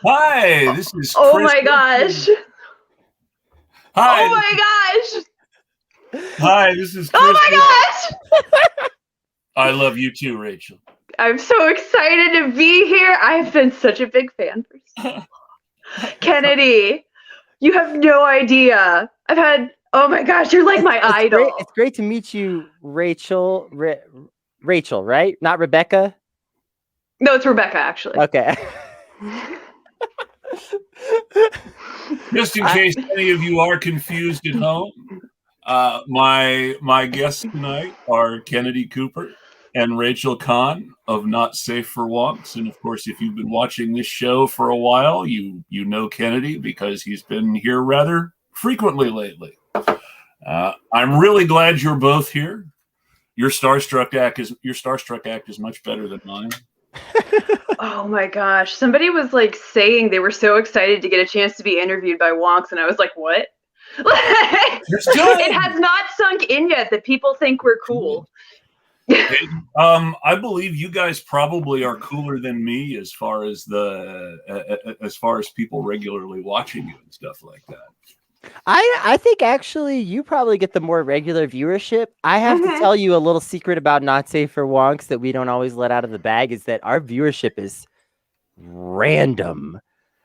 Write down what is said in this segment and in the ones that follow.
Hi, this is Oh Chris. my gosh. Hi, Oh my gosh. hi, this is Chris. Oh my gosh. I love you too, Rachel. I'm so excited to be here. I've been such a big fan for so long. Kennedy, you have no idea. Oh my gosh, you're like my idol. It's great to meet you, Rachel. Rachel, right? Not Rebecca? No, it's Rebecca, actually. Okay. Just in case any of you are confused at home, my guests tonight are Kennedy Cooper and Rachel Kahn of Not Safe For Wonks. And of course, if you've been watching this show for a while, you know Kennedy because he's been here rather frequently lately. I'm really glad you're both here. Your starstruck act is much better than mine. Oh my gosh. Somebody was like saying they were so excited to get a chance to be interviewed by Wonks, and I was like, what? It has not sunk in yet that people think we're cool. I believe you guys probably are cooler than me as far as people regularly watching you and stuff like that. I think actually you probably get the more regular viewership. I have to tell you a little secret about Not Safe For Wonks that we don't always let out of the bag is that our viewership is random.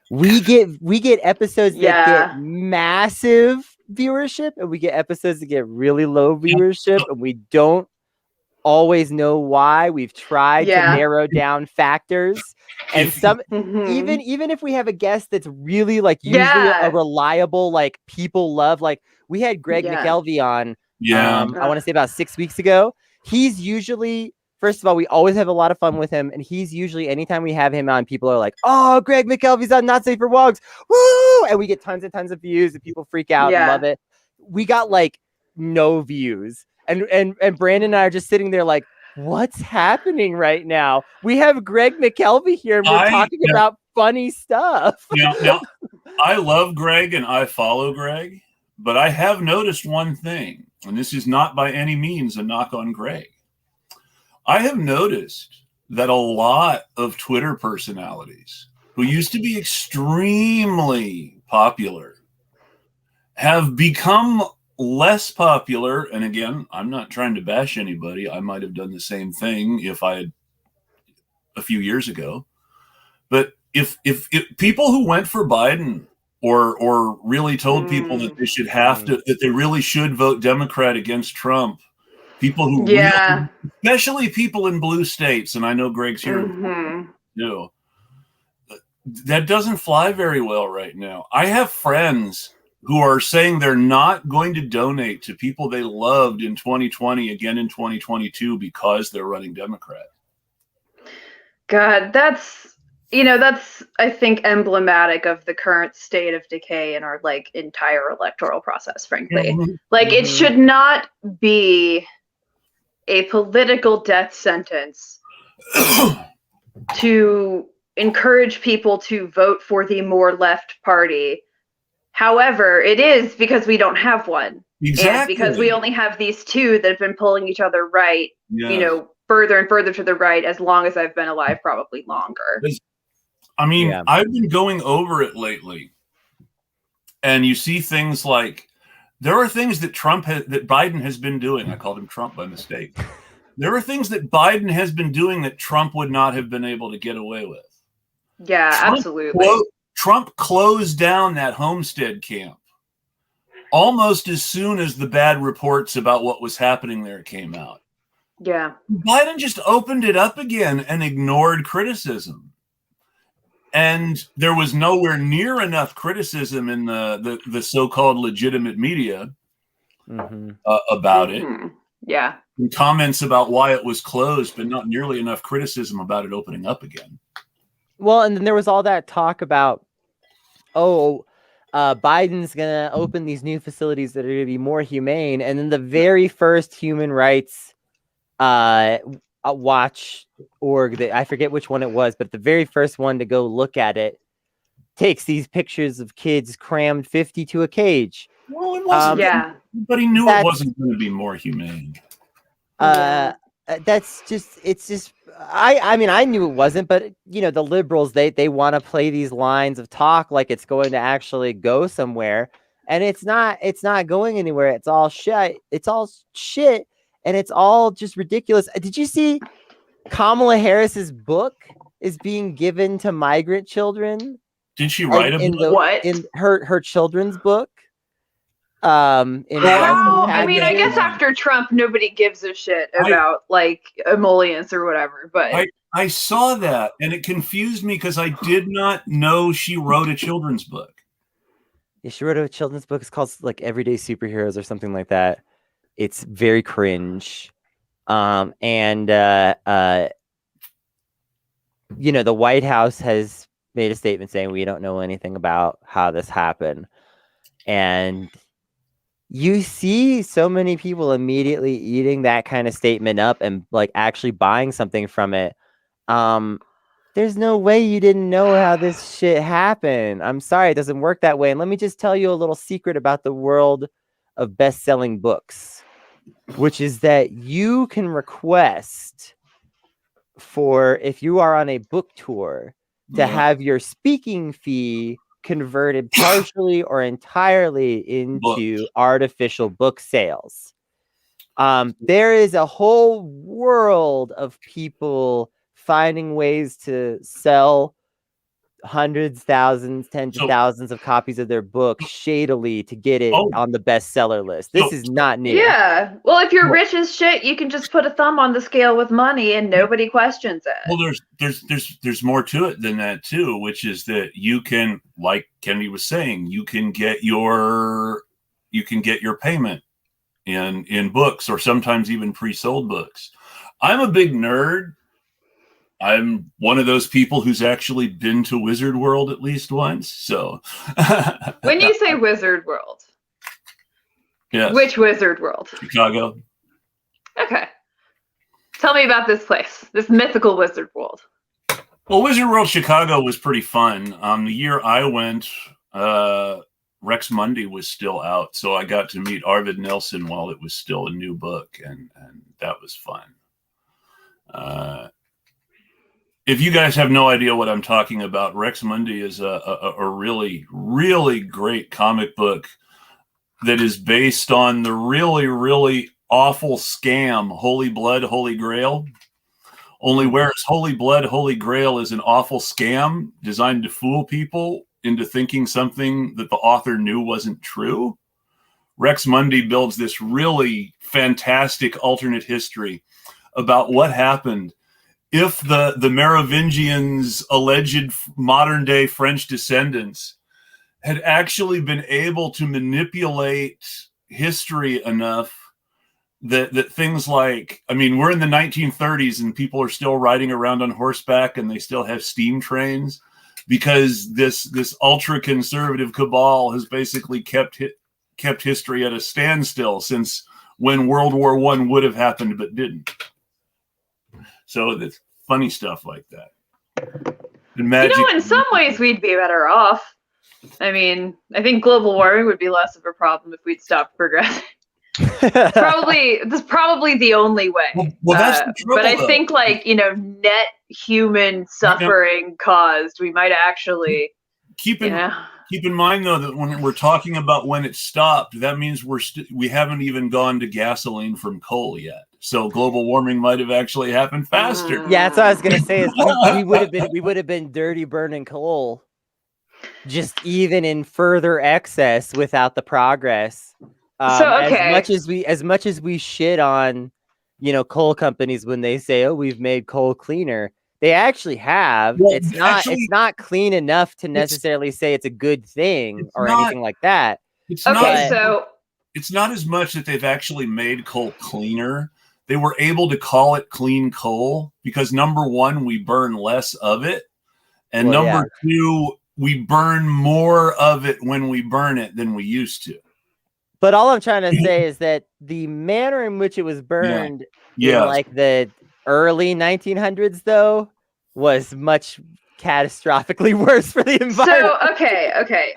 We get episodes that get massive viewership, and we get episodes that get really low viewership, and we don't always know why. We've tried to narrow down factors, and some even if we have a guest that's really like usually a reliable, like people love, like we had Greg McKelvey on I want to say about 6 weeks ago. He's usually, first of all, we always have a lot of fun with him, and he's usually, anytime we have him on, people are like, oh, Greg McKelvey's on Not Safe For Wonks, woo, and we get tons and tons of views and people freak out and love it. We got like no views. And Brandon and I are just sitting there like, what's happening right now? We have Greg McKelvey here, and we're talking about funny stuff. Now, I love Greg and I follow Greg, but I have noticed one thing, and this is not by any means a knock on Greg. I have noticed that a lot of Twitter personalities who used to be extremely popular have become less popular. And again, I'm not trying to bash anybody. I might have done the same thing if I had a few years ago. But if people who went for Biden or really told people that they should that they really should vote Democrat against Trump, people who really, especially people in blue states, and I know Greg's here too, that doesn't fly very well right now. I have friends who are saying they're not going to donate to people they loved in 2020 again in 2022 because they're running Democrat. God, that's I think emblematic of the current state of decay in our like entire electoral process, frankly. Like it should not be a political death sentence to encourage people to vote for the more left party. However, it is because we don't have one. Exactly. And because we only have these two that have been pulling each other right, further and further to the right as long as I've been alive, probably longer. I mean, I've been going over it lately, and you see things like there are things that that Biden has been doing. I called him Trump by mistake. There are things that Biden has been doing that Trump would not have been able to get away with. Yeah, absolutely. Trump closed down that homestead camp almost as soon as the bad reports about what was happening there came out. Yeah. Biden just opened it up again and ignored criticism. And there was nowhere near enough criticism in the so-called legitimate media about it. Yeah. And comments about why it was closed, but not nearly enough criticism about it opening up again. Well, and then there was all that talk about, Biden's going to open these new facilities that are going to be more humane. And then the very first human rights watch org, that I forget which one it was, but the very first one to go look at it takes these pictures of kids crammed 50 to a cage. Well, it wasn't. But he knew it wasn't going to be more humane. that's just, it's just, I mean, I knew it wasn't, but the liberals, they want to play these lines of talk like it's going to actually go somewhere, and it's not going anywhere. It's all shit. And it's all just ridiculous. Did you see Kamala Harris's book is being given to migrant children? Did she write a book? What? In her children's book? I mean, I guess after Trump, nobody gives a shit about like emollients or whatever. But I saw that, and it confused me because I did not know she wrote a children's book. Yeah, she wrote a children's book. It's called like Everyday Superheroes or something like that. It's very cringe. The White House has made a statement saying we don't know anything about how this happened. And you see so many people immediately eating that kind of statement up and like actually buying something from it. There's no way you didn't know how this shit happened. I'm sorry, it doesn't work that way. And let me just tell you a little secret about the world of best-selling books, which is that you can request for, if you are on a book tour, to have your speaking fee converted partially or entirely into artificial book sales. There is a whole world of people finding ways to sell hundreds, thousands, tens of thousands of copies of their book shadily to get it on the bestseller list. This is not new. Yeah. Well, if you're rich as shit, you can just put a thumb on the scale with money and nobody questions it. Well, there's more to it than that too, which is that you can, like Kennedy was saying, you can get your payment in books, or sometimes even pre-sold books. I'm a big nerd. I'm one of those people who's actually been to Wizard World at least once. So when you say Wizard World, yes. Which Wizard World? Chicago. Okay. Tell me about this place, this mythical Wizard World. Well, Wizard World Chicago was pretty fun. The year I went, Rex Mundy was still out, so I got to meet Arvid Nelson while it was still a new book, and that was fun. If you guys have no idea what I'm talking about, Rex Mundy is a really, really great comic book that is based on the really, really awful scam Holy Blood, Holy Grail. Only whereas Holy Blood, Holy Grail is an awful scam designed to fool people into thinking something that the author knew wasn't true, Rex Mundy builds this really fantastic alternate history about what happened if the Merovingians' alleged modern-day French descendants had actually been able to manipulate history enough that things like, I mean, we're in the 1930s and people are still riding around on horseback and they still have steam trains because this ultra-conservative cabal has basically kept history at a standstill since when World War I would have happened but didn't. So it's funny stuff like that. Magic, in some ways we'd be better off. I mean, I think global warming would be less of a problem if we'd stopped progressing. That's probably the only way. Well, that's the trouble, but I think, like, net human suffering caused, we might actually keep in mind though that when we're talking about when it stopped, that means we haven't even gone to gasoline from coal yet. So global warming might have actually happened faster. Yeah, that's what I was gonna say. Is we would have been dirty burning coal, just even in further excess without the progress. As much as we shit on, coal companies when they say, "Oh, we've made coal cleaner," they actually have. Well, it's not clean enough to necessarily say it's a good thing or anything like that. It's not as much that they've actually made coal cleaner. They were able to call it clean coal because number one, we burn less of it, and number two, we burn more of it when we burn it than we used to. But all I'm trying to say is that the manner in which it was burned in like the early 1900s, though, was much catastrophically worse for the environment. So, okay.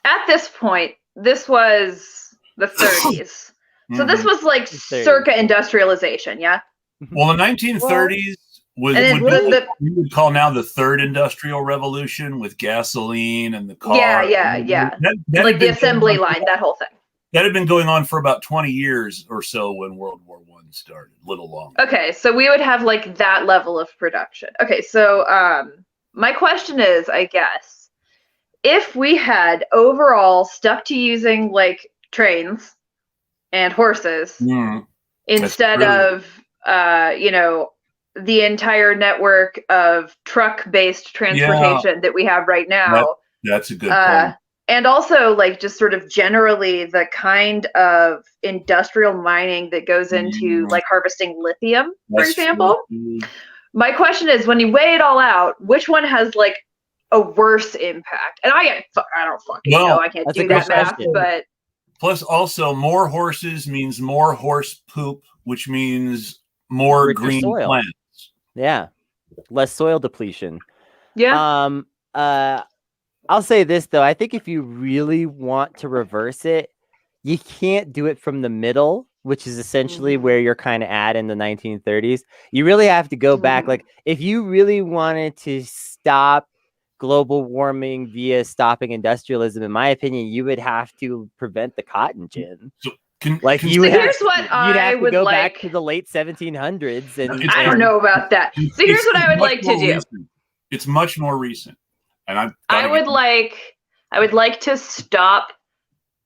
At this point, this was the 30s. So this was like circa industrialization, yeah? Well, the 1930s was what we would call now the third industrial revolution with gasoline and the car. Yeah. That like the assembly line, that whole thing. That had been going on for about 20 years or so when World War I started, a little longer. Okay, so we would have like that level of production. Okay, so my question is, I guess, if we had overall stuck to using like trains and horses instead of the entire network of truck-based transportation that we have right now. That's a good point. And also, like, just sort of generally the kind of industrial mining that goes into like harvesting lithium, for example. My question is, when you weigh it all out, which one has like a worse impact? And I don't fucking know. I can't do that math, but plus also more horses means more horse poop, which means more green plants. Yeah, less soil depletion. Yeah. I'll say this though. I think if you really want to reverse it, you can't do it from the middle, which is essentially where you're kind of at in the 1930s. You really have to go back. Like, if you really wanted to stop global warming via stopping industrialism, in my opinion, you would have to prevent the cotton gin. You'd have to go back to the late 1700s. And I don't know about that. So here's what I would like to do. It's much more recent, and I would like to stop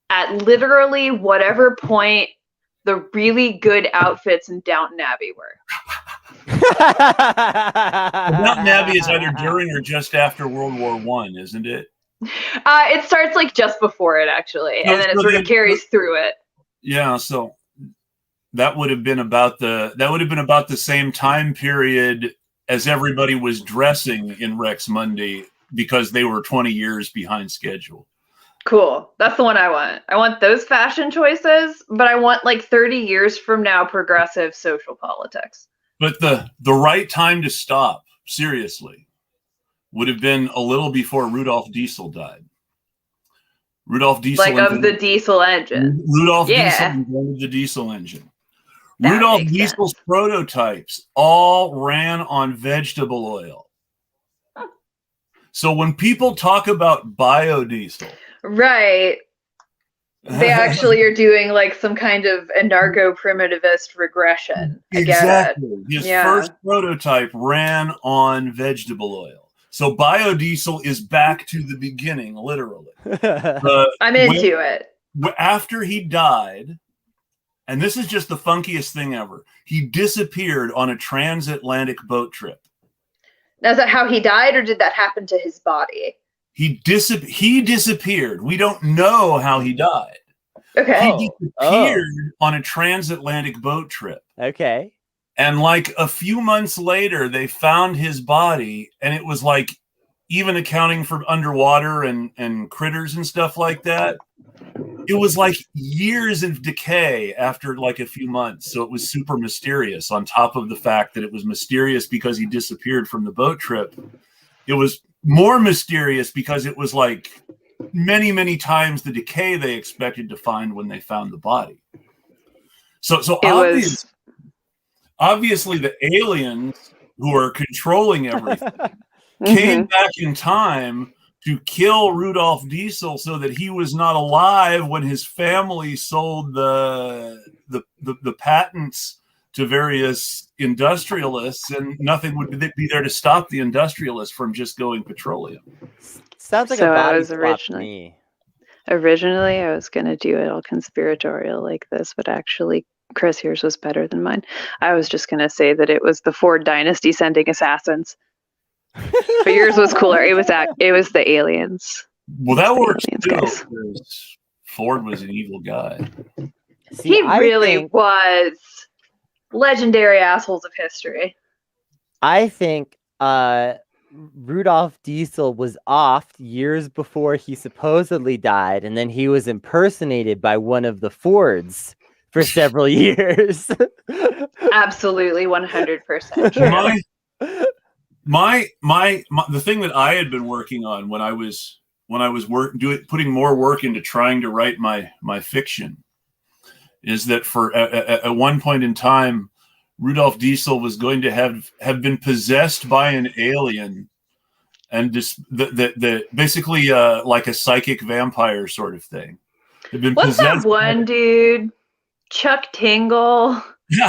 at literally whatever point the really good outfits in Downton Abbey were. Downton Abbey is either during or just after World War I, isn't it? It starts like just before it, actually, and then it sort of carries through it. Yeah, so that would have been about the same time period as everybody was dressing in Rex Mundi, because they were 20 years behind schedule. Cool. That's the one I want. I want those fashion choices, but I want like 30 years from now progressive social politics. But the right time to stop, seriously, would have been a little before Rudolf Diesel died. Rudolf Diesel, like of the diesel engine. Rudolf Diesel invented the diesel engine. Rudolf Diesel's prototypes all ran on vegetable oil. Huh. So when people talk about biodiesel, right, they actually are doing like some kind of anarcho-primitivist regression. Exactly. His first prototype ran on vegetable oil. So biodiesel is back to the beginning, literally. I'm into it. After he died, and this is just the funkiest thing ever, he disappeared on a transatlantic boat trip. Now, is that how he died, or did that happen to his body? He disappeared. We don't know how he died. Okay. He disappeared on a transatlantic boat trip. Okay. And like a few months later, they found his body, and it was like, even accounting for underwater and critters and stuff like that, it was like years of decay after like a few months. So it was super mysterious, on top of the fact that it was mysterious because he disappeared from the boat trip. It was more mysterious because it was like many, many times the decay they expected to find when they found the body. So obviously the aliens who are controlling everything came back in time to kill Rudolf Diesel so that he was not alive when his family sold the patents to various industrialists, and nothing would be there to stop the industrialists from just going petroleum. Sounds like a body swap to me. Originally, I was going to do it all conspiratorial like this, but actually, Chris, yours was better than mine. I was just going to say that it was the Ford dynasty sending assassins. But yours was cooler. It was the aliens. Well, that works too, because Ford was an evil guy. See, he really was. Legendary assholes of history. I think Rudolf Diesel was off years before he supposedly died, and then he was impersonated by one of the Fords for several years. Absolutely, 100% true. The thing that I had been working on when I was putting more work into trying to write my fiction is that for at one point in time, Rudolf Diesel was going to have been possessed by an alien, and just the basically like a psychic vampire sort of thing. Had been What's that possessed one dude? Chuck Tingle. You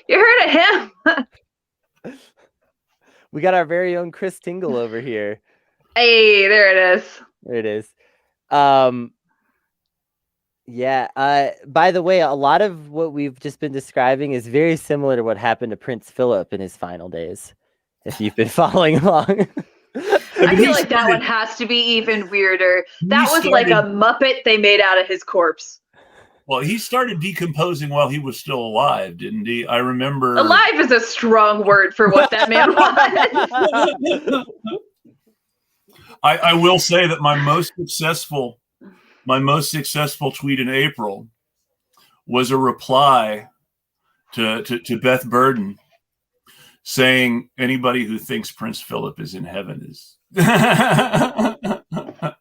heard of him? We got our very own Chris Tingle over here. Hey, there it is. There it is. Yeah. By the way, a lot of what we've just been describing is very similar to what happened to Prince Philip in his final days, if you've been following along. I feel like that one has to be even weirder. That was like a Muppet they made out of his corpse. Well, he started decomposing while he was still alive, didn't he? I remember. Alive is a strong word for what that man was. I will say that my most successful tweet in April was a reply to Beth Burden saying anybody who thinks Prince Philip is in heaven is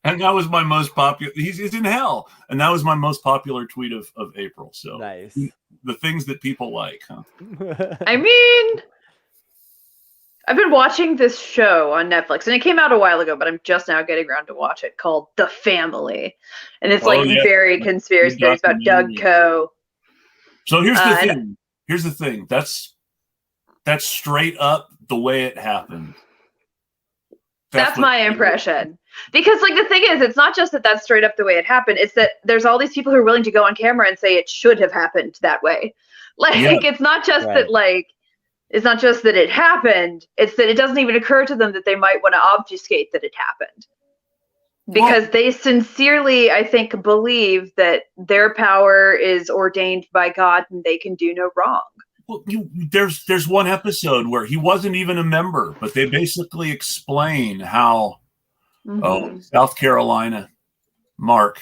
and that was my most popular. He's in hell, and that was my most popular tweet of April. So nice. The things that people like, huh? I mean, I've been watching this show on Netflix, and it came out a while ago, but I'm just now getting around to watch it, called The Family. And it's very conspiracy theories about Doug Coe. So here's the thing. Here's the thing. That's straight up the way it happened. That's my impression. Because, like, the thing is, it's not just that that's straight up the way it happened. It's that there's all these people who are willing to go on camera and say it should have happened that way. Like, it's not just that, like, it's not just that it happened. It's that it doesn't even occur to them that they might want to obfuscate that it happened. Because they sincerely, I think, believe that their power is ordained by God and they can do no wrong. Well, there's one episode where he wasn't even a member, but they basically explain how, South Carolina, Mark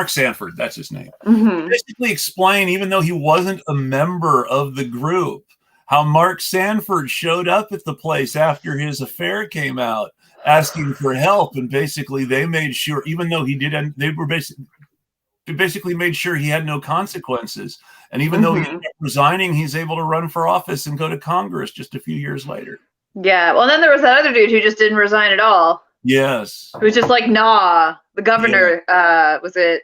Sanford, that's his name. Basically explain, even though he wasn't a member of the group, how Mark Sanford showed up at the place after his affair came out, asking for help, and basically they made sure, even though he didn't, they basically made sure he had no consequences. And even though he ended up resigning, he's able to run for office and go to Congress just a few years later. Yeah, well, then there was that other dude who just didn't resign at all. Yes. Who was just like, nah. The governor, was it?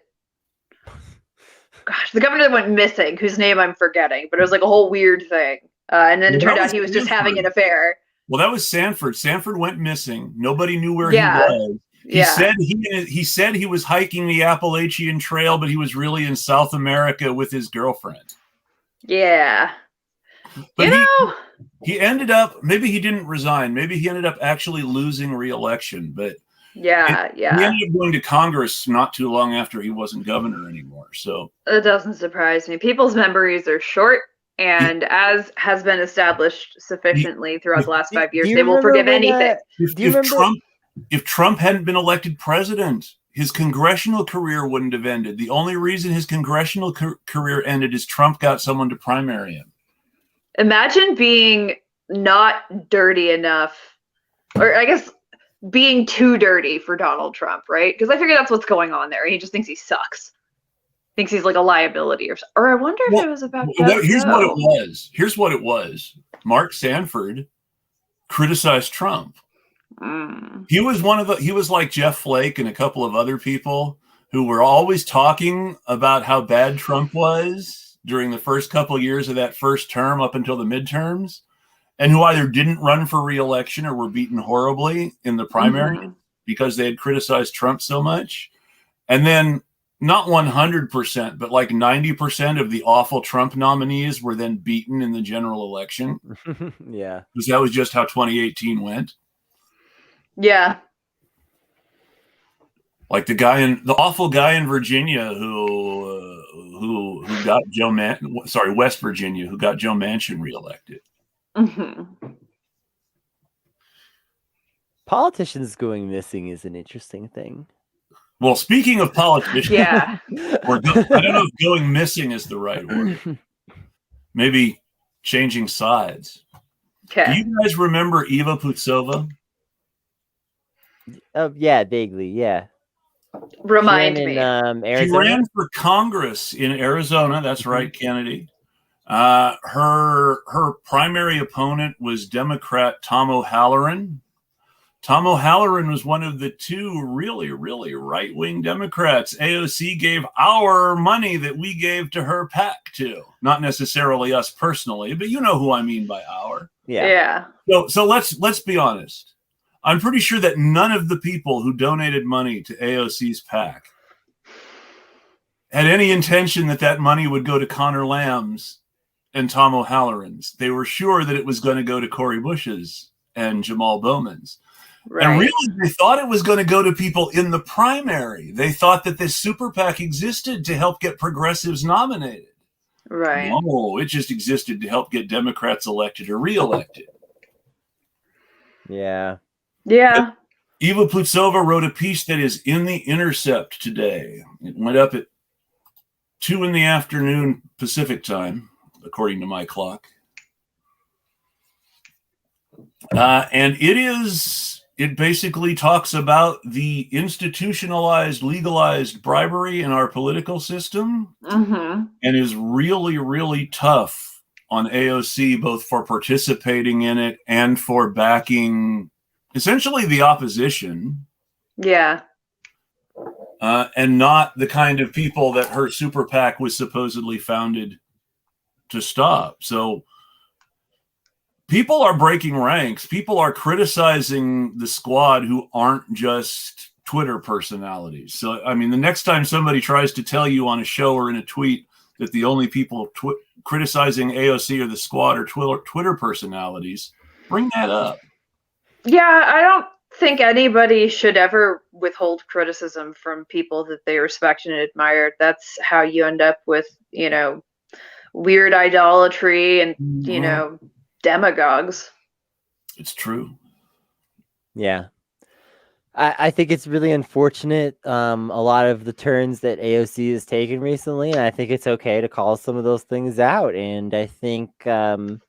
Gosh, the governor that went missing, whose name I'm forgetting, but it was like a whole weird thing. And then it turned out he was just having an affair. Well, that was Sanford. Sanford went missing. Nobody knew where he was. He said he was hiking the Appalachian Trail, but he was really in South America with his girlfriend. Yeah. But he ended up, maybe he didn't resign. Maybe he ended up actually losing re-election. But he ended up going to Congress not too long after he wasn't governor anymore. So it doesn't surprise me. People's memories are short. And as has been established sufficiently throughout the last 5 years, they will forgive anything. If Trump hadn't been elected president, his congressional career wouldn't have ended. The only reason his congressional career ended is Trump got someone to primary him. Imagine being not dirty enough, or I guess being too dirty for Donald Trump, right? Because I figure that's what's going on there. He just thinks he sucks. Thinks he's like a liability, or I wonder if it was about. Here's what it was. Here's what it was. Mark Sanford criticized Trump. He was he was like Jeff Flake and a couple of other people who were always talking about how bad Trump was during the first couple of years of that first term up until the midterms, and who either didn't run for re-election or were beaten horribly in the primary because they had criticized Trump so much. And then not 100%, but like 90% of the awful Trump nominees were then beaten in the general election. Yeah. Because that was just how 2018 went. Yeah. Like the awful guy in Virginia who got West Virginia, who got Joe Manchin reelected. Politicians going missing is an interesting thing. Well, speaking of politicians, I don't know if going missing is the right word. Maybe changing sides. Okay. Do you guys remember Eva Putsova? Yeah, vaguely, yeah. Remind in me. She Arizona. ran for Congress in Arizona. That's right, Kennedy. Her primary opponent was Democrat Tom O'Halloran. Tom O'Halloran was one of the two really, really right-wing Democrats AOC gave our money that we gave to her PAC to. Not necessarily us personally, but you know who I mean by our. Yeah. So let's be honest. I'm pretty sure that none of the people who donated money to AOC's PAC had any intention that that money would go to Connor Lamb's and Tom O'Halloran's. They were sure that it was going to go to Cori Bush's and Jamal Bowman's. Right. And really, they thought it was going to go to people in the primary. They thought that this super PAC existed to help get progressives nominated. Right. No, it just existed to help get Democrats elected or reelected. Yeah. Yeah. Eva Putsova wrote a piece that is in The Intercept today. It went up at 2 p.m. Pacific time, according to my clock. And it basically talks about the institutionalized, legalized bribery in our political system, and is really, really tough on AOC, both for participating in it and for backing essentially the opposition. Yeah. And not the kind of people that her super PAC was supposedly founded to stop. So people are breaking ranks. People are criticizing the squad who aren't just Twitter personalities. So, I mean, the next time somebody tries to tell you on a show or in a tweet that the only people criticizing AOC or the squad are Twitter personalities, bring that up. Yeah, I don't think anybody should ever withhold criticism from people that they respect and admire. That's how you end up with, weird idolatry and, demagogues. It's true. Yeah. I think it's really unfortunate, a lot of the turns that AOC has taken recently, and I think it's okay to call some of those things out. And I think you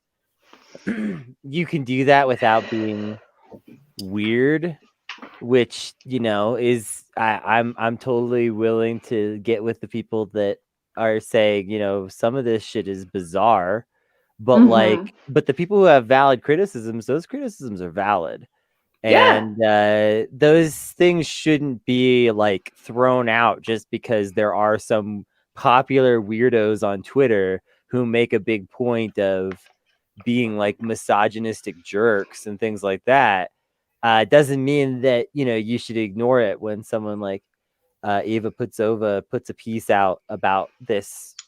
can do that without being weird, which is I'm totally willing to get with the people that are saying some of this shit is bizarre, but but the people who have valid criticisms, those criticisms are valid. And those things shouldn't be thrown out just because there are some popular weirdos on Twitter who make a big point of being misogynistic jerks and things like that. Doesn't mean that you should ignore it when someone like Eva Putsova puts a piece out about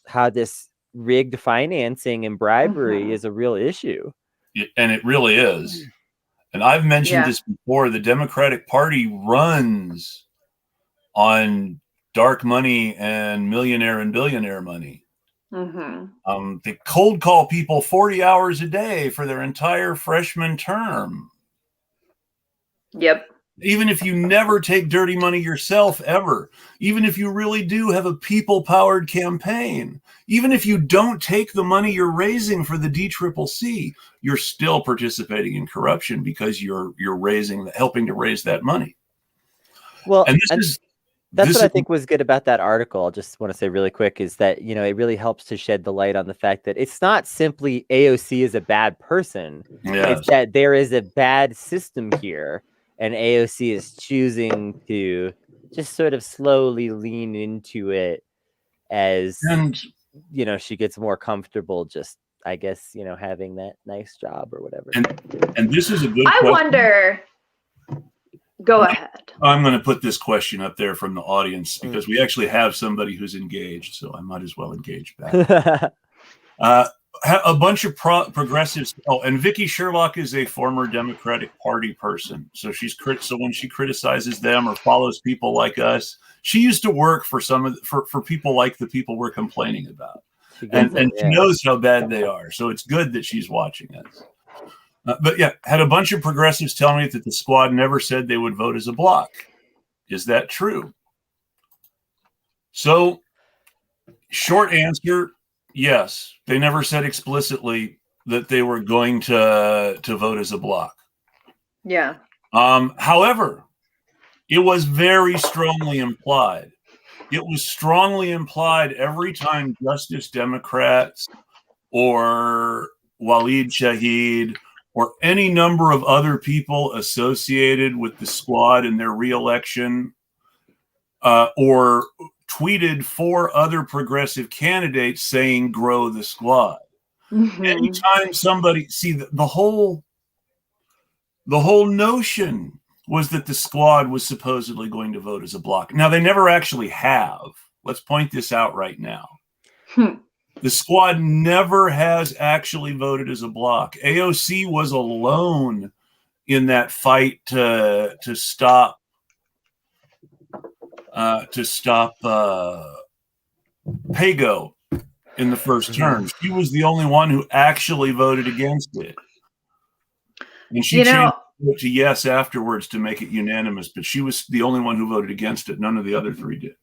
how this rigged financing and bribery is a real issue. And it really is. And I've mentioned this before. The Democratic Party runs on dark money and millionaire and billionaire money. They cold call people 40 hours a day for their entire freshman term. Yep. Even if you never take dirty money yourself, ever. Even if you really do have a people-powered campaign. Even if you don't take the money you're raising for the DCCC, you're still participating in corruption because you're helping to raise that money. Well, that's what I think was good about that article. I just want to say really quick is that, it really helps to shed the light on the fact that it's not simply AOC is a bad person. Yes. It's that there is a bad system here. And AOC is choosing to just sort of slowly lean into it as, she gets more comfortable just, I guess, having that nice job or whatever. And this is a good question. I wonder. Go ahead. I'm going to put this question up there from the audience because we actually have somebody who's engaged, so I might as well engage back. A bunch of progressives. Oh, and Vicky Sherlock is a former Democratic Party person. So so when she criticizes them or follows people like us, she used to work for for people like the people we're complaining about. And she knows how bad they are. So it's good that she's watching us. But had a bunch of progressives tell me that the squad never said they would vote as a bloc. Is that true? So short answer, yes. They never said explicitly that they were going to vote as a bloc. Yeah. However, It was very strongly implied. It was strongly implied every time Justice Democrats or Waleed Shahid or any number of other people associated with the squad in their reelection or tweeted 4 other progressive candidates saying grow the squad. Anytime somebody the whole notion was that the squad was supposedly going to vote as a bloc. Now, they never actually have. Let's point this out right now. The squad never has actually voted as a bloc. AOC was alone in that fight to stop PAYGO in the first term. She was the only one who actually voted against it. And she changed it to yes afterwards to make it unanimous, but she was the only one who voted against it. None of the other 3 did.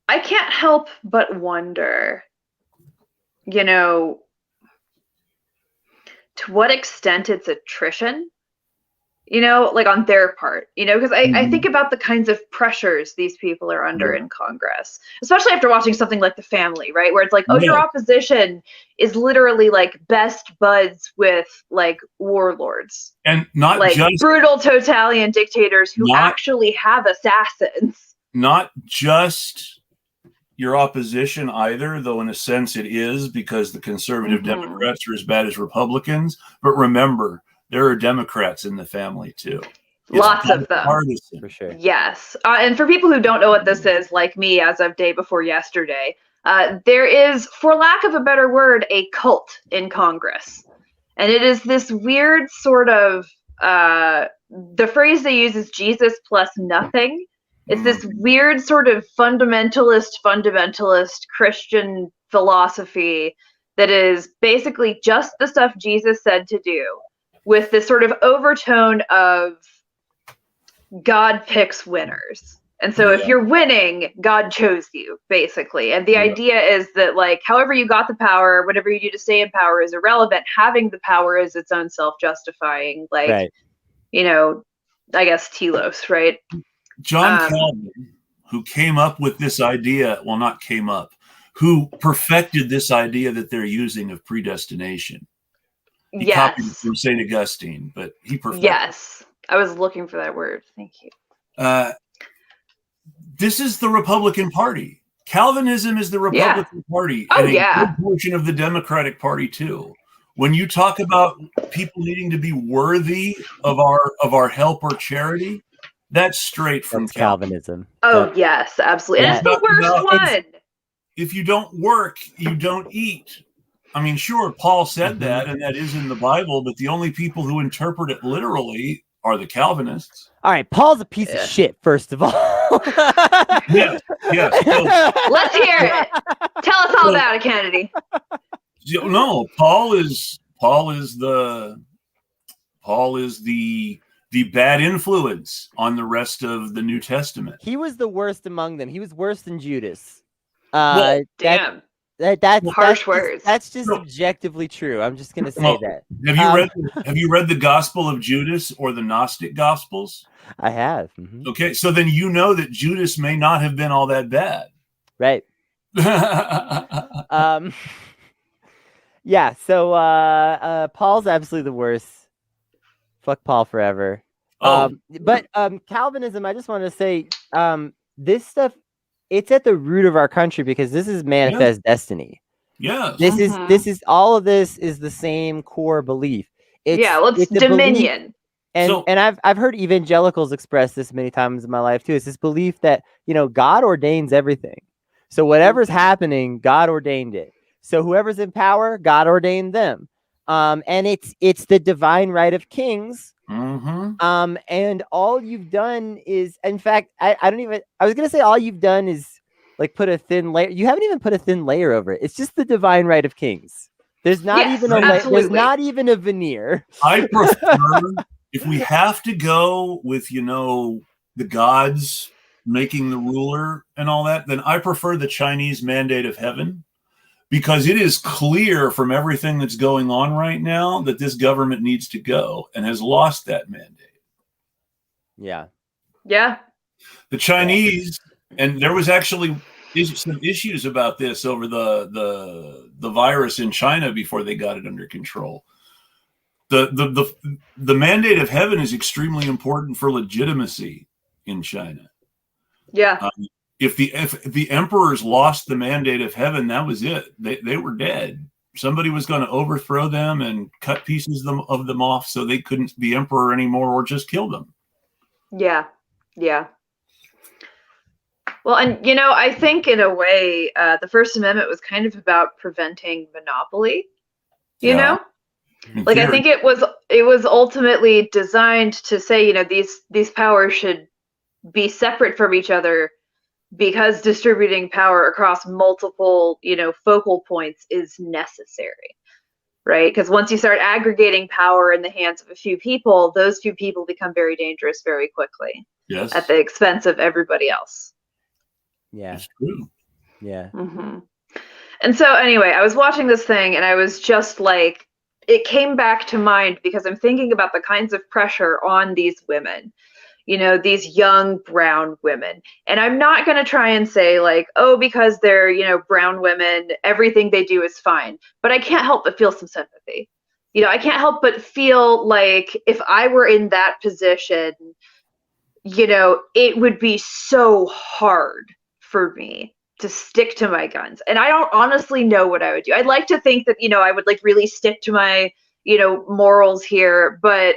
I can't help but wonder, to what extent it's attrition, on their part, because I think about the kinds of pressures these people are under in Congress, especially after watching something like The Family, right? Where it's like, your opposition is literally like best buds with like warlords. And not like just brutal totalitarian dictators who actually have assassins. Not just your opposition either, though in a sense it is, because the conservative Democrats are as bad as Republicans. But remember, there are Democrats in the family too. Lots of them. Partisan. For sure. Yes. And for people who don't know what this is, like me as of day before yesterday, there is, for lack of a better word, a cult in Congress. And it is this weird sort of, the phrase they use is Jesus plus nothing. It's this weird sort of fundamentalist Christian philosophy that is basically just the stuff Jesus said to do, with this sort of overtone of God picks winners. And so if you're winning, God chose you, basically. And the idea is that, like, however you got the power, whatever you do to stay in power is irrelevant. Having the power is its own self-justifying, like, I guess telos, right? John Calvin, who came up with this idea, who perfected this idea that they're using of predestination. He copied it from St. Augustine, but he perfected it. Yes, I was looking for that word. Thank you. This is the Republican Party. Calvinism is the Republican Party, and a good portion of the Democratic Party too. When you talk about people needing to be worthy of our help or charity, that's straight from Calvinism. Oh, yes, absolutely. And it's the worst one. If you don't work, you don't eat. I mean, sure, Paul said that, and that is in the Bible, but the only people who interpret it literally are the Calvinists. All right, Paul's a piece of shit, first of all. Yes. Let's hear it. Tell us all about it, Kennedy. No, Paul is the bad influence on the rest of the New Testament. He was the worst among them. He was worse than Judas. Damn. That's harsh words. That's just objectively true. I'm just gonna say that. Have you read the Gospel of Judas or the Gnostic Gospels? I have. Okay, so then you know that Judas may not have been all that bad. Right. Yeah. So Paul's absolutely the worst. Fuck Paul forever. But Calvinism, I just want to say, this stuff, it's at the root of our country because this is manifest destiny. Yeah. This is all of this is the same core belief. It's dominion. Belief, and I've heard evangelicals express this many times in my life too. It's this belief that, God ordains everything. So whatever's happening, God ordained it. So whoever's in power, God ordained them. And it's the divine right of kings. And all you've done is, in fact, I was gonna say all you've done is like put a thin layer. You haven't even put a thin layer over it. It's just the divine right of kings. There's not even there's not even a veneer. I prefer, if we have to go with the gods making the ruler and all that, then I prefer the Chinese mandate of heaven. Because it is clear from everything that's going on right now that this government needs to go and has lost that mandate. Yeah. Yeah. The Chinese, and there was actually some issues about this over the virus in China before they got it under control. The mandate of heaven is extremely important for legitimacy in China. Yeah. If the emperors lost the mandate of heaven, that was it. They were dead. Somebody was going to overthrow them and cut pieces of them off so they couldn't be emperor anymore, or just kill them. Yeah. Yeah. Well, and I think in a way, the First Amendment was kind of about preventing monopoly. Like I think it was ultimately designed to say, these powers should be separate from each other, because distributing power across multiple, focal points is necessary, right? Because once you start aggregating power in the hands of a few people, those few people become very dangerous very quickly. Yes. At the expense of everybody else. Yeah. It's true. Yeah. Mm-hmm. And so anyway, I was watching this thing and I was just like, it came back to mind because I'm thinking about the kinds of pressure on these women, these young brown women. And I'm not going to try and say like, oh, because they're, brown women, everything they do is fine. But I can't help but feel some sympathy. I can't help but feel like if I were in that position, it would be so hard for me to stick to my guns. And I don't honestly know what I would do. I'd like to think that, I would like really stick to my, morals here, but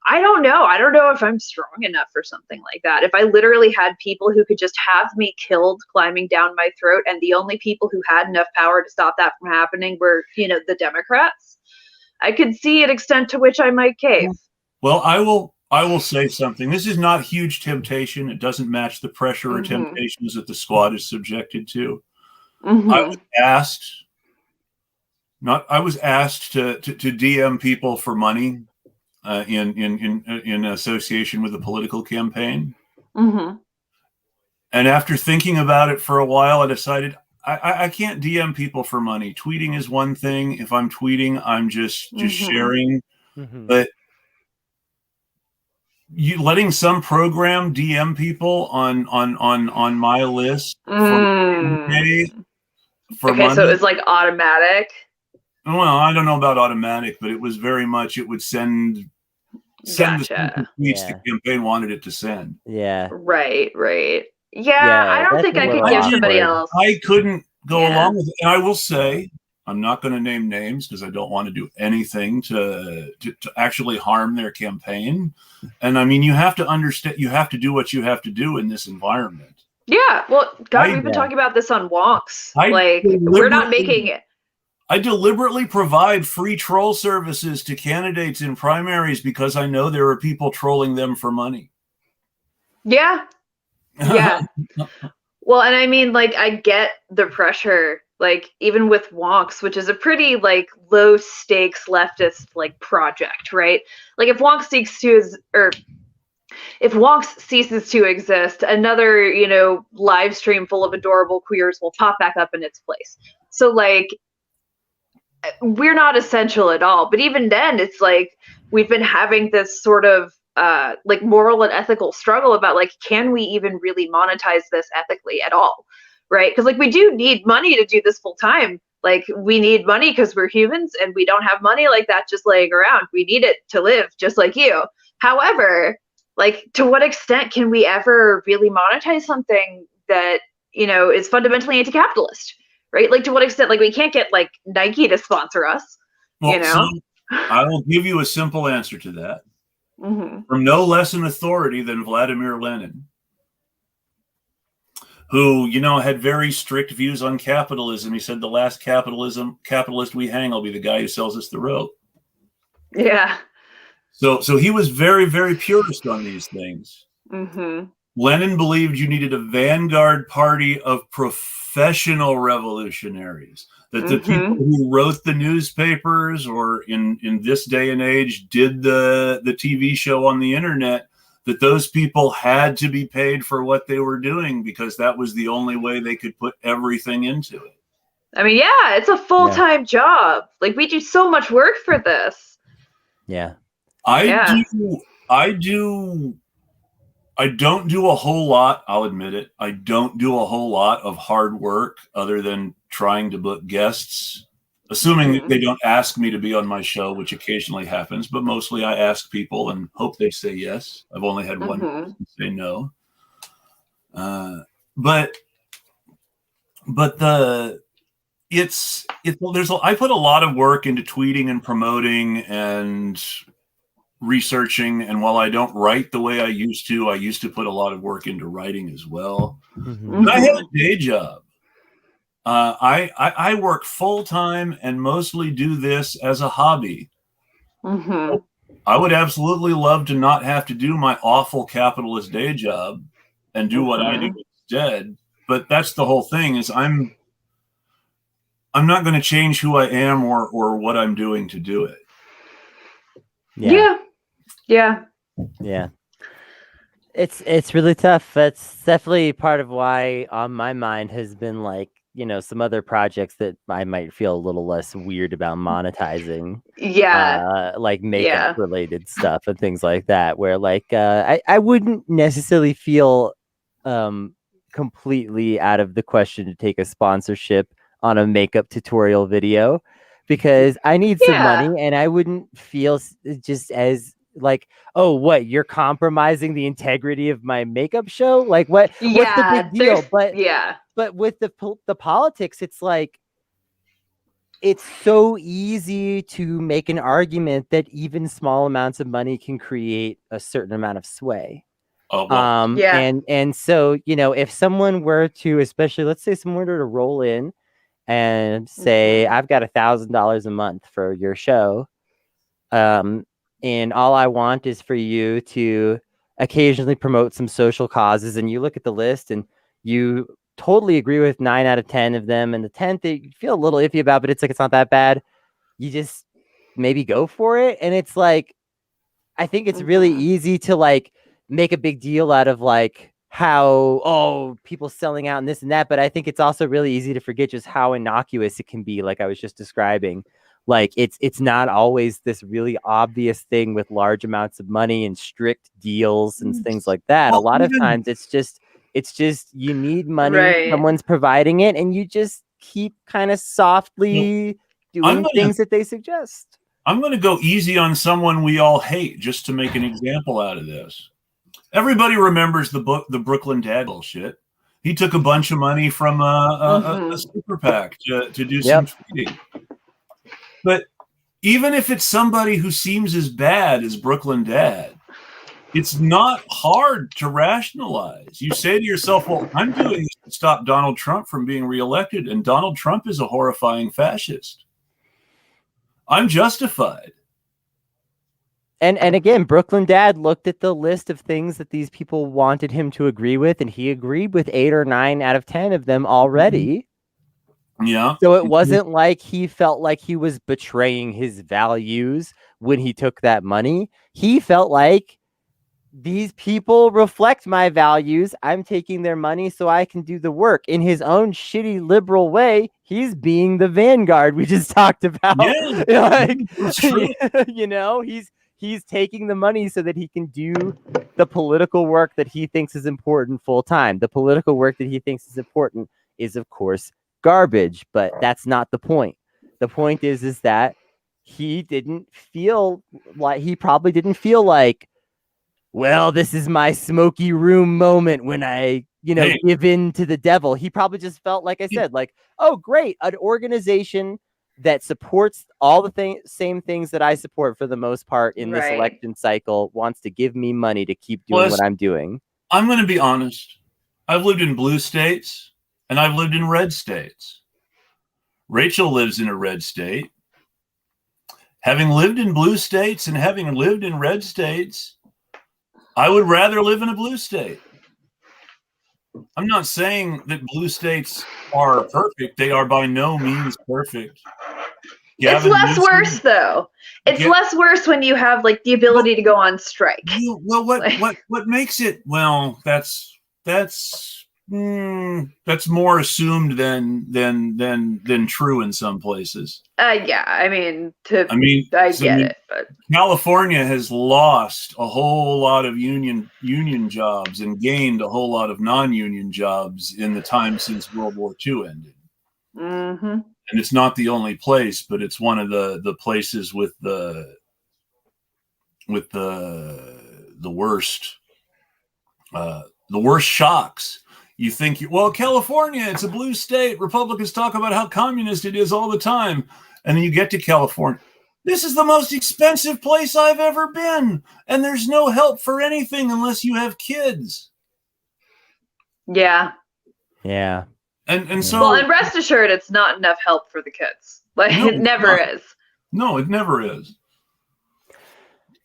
I don't know. I don't know if I'm strong enough for something like that. If I literally had people who could just have me killed climbing down my throat, and the only people who had enough power to stop that from happening were, the Democrats, I could see an extent to which I might cave. Well, I will say something. This is not huge temptation. It doesn't match the pressure or temptations that the squad is subjected to. I was asked to DM people for money in association with a political campaign. And after thinking about it for a while, I decided I can't DM people for money. Tweeting is one thing. If I'm tweeting, I'm just sharing. But you letting some program DM people on my list for money. So it was like automatic. Well, I don't know about automatic, but it was very much. It would send the tweets the campaign wanted it to send. Yeah. Right. Yeah, I don't think I could give somebody else. I couldn't go along with it, and I will say, I'm not going to name names because I don't want to do anything to actually harm their campaign. And I mean, you have to understand, you have to do what you have to do in this environment. Yeah, well, God, we've been talking about this on Wonks. We're not making it. I deliberately provide free troll services to candidates in primaries because I know there are people trolling them for money. Yeah. Well, and I mean, I get the pressure, even with Wonks, which is a pretty, low stakes leftist, project, right? If Wonks ceases to exist, another, live stream full of adorable queers will pop back up in its place. So, we're not essential at all. But even then, it's we've been having this sort of moral and ethical struggle about can we even really monetize this ethically at all, right? Because we do need money to do this full time. We need money because we're humans and we don't have money like that just laying around. We need it to live, just like you. However, to what extent can we ever really monetize something that is fundamentally anti-capitalist, right? To what extent? We can't get Nike to sponsor us. Well, so I will give you a simple answer to that. From no less an authority than Vladimir Lenin, who, had very strict views on capitalism. He said the last capitalist we hang will be the guy who sells us the rope. Yeah. So he was very, very purist on these things. Lenin believed you needed a vanguard party of professional revolutionaries, that the people who wrote the newspapers or in this day and age did the TV show on the internet, that those people had to be paid for what they were doing because that was the only way they could put everything into it. I mean, yeah, it's a full-time job. We do so much work for this. Yeah. I do I don't do a whole lot. I'll admit it. I don't do a whole lot of hard work other than trying to book guests, assuming that they don't ask me to be on my show, which occasionally happens, but mostly I ask people and hope they say yes. I've only had one person say no. But I put a lot of work into tweeting and promoting and researching, and while I don't write the way I used to put a lot of work into writing as well. But I have a day job. I work full time and mostly do this as a hobby. I would absolutely love to not have to do my awful capitalist day job and do what I do instead. But that's the whole thing, is I'm not going to change who I am or what I'm doing to do it. Yeah. It's really tough. That's definitely part of why on my mind has been like, some other projects that I might feel a little less weird about monetizing. Like makeup related stuff and things like that, where like I wouldn't necessarily feel completely out of the question to take a sponsorship on a makeup tutorial video, because I need some money, and I wouldn't feel just as like, oh, what, you're compromising the integrity of my makeup show? Like, what's the big deal? But with the politics, it's like, it's so easy to make an argument that even small amounts of money can create a certain amount of sway. And so, if someone were to, especially, let's say someone were to roll in and say, I've got $1,000 a month for your show. And all I want is for you to occasionally promote some social causes. And you look at the list and you totally agree with 9 out of 10 of them. And the 10th that you feel a little iffy about, but it's like, it's not that bad. You just maybe go for it. And it's like, I think it's really easy to like make a big deal out of like how, people selling out and this and that. But I think it's also really easy to forget just how innocuous it can be. Like I was just describing. Like it's not always this really obvious thing with large amounts of money and strict deals and things like that. A lot of times it's just you need money, someone's providing it, and you just keep kind of softly doing things that they suggest. I'm going to go easy on someone we all hate just to make an example out of this. Everybody remembers the Brooklyn Dad bullshit. He took a bunch of money from a super PAC to do some tweeting. But even if it's somebody who seems as bad as Brooklyn Dad, it's not hard to rationalize. You say to yourself, well, I'm doing this to stop Donald Trump from being reelected, and Donald Trump is a horrifying fascist. I'm justified. And again, Brooklyn Dad looked at the list of things that these people wanted him to agree with, and he agreed with 8 or 9 out of 10 of them already. Yeah. So it wasn't like he felt like he was betraying his values when he took that money. He felt like these people reflect my values. I'm taking their money so I can do the work. In his own shitty liberal way, he's being the vanguard we just talked about. Yeah. Like, he's taking the money so that he can do the political work that he thinks is important full time. The political work that he thinks is important is, of course, garbage, but that's not the point. The point is that he probably didn't feel like, well, this is my smoky room moment when I, give in to the devil. He probably just felt, like I said, like, oh, great, an organization that supports all the same things that I support for the most part in this election cycle wants to give me money to keep doing what I'm doing. I'm going to be honest. I've lived in blue states and I've lived in red states. Rachel lives in a red state. Having lived in blue states and having lived in red states, I would rather live in a blue state. I'm not saying that blue states are perfect. They are by no means perfect. It's less worse, though. It's less worse when you have like the ability to go on strike. What makes it? Well, that's That's more assumed than true in some places. Yeah, I mean, I get it, but California has lost a whole lot of union jobs and gained a whole lot of non-union jobs in the time since World War II ended. Mm-hmm. And it's not the only place, but it's one of the places with the worst shocks. You think, well, California, it's a blue state. Republicans talk about how communist it is all the time. And then you get to California. This is the most expensive place I've ever been. And there's no help for anything unless you have kids. Yeah. Yeah. And so. Well, and rest assured, it's not enough help for the kids. Like, no, it never is. No, it never is.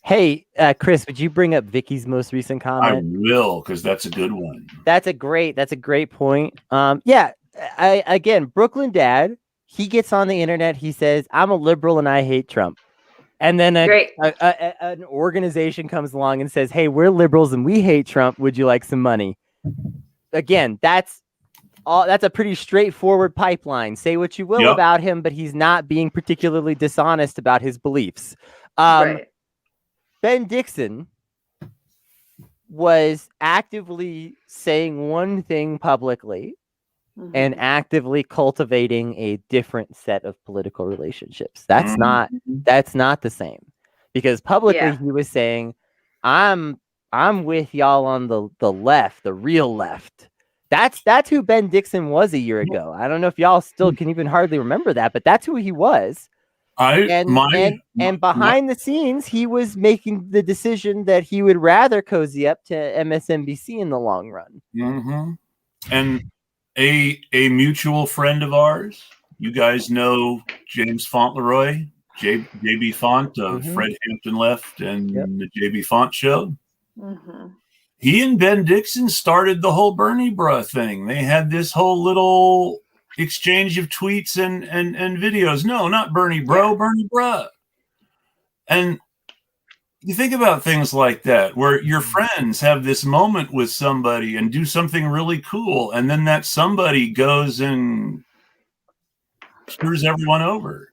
Hey, Chris, would you bring up Vicky's most recent comment? I will, because that's a good one. That's a great point. Again, Brooklyn Dad, he gets on the internet. He says, "I'm a liberal and I hate Trump." And then an organization comes along and says, "Hey, we're liberals and we hate Trump. Would you like some money?" Again, that's a pretty straightforward pipeline. Say what you will about him, but he's not being particularly dishonest about his beliefs. Right. Ben Dixon was actively saying one thing publicly and actively cultivating a different set of political relationships. That's not the same, because publicly he was saying, I'm with y'all on the left, the real left. That's who Ben Dixon was a year ago. I don't know if y'all still can even hardly remember that, but that's who he was. And behind the scenes, he was making the decision that he would rather cozy up to MSNBC in the long run. Mm-hmm. And a mutual friend of ours, you guys know James Fauntleroy, JB Font of Fred Hampton Left and the JB Font Show. Mm-hmm. He and Ben Dixon started the whole Bernie bruh thing. They had this whole little exchange of tweets and videos. No, not Bernie bro, Bernie bruh. And you think about things like that, where your friends have this moment with somebody and do something really cool, and then that somebody goes and screws everyone over.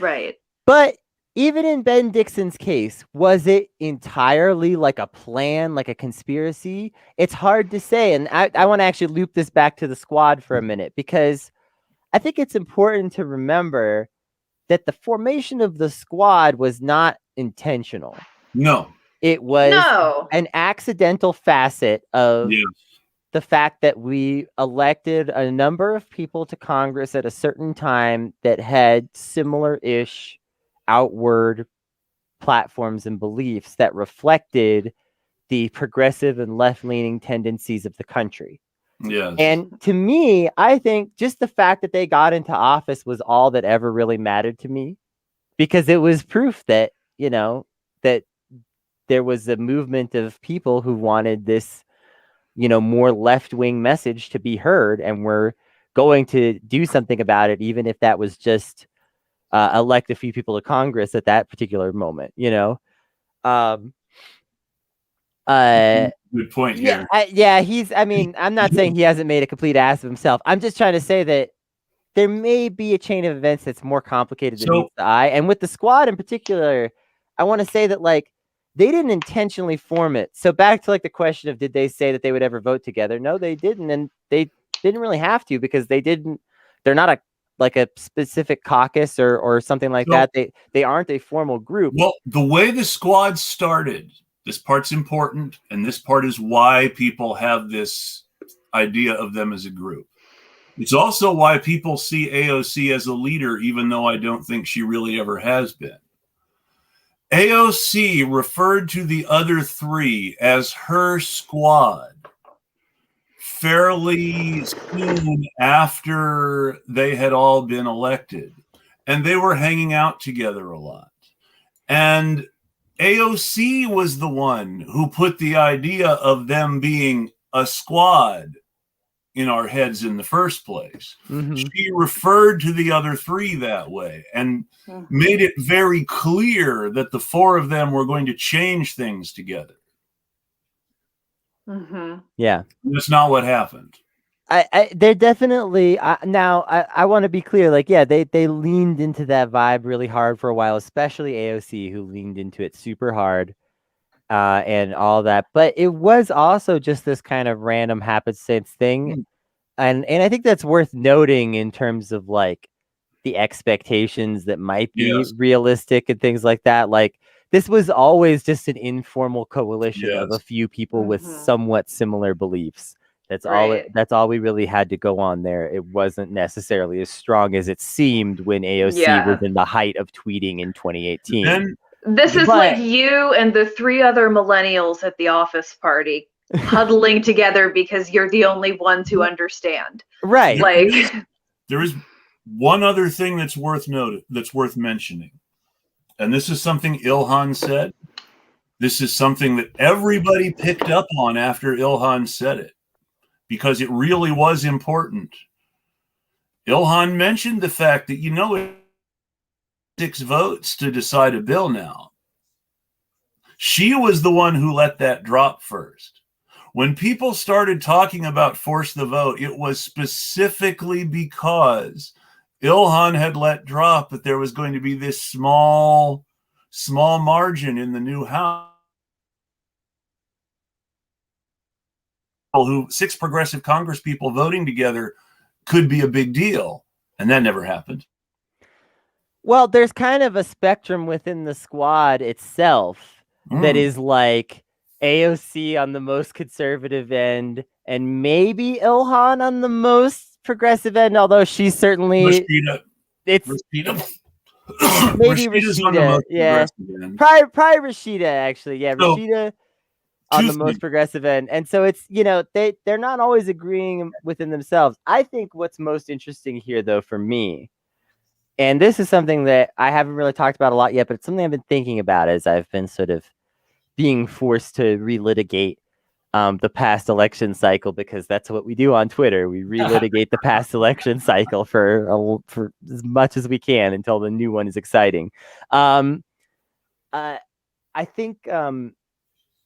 Right. But even in Ben Dixon's case, was it entirely like a plan, like a conspiracy? It's hard to say. And I want to actually loop this back to the squad for a minute, because I think it's important to remember that the formation of the squad was not intentional. No. It was an accidental facet of the fact that we elected a number of people to Congress at a certain time that had similar-ish outward platforms and beliefs that reflected the progressive and left-leaning tendencies of the country. Yes. And to me, I think just the fact that they got into office was all that ever really mattered to me, because it was proof that, that there was a movement of people who wanted this, more left-wing message to be heard, and were going to do something about it, even if that was just elect a few people to Congress at that particular moment, Good point here. I'm not saying he hasn't made a complete ass of himself. I'm just trying to say that there may be a chain of events that's more complicated than meets the eye. And with the squad in particular, I want to say that, like, they didn't intentionally form it. So back to, like, the question of, did they say that they would ever vote together? No, they didn't. And they didn't really have to, because they're not a specific caucus or something like that. They aren't a formal group. Well, the way the squad started, this part's important, and this part is why people have this idea of them as a group. It's also why people see AOC as a leader, even though I don't think she really ever has been. AOC referred to the other three as her squad fairly soon after they had all been elected, and they were hanging out together a lot. And AOC was the one who put the idea of them being a squad in our heads in the first place. Mm-hmm. She referred to the other three that way and made it very clear that the four of them were going to change things together. Mm-hmm. Yeah. That's not what happened. They're definitely now. I want to be clear. Like, yeah, they leaned into that vibe really hard for a while, especially AOC, who leaned into it super hard, and all that. But it was also just this kind of random happenstance thing, and I think that's worth noting in terms of like the expectations that might be realistic and things like that. Like, this was always just an informal coalition of a few people with somewhat similar beliefs. That's all we really had to go on there. It wasn't necessarily as strong as it seemed when AOC was in the height of tweeting in 2018. This is like you and the 3 other millennials at the office party huddling together because you're the only ones who understand. Right. Like, there is one other thing that's worth mentioning. And this is something Ilhan said. This is something that everybody picked up on after Ilhan said it, because it really was important. Ilhan mentioned the fact that, it 6 votes to decide a bill now. She was the one who let that drop first. When people started talking about force the vote, it was specifically because Ilhan had let drop that there was going to be this small margin in the new House. 6 progressive Congress people voting together could be a big deal. And that never happened. Well, there's kind of a spectrum within the squad itself that is like AOC on the most conservative end and maybe Ilhan on the most progressive end, although she's certainly Rashida. Maybe Rashida. Yeah. Probably Rashida, actually. Yeah, so, Rashida on the most progressive end. And so it's, they're not always agreeing within themselves. I think what's most interesting here, though, for me, and this is something that I haven't really talked about a lot yet, but it's something I've been thinking about as I've been sort of being forced to relitigate the past election cycle, because that's what we do on Twitter. We relitigate the past election cycle for as much as we can until the new one is exciting. I think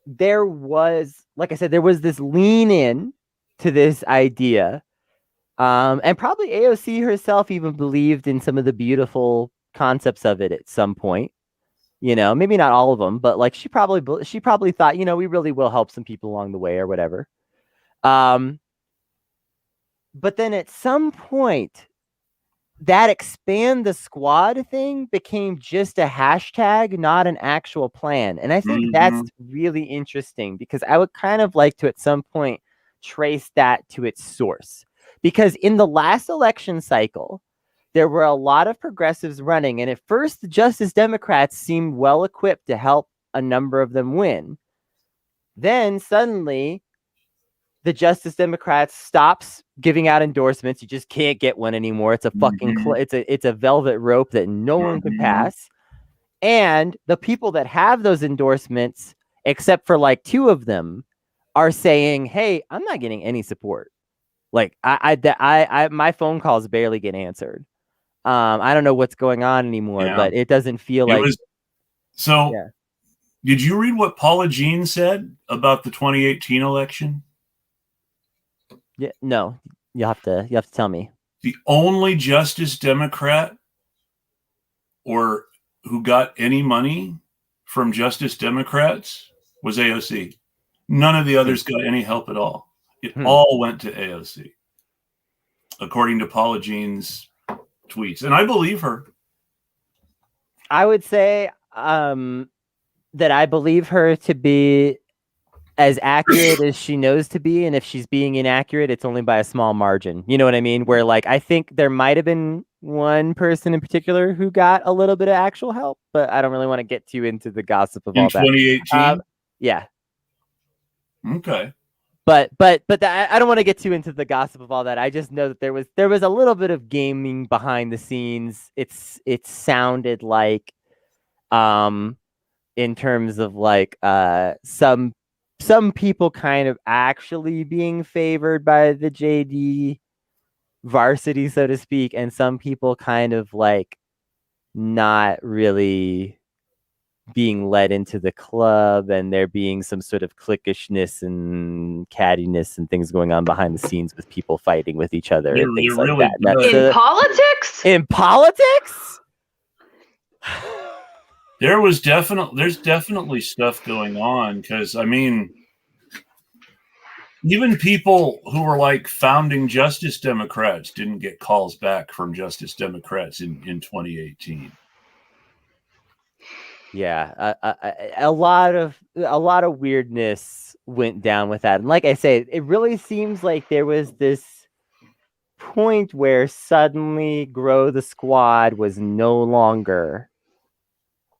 there was, like I said, there was this lean in to this idea. And probably AOC herself even believed in some of the beautiful concepts of it at some point. Maybe not all of them, but like she probably thought, we really will help some people along the way or whatever. But then at some point, that expand the squad thing became just a hashtag, not an actual plan. And I think that's really interesting, because I would kind of like to at some point trace that to its source. Because in the last election cycle, there were a lot of progressives running, and at first the Justice Democrats seemed well equipped to help a number of them win. Then suddenly the Justice Democrats stops giving out endorsements. You just can't get one anymore. It's a fucking it's a velvet rope that no one can pass. And the people that have those endorsements, except for like 2 of them, are saying, "Hey, I'm not getting any support. Like I my phone calls barely get answered. I don't know what's going on anymore, but it doesn't feel like." Did you read what Paula Jean said about the 2018 election? Yeah, no, you have to tell me. The only Justice Democrat or who got any money from Justice Democrats was AOC. None of the others got any help at all. It all went to AOC, according to Paula Jean's tweets. And I believe her. I would say that I believe her to be as accurate as she knows to be. And if she's being inaccurate, it's only by a small margin. You know what I mean? Where like, I think there might have been one person in particular who got a little bit of actual help, but I don't really want to get too into the gossip of all that. In 2018? Yeah. Okay. But I don't want to get too into the gossip of all that. I just know that there was a little bit of gaming behind the scenes. It sounded like, in terms of like some people kind of actually being favored by the JD varsity, so to speak, and some people kind of like not really being led into the club and there being some sort of cliquishness and cattiness and things going on behind the scenes with people fighting with each other and things like really that. In politics? In politics? There's definitely stuff going on, because I mean, even people who were like founding Justice Democrats didn't get calls back from Justice Democrats in 2018. Yeah, a lot of weirdness went down with that, and like I say, it really seems like there was this point where suddenly Grow the Squad was no longer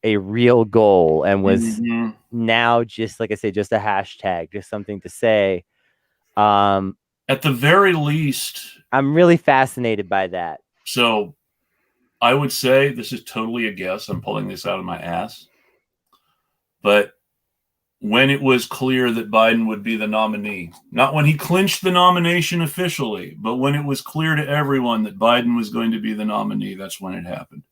a real goal and was now just, like I say, just a hashtag, just something to say. At the very least, I'm really fascinated by that. So I would say, this is totally a guess, I'm pulling this out of my ass, but when it was clear that Biden would be the nominee, not when he clinched the nomination officially, but when it was clear to everyone that Biden was going to be the nominee, that's when it happened.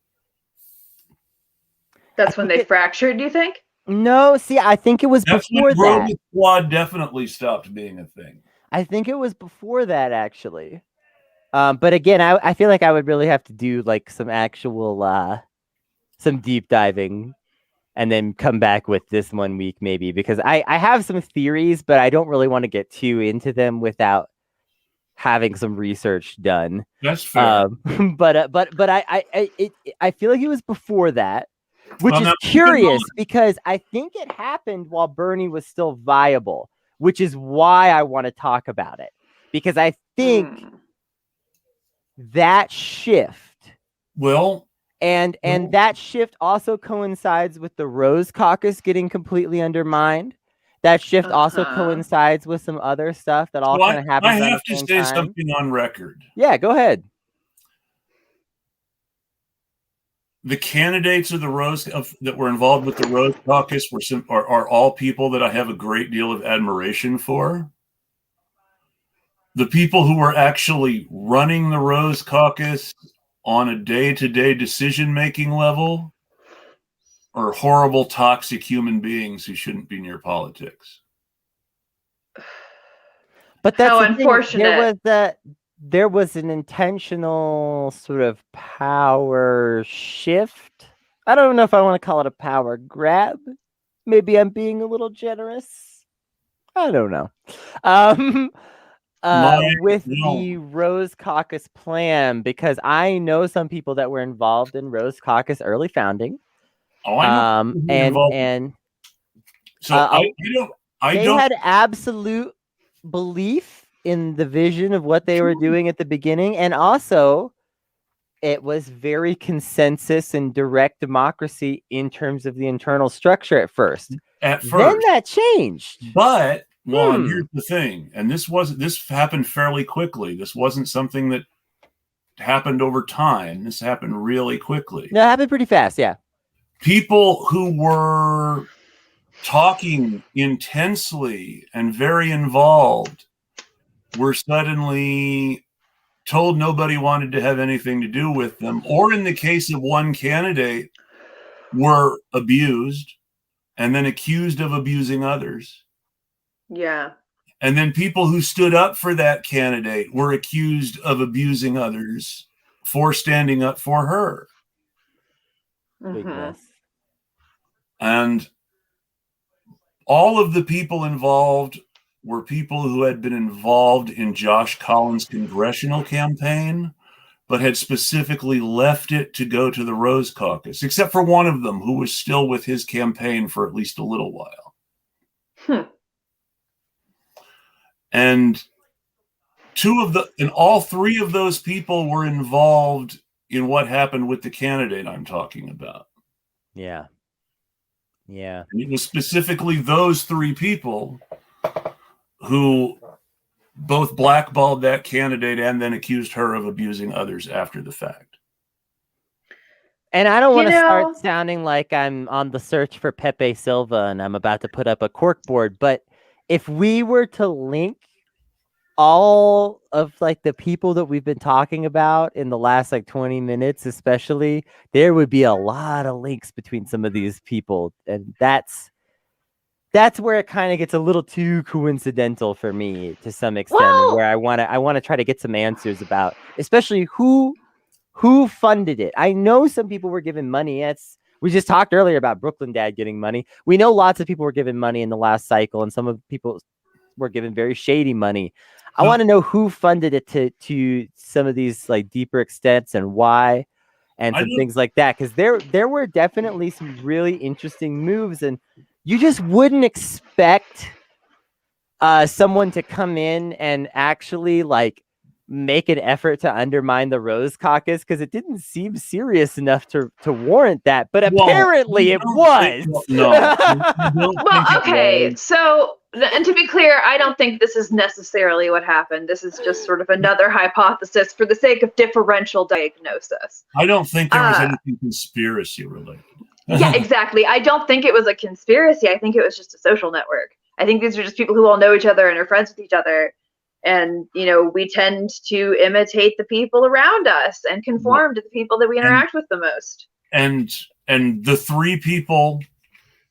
That's when they fractured, do you think? No, see, I think it was before that. The squad definitely stopped being a thing. I think it was before that, actually. But again, I feel like I would really have to do like some actual some deep diving and then come back with this 1 week maybe, because I have some theories, but I don't really want to get too into them without having some research done. That's fair. But I feel like it was before that, which is curious because I think it happened while Bernie was still viable, which is why I want to talk about it, because I think that shift. And that shift also coincides with the Rose Caucus getting completely undermined. That shift also coincides with some other stuff that all kind of happens. I have to say something on record. Yeah, go ahead. The candidates of the that were involved with the Rose Caucus are all people that I have a great deal of admiration for. The people who were actually running the Rose Caucus on a day-to-day decision-making level are horrible, toxic human beings who shouldn't be near politics. But that's how unfortunate. There was an intentional sort of power shift. I don't know if I want to call it a power grab. Maybe I'm being a little generous. I don't know. With the Rose Caucus plan, because I know some people that were involved in Rose Caucus early founding. Oh, I know. They had absolute belief in the vision of what they were doing at the beginning, and also it was very consensus and direct democracy in terms of the internal structure at first. Then that changed. But here's the thing, and this happened fairly quickly. This wasn't something that happened over time. This happened really quickly. No, it happened pretty fast, yeah. People who were talking intensely and very involved were suddenly told nobody wanted to have anything to do with them, or in the case of one candidate, were abused and then accused of abusing others. Yeah. And then people who stood up for that candidate were accused of abusing others for standing up for her. Big mess. And all of the people involved were people who had been involved in Josh Collins' congressional campaign, but had specifically left it to go to the Rose Caucus, except for one of them who was still with his campaign for at least a little while. And all three of those people were involved in what happened with the candidate I'm talking about. Yeah. Yeah. And it was specifically those three people who both blackballed that candidate and then accused her of abusing others after the fact. And I don't want to start sounding like I'm on the search for Pepe Silva and I'm about to put up a corkboard, but if we were to link all of like the people that we've been talking about in the last like 20 minutes, especially, there would be a lot of links between some of these people. And that's where it kind of gets a little too coincidental for me to some extent, Well, where I want to try to get some answers about, especially who funded it. I know some people were given money. We just talked earlier about Brooklyn Dad getting money. We know lots of people were given money in the last cycle, and some of people were given very shady money. I want to know who funded it to some of these like deeper extents and why, and some things like that. Because there were definitely some really interesting moves, and you just wouldn't expect someone to come in and actually like make an effort to undermine the Rose Caucus, because it didn't seem serious enough to warrant that, but apparently it was. Well, okay, so, and to be clear, I don't think this is necessarily what happened. This is just sort of another hypothesis for the sake of differential diagnosis. I don't think there was anything conspiracy related. Yeah, exactly. I don't think it was a conspiracy. I think it was just a social network. I think these are just people who all know each other and are friends with each other. And, you know, we tend to imitate the people around us and conform to the people that we interact with the most. And the three people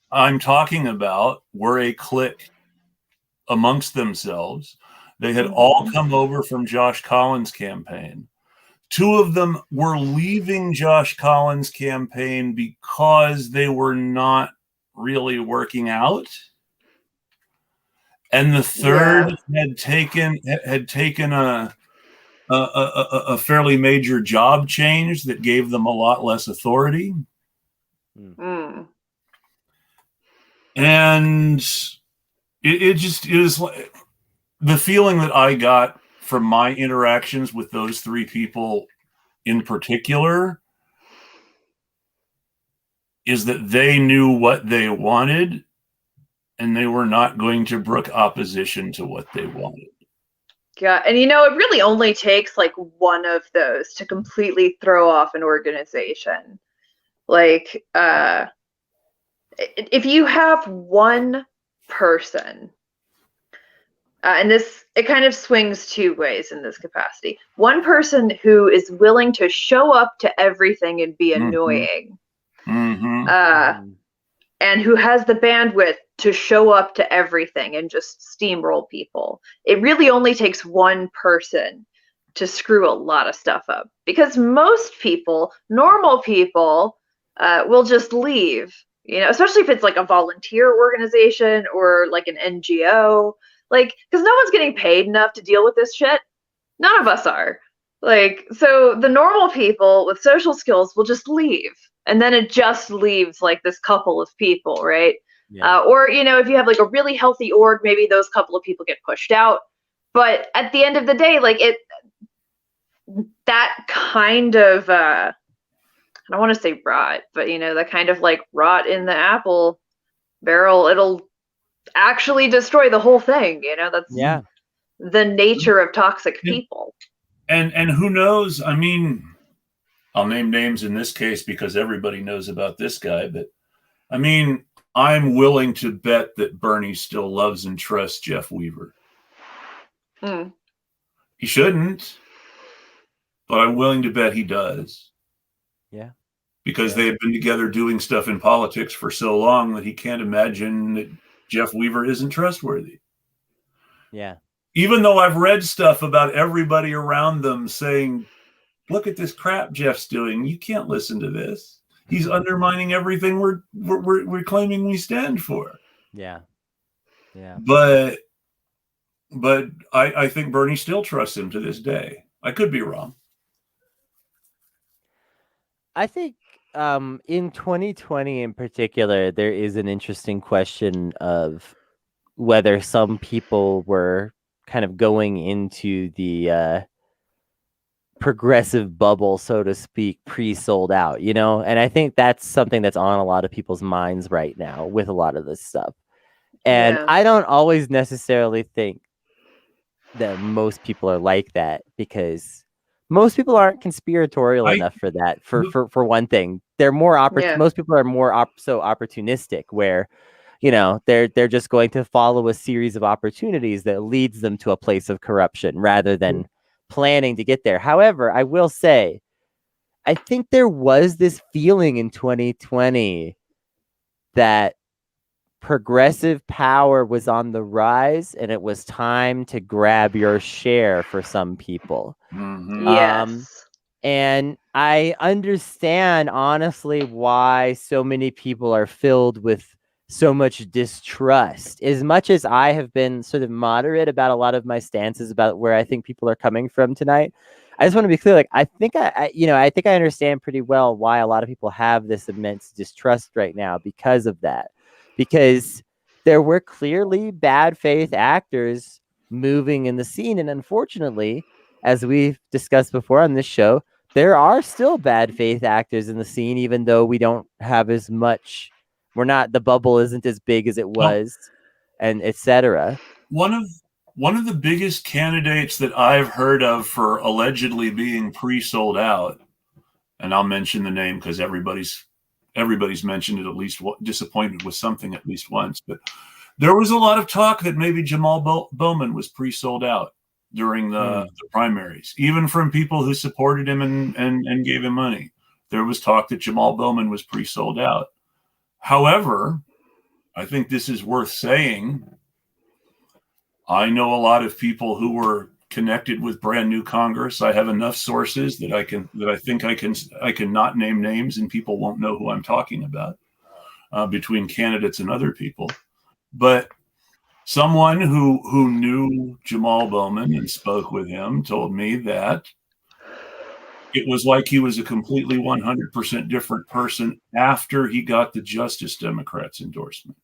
I'm talking about were a clique amongst themselves. They had all come over from Josh Collins' campaign. Two of them were leaving Josh Collins' campaign because they were not really working out. And the third had taken a fairly major job change that gave them a lot less authority. And it just is like the feeling that I got from my interactions with those three people in particular is that they knew what they wanted and they were not going to brook opposition to what they wanted. Yeah, and you know, it really only takes like one of those to completely throw off an organization. Like, if you have one person, and it kind of swings two ways in this capacity. One person who is willing to show up to everything and be annoying, and who has the bandwidth to show up to everything and just steamroll people. It really only takes one person to screw a lot of stuff up, because most people, normal people, will just leave, you know, especially if it's like a volunteer organization or like an NGO, like, because no one's getting paid enough to deal with this shit. None of us are. Like, so the normal people with social skills will just leave. And then it just leaves like this couple of people, right? Yeah. Or, you know, if you have like a really healthy org, maybe those couple of people get pushed out. But at the end of the day, like that kind of, I don't want to say rot, but, you know, that kind of like rot in the apple barrel, it'll actually destroy the whole thing. You know, that's the nature of toxic people. And who knows? I mean, I'll name names in this case because everybody knows about this guy, but I mean, I'm willing to bet that Bernie still loves and trusts Jeff Weaver. He shouldn't, but I'm willing to bet he does. Yeah. Because they have been together doing stuff in politics for so long that he can't imagine that Jeff Weaver isn't trustworthy. Yeah. Even though I've read stuff about everybody around them saying, look at this crap Jeff's doing. You can't listen to this. He's undermining everything we're claiming we stand for. Yeah. Yeah. But I think Bernie still trusts him to this day. I could be wrong. I think in 2020 in particular, there is an interesting question of whether some people were kind of going into the progressive bubble, so to speak, pre-sold out, you know? And I think that's something that's on a lot of people's minds right now with a lot of this stuff. And I don't always necessarily think that most people are like that, because most people aren't conspiratorial enough for that. For one thing, they're more most people are more so opportunistic, where, they're just going to follow a series of opportunities that leads them to a place of corruption rather than planning to get there. However, I will say, I think there was this feeling in 2020 that progressive power was on the rise and it was time to grab your share for some people. Yes. And I understand, honestly, why so many people are filled with so much distrust. As much as I have been sort of moderate about a lot of my stances about where I think people are coming from tonight, I just want to be clear. Like, I think I think I understand pretty well why a lot of people have this immense distrust right now because of that. Because there were clearly bad faith actors moving in the scene, and unfortunately, as we've discussed before on this show, there are still bad faith actors in the scene, even though we don't have as much. The bubble isn't as big as it was, and etc. One of the biggest candidates that I've heard of for allegedly being pre-sold out, and I'll mention the name because everybody's mentioned it at least, disappointed with something at least once, but there was a lot of talk that maybe Jamal Bowman was pre-sold out during the primaries, even from people who supported him and gave him money. There was talk that Jamal Bowman was pre-sold out. However, I think this is worth saying. I know a lot of people who were connected with brand new Congress. I have enough sources that I think I can not name names and people won't know who I'm talking about between candidates and other people. But someone who knew Jamal Bowman and spoke with him told me that it was like he was a completely 100% different person after he got the Justice Democrats endorsement.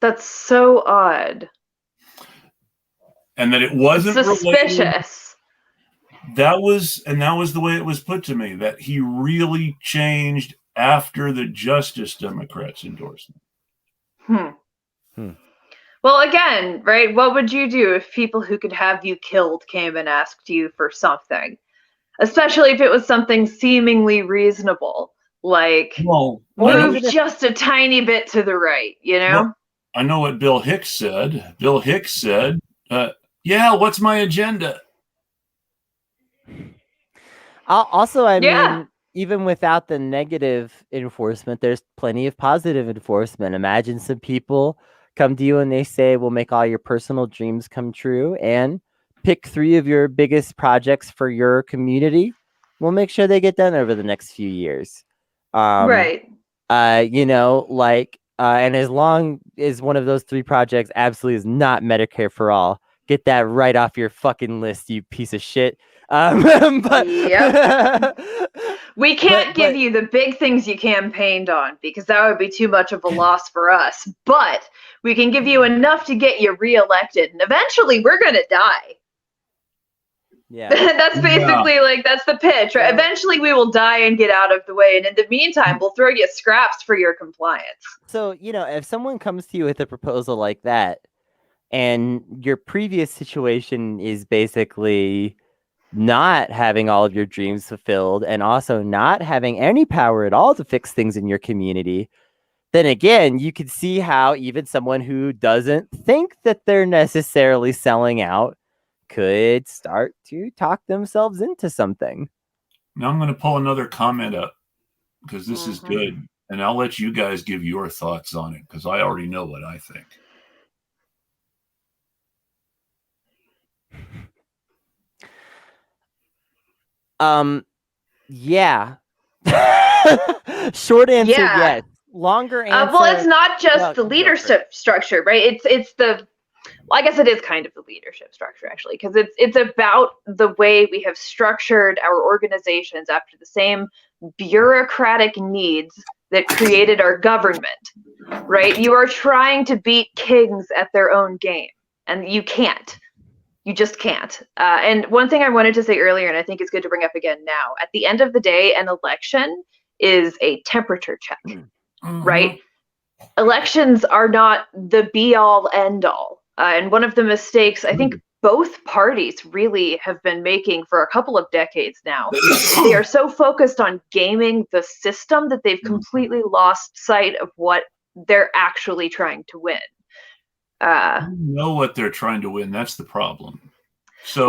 That's so odd. And that it wasn't suspicious. That was the way it was put to me, that he really changed after the Justice Democrats endorsement. Well, again, right? What would you do if people who could have you killed came and asked you for something? Especially if it was something seemingly reasonable, like move just a tiny bit to the right, Well, I know what Bill Hicks said. Bill Hicks said, yeah, what's my agenda? Also, I mean, even without the negative enforcement, there's plenty of positive enforcement. Imagine some people come to you and they say, we'll make all your personal dreams come true and pick 3 of your biggest projects for your community. We'll make sure they get done over the next few years. Right. And as long as one of those 3 projects absolutely is not Medicare for all, get that right off your fucking list, you piece of shit. But we can't give you the big things you campaigned on because that would be too much of a loss for us. But we can give you enough to get you reelected, and eventually we're gonna die. Yeah, that's basically that's the pitch, right? Eventually we will die and get out of the way, and in the meantime, we'll throw you scraps for your compliance. So if someone comes to you with a proposal like that, and your previous situation is basically not having all of your dreams fulfilled and also not having any power at all to fix things in your community, then again, you could see how even someone who doesn't think that they're necessarily selling out could start to talk themselves into something. Now I'm going to pull another comment up because this is good. And I'll let you guys give your thoughts on it because I already know what I think. Yeah. Short answer, yes. Longer answer. Well, it's not just the leadership structure, right? It's the, well, I guess it is kind of the leadership structure actually, because it's about the way we have structured our organizations after the same bureaucratic needs that created our government, right? You are trying to beat kings at their own game, and you can't. You just can't. And one thing I wanted to say earlier, and I think it's good to bring up again now, at the end of the day, an election is a temperature check, right? Elections are not the be-all, end-all. And one of the mistakes I think both parties really have been making for a couple of decades now, they are so focused on gaming the system that they've completely lost sight of what they're actually trying to win. You know what they're trying to win. That's the problem. So,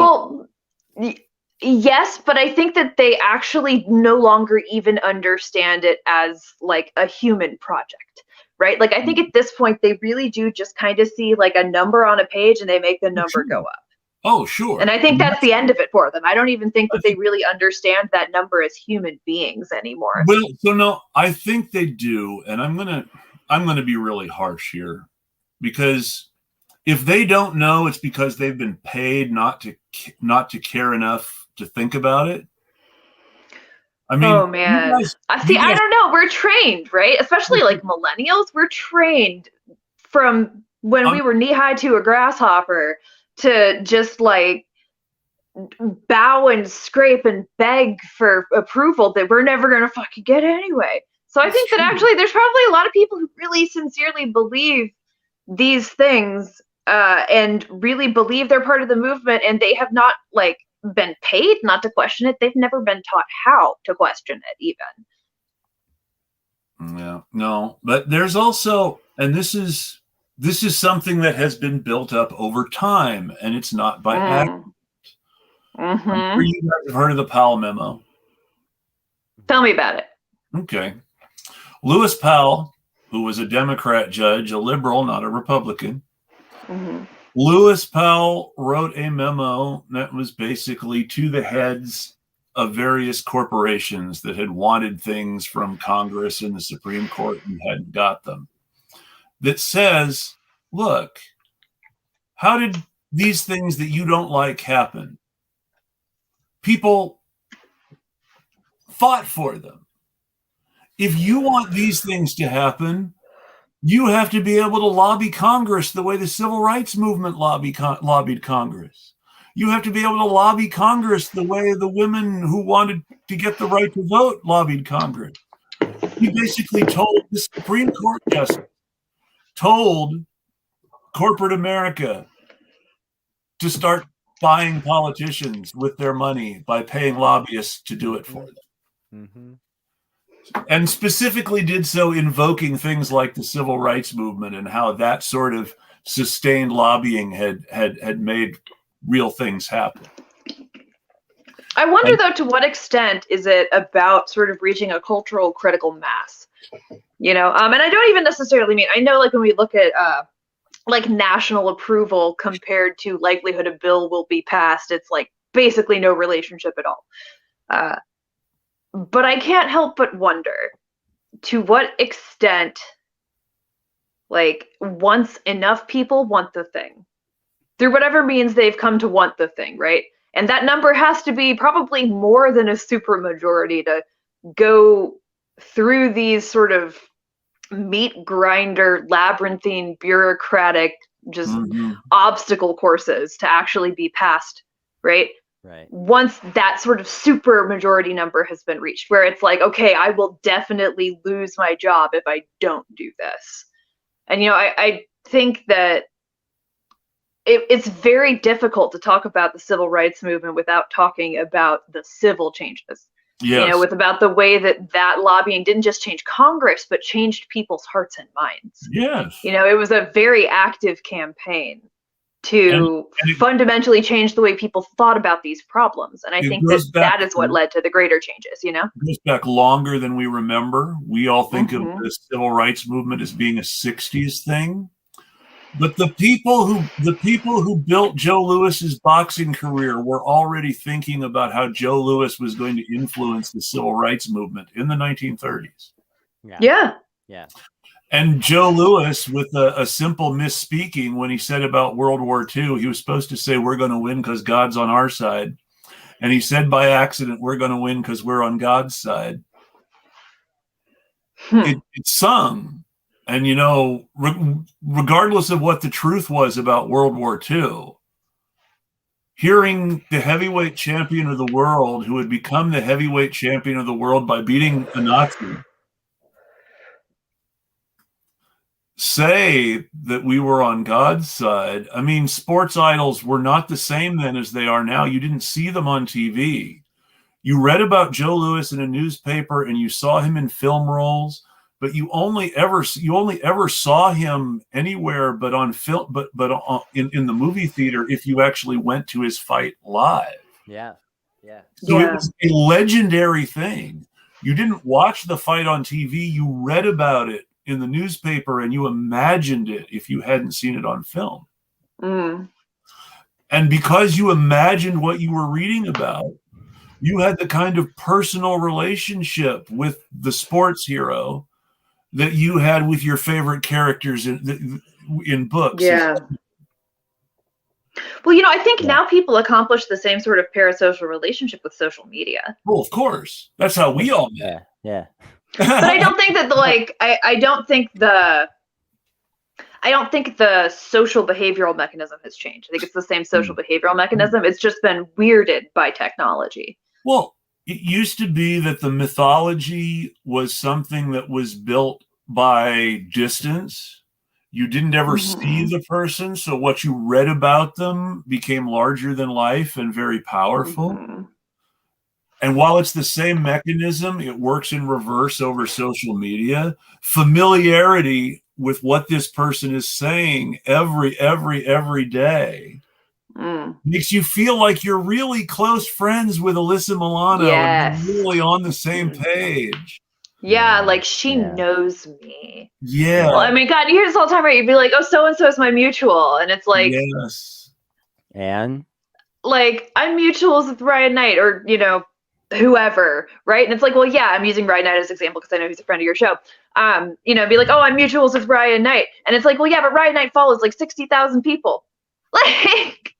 well, yes, but I think that they actually no longer even understand it as like a human project, right? Like, I think at this point they really do just kind of see like a number on a page and they make the number go up. Oh, sure. And I think that's the end of it for them. I don't even think that they really understand that number as human beings anymore. Well, so no, I think they do, and I'm gonna be really harsh here, because if they don't know, it's because they've been paid not to care enough to think about it. I mean, oh man, see, I don't know. We're trained, right? Especially like millennials. We're trained from when we were knee high to a grasshopper to just like bow and scrape and beg for approval that we're never gonna fucking get anyway. So I think that actually there's probably a lot of people who really sincerely believe these things and really believe they're part of the movement, and they have not like been paid not to question it. They've never been taught how to question it even. Yeah, no, but there's also, and this is something that has been built up over time, and it's not by accident. I'm sure you guys have heard of the Powell memo. Tell me about it. Okay. Lewis Powell, who was a Democrat judge, a liberal, not a Republican. Lewis Powell wrote a memo that was basically to the heads of various corporations that had wanted things from Congress and the Supreme Court and hadn't got them, that says, look, how did these things that you don't like happen? People fought for them. If you want these things to happen, you have to be able to lobby Congress the way the civil rights movement lobbied Congress. You have to be able to lobby Congress the way the women who wanted to get the right to vote lobbied Congress. He basically told the Supreme Court justice, told corporate America to start buying politicians with their money by paying lobbyists to do it for them. And specifically did so invoking things like the civil rights movement and how that sort of sustained lobbying had made real things happen. I wonder, though, to what extent is it about sort of reaching a cultural critical mass? You know, and I don't even necessarily mean, I know like when we look at like national approval compared to likelihood a bill will be passed, it's like basically no relationship at all. But I can't help but wonder to what extent, like, once enough people want the thing, through whatever means they've come to want the thing, right? And that number has to be probably more than a supermajority to go through these sort of meat grinder, labyrinthine, bureaucratic, just obstacle courses to actually be passed, right? Right. Once that sort of super majority number has been reached, where it's like, okay, I will definitely lose my job if I don't do this. And, you know, I think that it's very difficult to talk about the civil rights movement without talking about the civil changes. Yes. You know, about the way that lobbying didn't just change Congress, but changed people's hearts and minds. Yes. You know, it was a very active campaign to fundamentally change the way people thought about these problems. And I think that is what led to the greater changes, you know? It goes back longer than we remember. We all think of the civil rights movement as being a 60s thing. But the people who built Joe Lewis's boxing career were already thinking about how Joe Louis was going to influence the civil rights movement in the 1930s. Yeah. And Joe Louis, with a simple misspeaking when he said about World War II, he was supposed to say, we're going to win because God's on our side. And he said by accident, we're going to win because we're on God's side. It sung. And, you know, regardless of what the truth was about World War II, hearing the heavyweight champion of the world, who had become the heavyweight champion of the world by beating a Nazi, say that we were on God's side. I mean, sports idols were not the same then as they are now. You didn't see them on TV. You read about Joe Louis in a newspaper and you saw him in film roles, but you only ever saw him anywhere but on film, but in the movie theater if you actually went to his fight live. Yeah. So it was a legendary thing. You didn't watch the fight on TV, you read about it in the newspaper, and you imagined it if you hadn't seen it on film. And because you imagined what you were reading about, you had the kind of personal relationship with the sports hero that you had with your favorite characters in books. Yeah. Well, I think now people accomplish the same sort of parasocial relationship with social media. Well, of course. That's how we all met. Yeah. But I don't think that I don't think the social behavioral mechanism has changed. I think it's the same social behavioral mechanism. It's just been weirded by technology. Well, it used to be that the mythology was something that was built by distance. You didn't ever see the person, so what you read about them became larger than life and very powerful. And while it's the same mechanism, it works in reverse over social media. Familiarity with what this person is saying every day makes you feel like you're really close friends with Alyssa Milano and you're really on the same page. Yeah, like she knows me. Yeah. Well, I mean, God, you hear this all the time, right? You'd be like, oh, so-and-so is my mutual. And it's like, yes. And? Like, I'm mutuals with Ryan Knight or, whoever, right? And it's like, well, yeah, I'm using Ryan Knight as an example because I know he's a friend of your show. Be like, oh, I'm mutuals with Ryan Knight. And it's like, well, yeah, but Ryan Knight follows like 60,000 people. Like,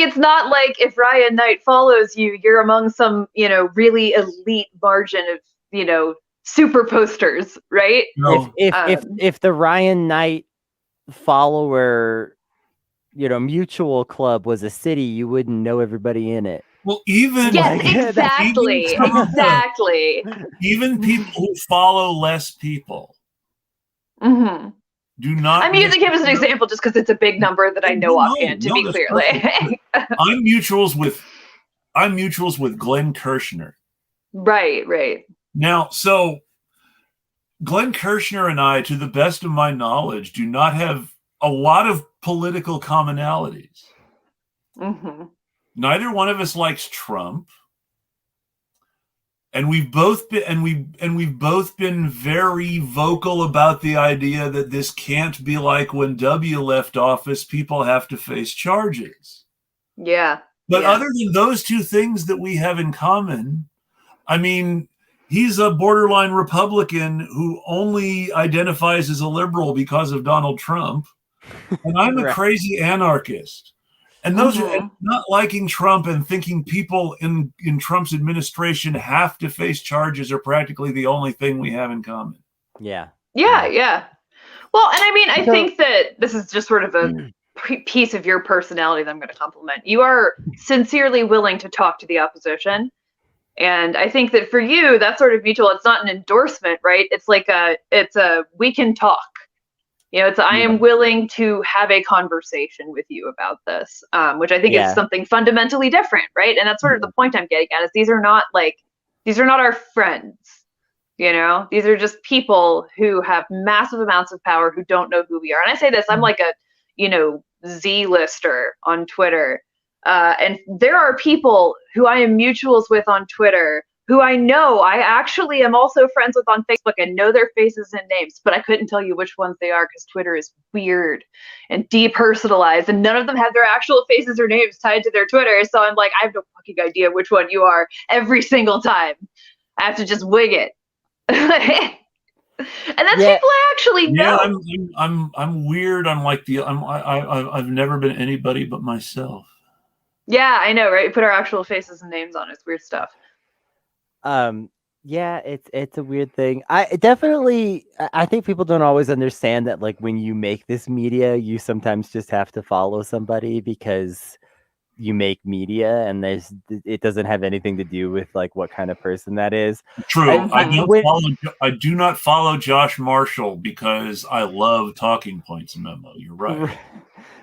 it's not like if Ryan Knight follows you, you're among some, really elite margin of, super posters, right? No. If the Ryan Knight follower, mutual club was a city, you wouldn't know everybody in it. Well, even exactly. Even people who follow less people do not. I'm using him as an example just because it's a big number that I know offhand. To be clear, I'm mutuals with Glenn Kirshner. Right. Now, so Glenn Kirshner and I, to the best of my knowledge, do not have a lot of political commonalities. Neither one of us likes Trump, and we've both been very vocal about the idea that this can't be like when W left office. People have to face charges. Yeah. But other than those two things that we have in common, I mean, he's a borderline Republican who only identifies as a liberal because of Donald Trump, and I'm a crazy anarchist. And those are not liking Trump and thinking people in Trump's administration have to face charges are practically the only thing we have in common. Yeah. Well, and I mean, I think that this is just sort of a piece of your personality that I'm going to compliment. You are sincerely willing to talk to the opposition. And I think that for you, that's sort of mutual. It's not an endorsement, right? It's like we can talk. I am willing to have a conversation with you about this, which I think is something fundamentally different, right? And that's sort of the point I'm getting at, is these are not our friends, these are just people who have massive amounts of power who don't know who we are. And I say this, I'm like a, Z-lister on Twitter. And there are people who I am mutuals with on Twitter who I know I actually am also friends with on Facebook and know their faces and names, but I couldn't tell you which ones they are because Twitter is weird and depersonalized, and none of them have their actual faces or names tied to their Twitter. So I'm like, I have no fucking idea which one you are every single time. I have to just wing it. And that's people I actually know. Yeah, I'm weird. I've never been anybody but myself. Yeah, I know, right? Put our actual faces and names on it. It's weird stuff. It's a weird thing. I think people don't always understand that, like, when you make this media, you sometimes just have to follow somebody because you make media, and it doesn't have anything to do with like what kind of person that is. True. I do not follow Josh Marshall because I love Talking Points Memo. You're right.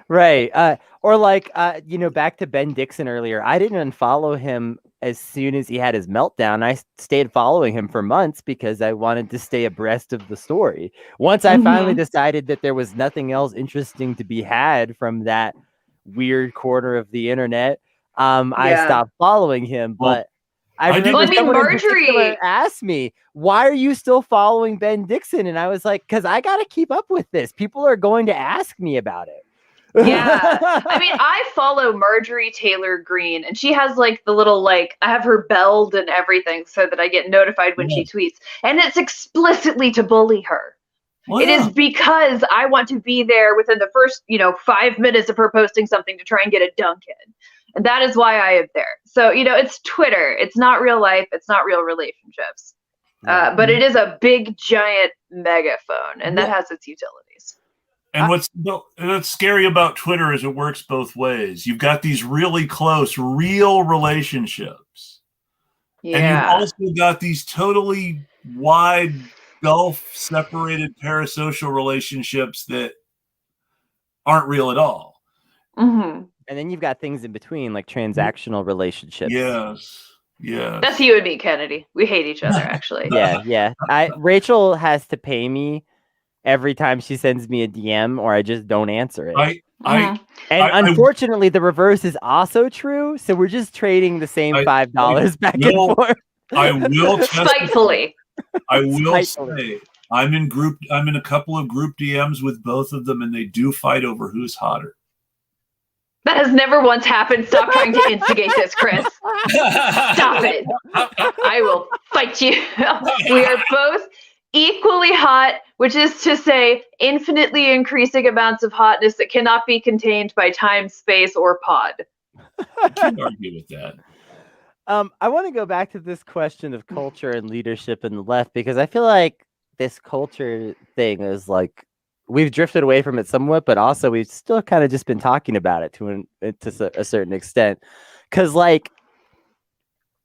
Right. Or like, back to Ben Dixon earlier. I didn't unfollow him as soon as he had his meltdown, I stayed following him for months because I wanted to stay abreast of the story. Once I finally decided that there was nothing else interesting to be had from that weird corner of the internet, I stopped following him. But I remember someone in particular asked me, why are you still following Ben Dixon? And I was like, because I got to keep up with this. People are going to ask me about it. Yeah. I mean, I follow Marjorie Taylor Greene, and she has like the little, like, I have her belled and everything so that I get notified when she tweets. And it's explicitly to bully her. Well, it is because I want to be there within the first, 5 minutes of her posting something to try and get a dunk in. And that is why I am there. So, it's Twitter. It's not real life. It's not real relationships. But it is a big, giant megaphone, and that has its utilities. And what's scary about Twitter is it works both ways. You've got these really close, real relationships. Yeah. And you've also got these totally wide, gulf-separated parasocial relationships that aren't real at all. Mm-hmm. And then you've got things in between, like transactional relationships. Yes. Yeah. That's you and me, Kennedy. We hate each other, actually. Yeah. Rachel has to pay me every time she sends me a DM, or I just don't answer it. Unfortunately, the reverse is also true. So we're just trading the same $5 back and forth. I will spitefully. I will say I'm in a couple of group DMs with both of them, and they do fight over who's hotter. That has never once happened. Stop trying to instigate this, Chris. Stop it. I will fight you. We are both equally hot, which is to say infinitely increasing amounts of hotness that cannot be contained by time, space, or pod. I can't argue with that. I want to go back to this question of culture and leadership in the left, because I feel like this culture thing is like, we've drifted away from it somewhat, but also we've still kind of just been talking about it to a certain extent. Because like,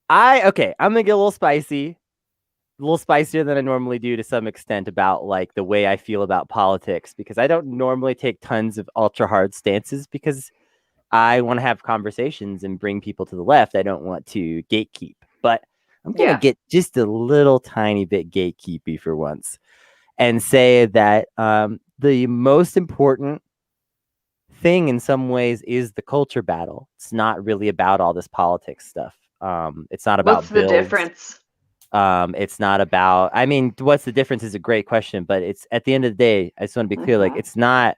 I'm going to get a little spicy. A little spicier than I normally do to some extent about like the way I feel about politics, because I don't normally take tons of ultra hard stances because I want to have conversations and bring people to the left. I don't want to gatekeep, but I'm going to get just a little tiny bit gatekeepy for once and say that the most important thing in some ways is the culture battle. It's not really about all this politics stuff. It's not about what's the difference? It's not about, what's the difference is a great question, but it's at the end of the day, I just want to be clear, like, it's not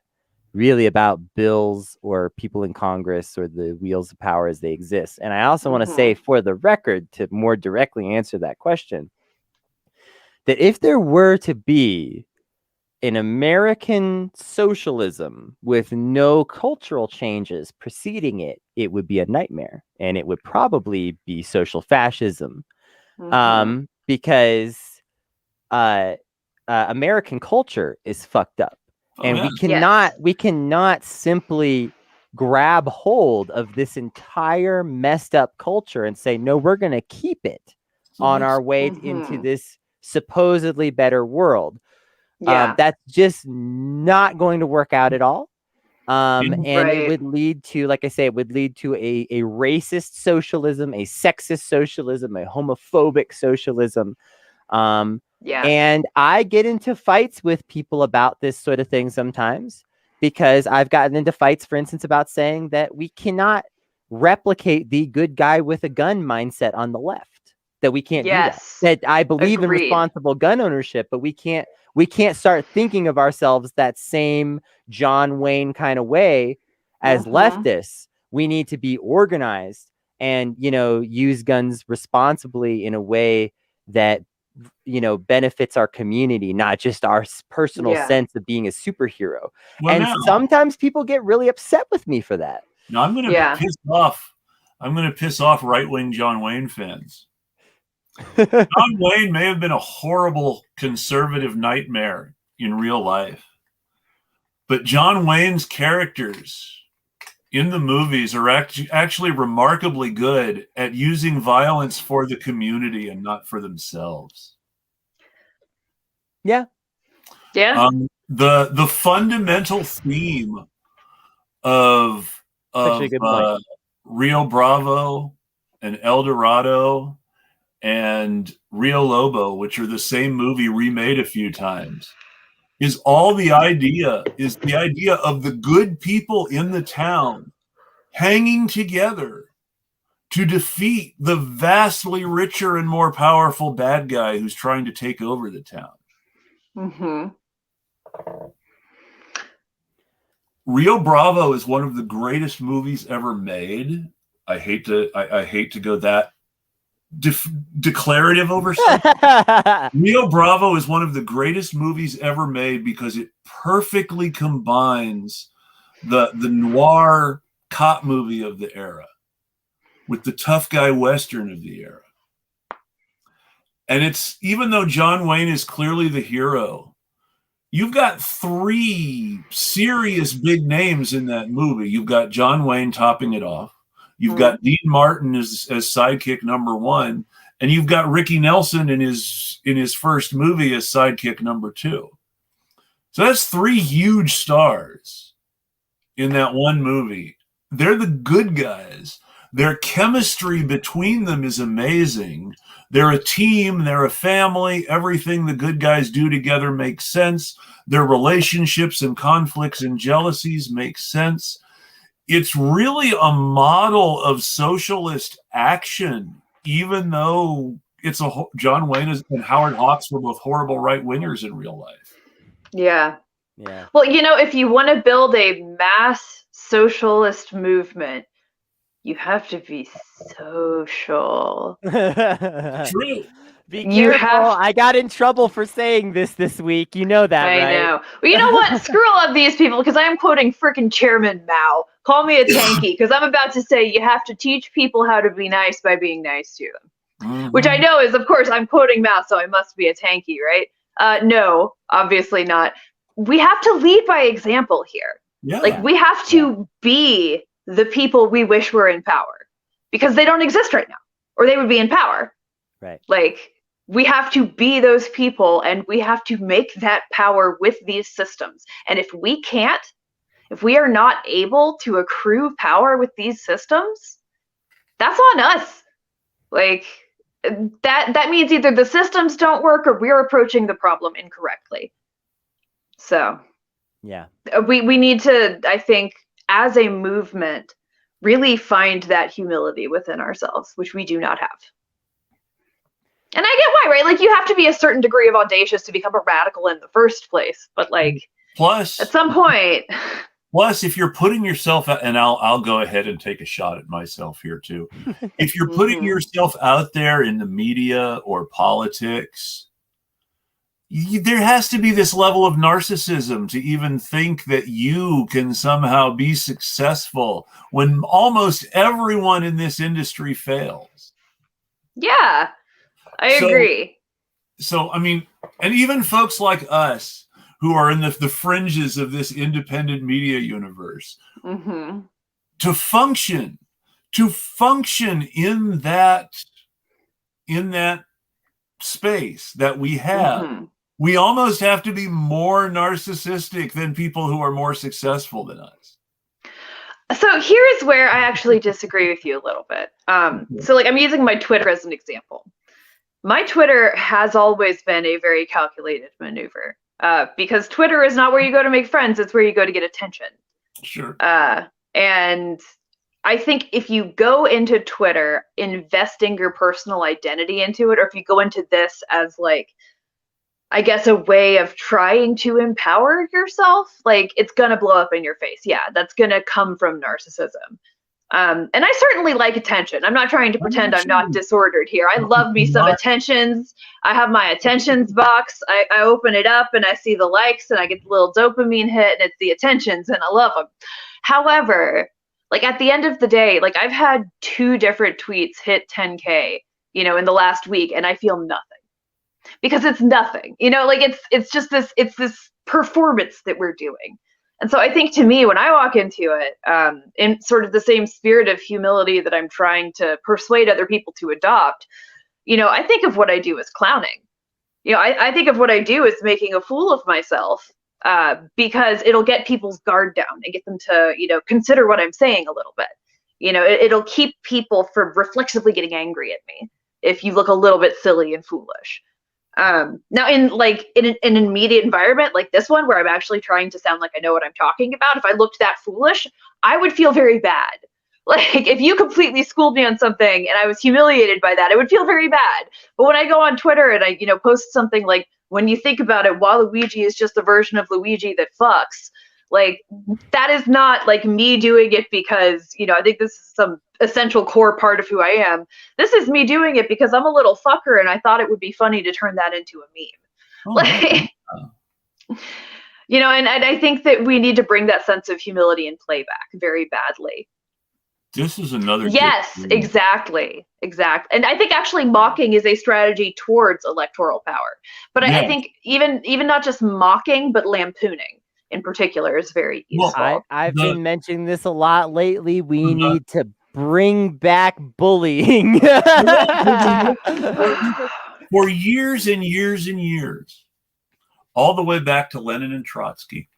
really about bills or people in Congress or the wheels of power as they exist. And I also want to say, for the record, to more directly answer that question, that if there were to be an American socialism with no cultural changes preceding it, it would be a nightmare, and it would probably be social fascism. Because American culture is fucked up, and we cannot simply grab hold of this entire messed up culture and say, no, we're going to keep it on our way into this supposedly better world. That's just not going to work out at all. And it would lead to, like I say, it would lead to a racist socialism, a sexist socialism, a homophobic socialism. And I get into fights with people about this sort of thing sometimes, because I've gotten into fights, for instance, about saying that we cannot replicate the good guy with a gun mindset on the left, that we can't do that. That I believe in responsible gun ownership, but we can't start thinking of ourselves that same John Wayne kind of way as leftists. We need to be organized and, use guns responsibly in a way that, benefits our community, not just our personal sense of being a superhero. Sometimes people get really upset with me for that. No, I'm going to piss off. I'm going to piss off right-wing John Wayne fans. John Wayne may have been a horrible conservative nightmare in real life, but John Wayne's characters in the movies are actually remarkably good at using violence for the community and not for themselves. Yeah. The fundamental theme of Rio Bravo and El Dorado and Rio Lobo, which are the same movie remade a few times, is the idea of the good people in the town hanging together to defeat the vastly richer and more powerful bad guy who's trying to take over the town. Mm-hmm. Rio Bravo is one of the greatest movies ever made. I hate to go that declarative over something. Rio Bravo is one of the greatest movies ever made because it perfectly combines the noir cop movie of the era with the tough guy Western of the era. And it's, even though John Wayne is clearly the hero, you've got 3 serious big names in that movie. You've got John Wayne topping it off. You've got Dean Martin as sidekick number 1, and you've got Ricky Nelson in his first movie as sidekick number 2. So that's 3 huge stars in that one movie. They're the good guys. Their chemistry between them is amazing. They're a team. They're a family. Everything the good guys do together makes sense. Their relationships and conflicts and jealousies make sense. It's really a model of socialist action, even though it's John Wayne and Howard Hawks were both horrible right-wingers in real life. Yeah. Yeah. Well, if you want to build a mass socialist movement, you have to be social. True. Be careful. I got in trouble for saying this week. You know that, right? I know. Well, you know what? Screw all of these people, because I am quoting frickin' Chairman Mao. Call me a tanky, because I'm about to say you have to teach people how to be nice by being nice to them. Mm-hmm. Which I know is, of course, I'm quoting Mao, so I must be a tanky, right? No, obviously not. We have to lead by example here. Yeah. Like, we have to be the people we wish were in power, because they don't exist right now, or they would be in power. Right. Like, we have to be those people, and we have to make that power with these systems. And if we are not able to accrue power with these systems, that's on us. Like, that means either the systems don't work or we're approaching the problem incorrectly. So yeah, we need to, I think, as a movement, really find that humility within ourselves, which we do not have. And I get why, right? Like, you have to be a certain degree of audacious to become a radical in the first place. But, like, plus, at some point. Plus, if you're putting yourself out, and I'll go ahead and take a shot at myself here too. If you're putting yourself out there in the media or politics, there has to be this level of narcissism to even think that you can somehow be successful when almost everyone in this industry fails. Yeah, I agree. So, I mean, and even folks like us who are in the fringes of this independent media universe, to function in that space that we have, we almost have to be more narcissistic than people who are more successful than us. So here's where I actually disagree with you a little bit. So, like, I'm using my Twitter as an example. My Twitter has always been a very calculated maneuver, because Twitter is not where you go to make friends. It's where you go to get attention. Sure. And I think if you go into Twitter investing your personal identity into it, or if you go into this as, like, I guess, a way of trying to empower yourself, like, it's going to blow up in your face. Yeah, that's going to come from narcissism. And I certainly like attention. I'm not trying to pretend I'm not disordered here. I love me some attentions. I have my attentions box. I open it up and I see the likes and I get the little dopamine hit, and it's the attentions, and I love them. However, like, at the end of the day, like, I've had 2 different tweets hit 10K, in the last week, and I feel nothing. Because it's nothing, like, it's just this performance that we're doing. And so I think, to me, when I walk into it, in sort of the same spirit of humility that I'm trying to persuade other people to adopt, I think of what I do as clowning. I think of what I do as making a fool of myself, because it'll get people's guard down and get them to, consider what I'm saying a little bit. It'll keep people from reflexively getting angry at me if you look a little bit silly and foolish. Now in an immediate environment like this one, where I'm actually trying to sound like I know what I'm talking about, if I looked that foolish, I would feel very bad. Like, if you completely schooled me on something and I was humiliated by that, I would feel very bad. But when I go on Twitter and I, post something like, when you think about it, Waluigi is just a version of Luigi that fucks, like, that is not like me doing it because, I think this is some essential core part of who I am. This is me doing it because I'm a little fucker and I thought it would be funny to turn that into a meme. Oh, like, and I think that we need to bring that sense of humility and play back very badly. This is another. Yes, exactly. And I think actually mocking is a strategy towards electoral power. But I think even not just mocking, but lampooning in particular is very useful. Well, I've been mentioning this a lot lately. We need to bring back bullying. For years and years and years, all the way back to Lenin and Trotsky.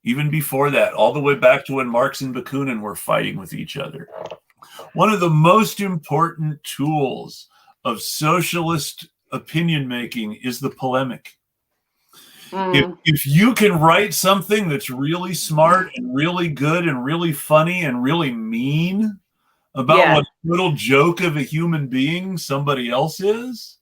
Even before that, all the way back to when Marx and Bakunin were fighting with each other. One of the most important tools of socialist opinion making is the polemic. If you can write something that's really smart and really good and really funny and really mean about what little joke of a human being somebody else is,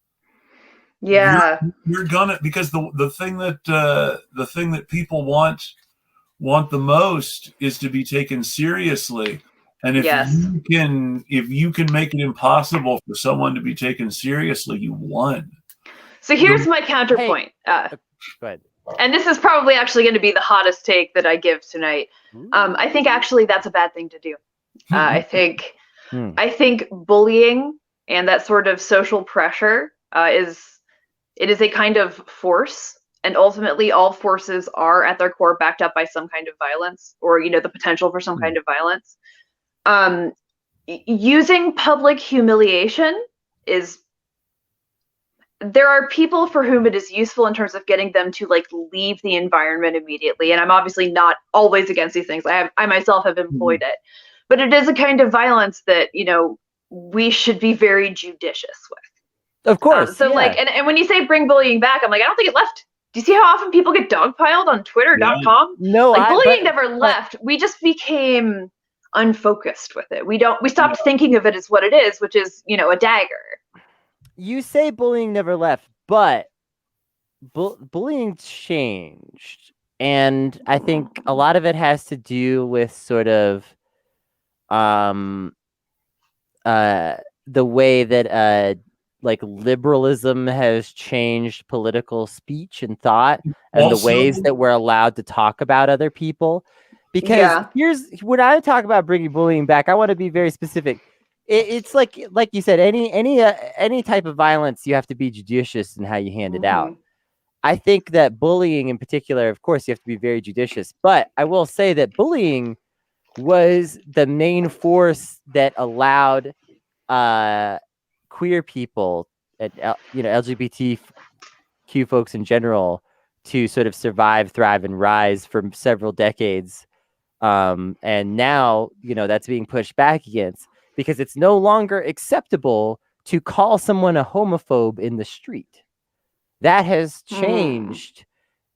you're gonna, because the thing that people want the most is to be taken seriously. And if you can make it impossible for someone to be taken seriously, you won. So here's my counterpoint. Go ahead. And this is probably actually going to be the hottest take that I give tonight. I think actually that's a bad thing to do. I think bullying and that sort of social pressure is a kind of force. And ultimately, all forces are at their core backed up by some kind of violence, or the potential for some kind of violence. Using public humiliation is. There are people for whom it is useful in terms of getting them to leave the environment immediately. And I'm obviously not always against these things. I myself have employed it, but it is a kind of violence that we should be very judicious with. Of course. And when you say bring bullying back, I'm like, I don't think it left. Do you see how often people get dogpiled on Twitter.com? No, bullying never left. We just became unfocused with it. We stopped thinking of it as what it is, which is, a dagger. You say bullying never left, but bullying changed. And I think a lot of it has to do with sort of the way that liberalism has changed political speech and thought, and the ways that we're allowed to talk about other people. Because here's when I talk about bringing bullying back, I want to be very specific. It's like you said, any type of violence, you have to be judicious in how you hand it out. I think that bullying in particular, of course, you have to be very judicious. But I will say that bullying was the main force that allowed queer people, LGBTQ folks in general, to sort of survive, thrive, and rise for several decades. And now, that's being pushed back against, because it's no longer acceptable to call someone a homophobe in the street. That has changed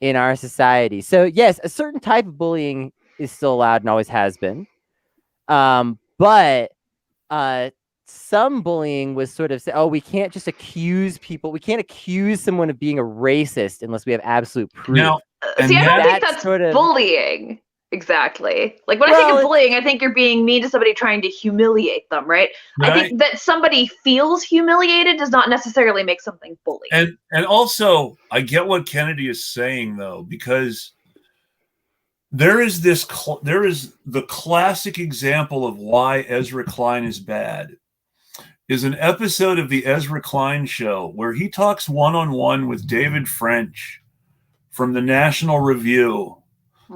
in our society. So yes, a certain type of bullying is still allowed and always has been. But some bullying was sort of say, we can't just accuse people. We can't accuse someone of being a racist unless we have absolute proof. Now, I don't think that's sort of bullying. Exactly. Like when I think of bullying, I think you're being mean to somebody trying to humiliate them, right? I think that somebody feels humiliated does not necessarily make something bully. And also, I get what Kennedy is saying, though, because there is the classic example of why Ezra Klein is bad. Is an episode of the Ezra Klein Show where he talks one-on-one with David French from the National Review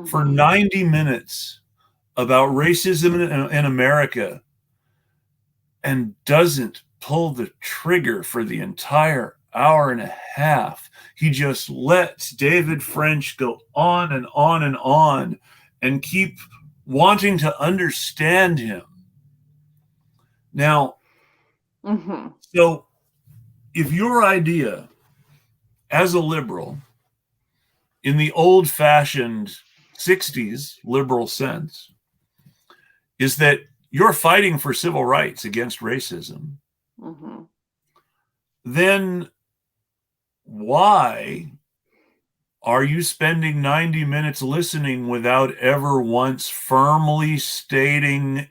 for 90 minutes about racism in America, and doesn't pull the trigger for the entire hour and a half. He just lets David French go on and on and on and keep wanting to understand him. Now, so if your idea as a liberal in the old-fashioned 60s liberal sense is that you're fighting for civil rights against racism, then why are you spending 90 minutes listening without ever once firmly stating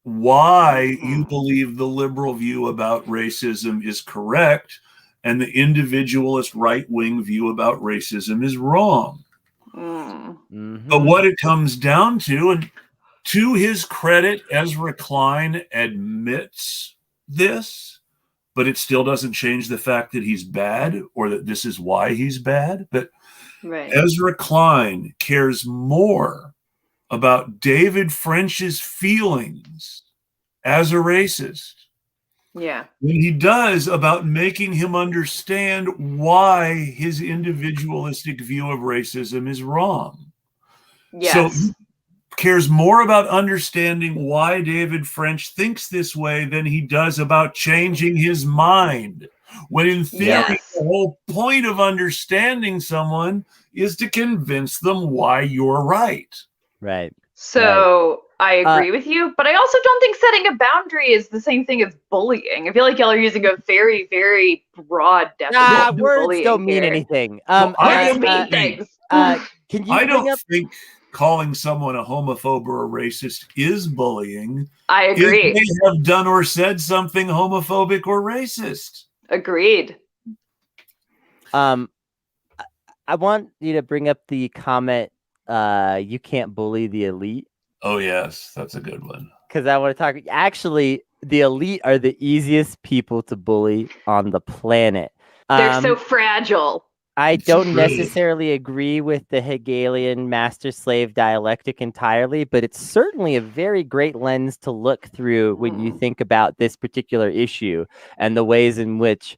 why you believe the liberal view about racism is correct and the individualist right-wing view about racism is wrong? But what it comes down to, and to his credit, Ezra Klein admits this, but it still doesn't change the fact that he's bad or that this is why he's bad. But Ezra Klein cares more about David French's feelings as a racist than he does about making him understand why his individualistic view of racism is wrong. So he cares more about understanding why David French thinks this way than he does about changing his mind. When in theory, the whole point of understanding someone is to convince them why you're right. Right. So I agree with you, but I also don't think setting a boundary is the same thing as bullying. I feel like y'all are using a very, very broad definition of words bullying don't mean here. anything. Words mean things. Can you I don't think calling someone a homophobe or a racist is bullying. I agree. If they have done or said something homophobic or racist. Agreed. I want you to bring up the comment, you can't bully the elite. Oh, yes. That's a good one. Because I want to talk. Actually, the elite are the easiest people to bully on the planet. They're so fragile. I don't necessarily agree with the Hegelian master-slave dialectic entirely, but it's certainly a very great lens to look through when you think about this particular issue and the ways in which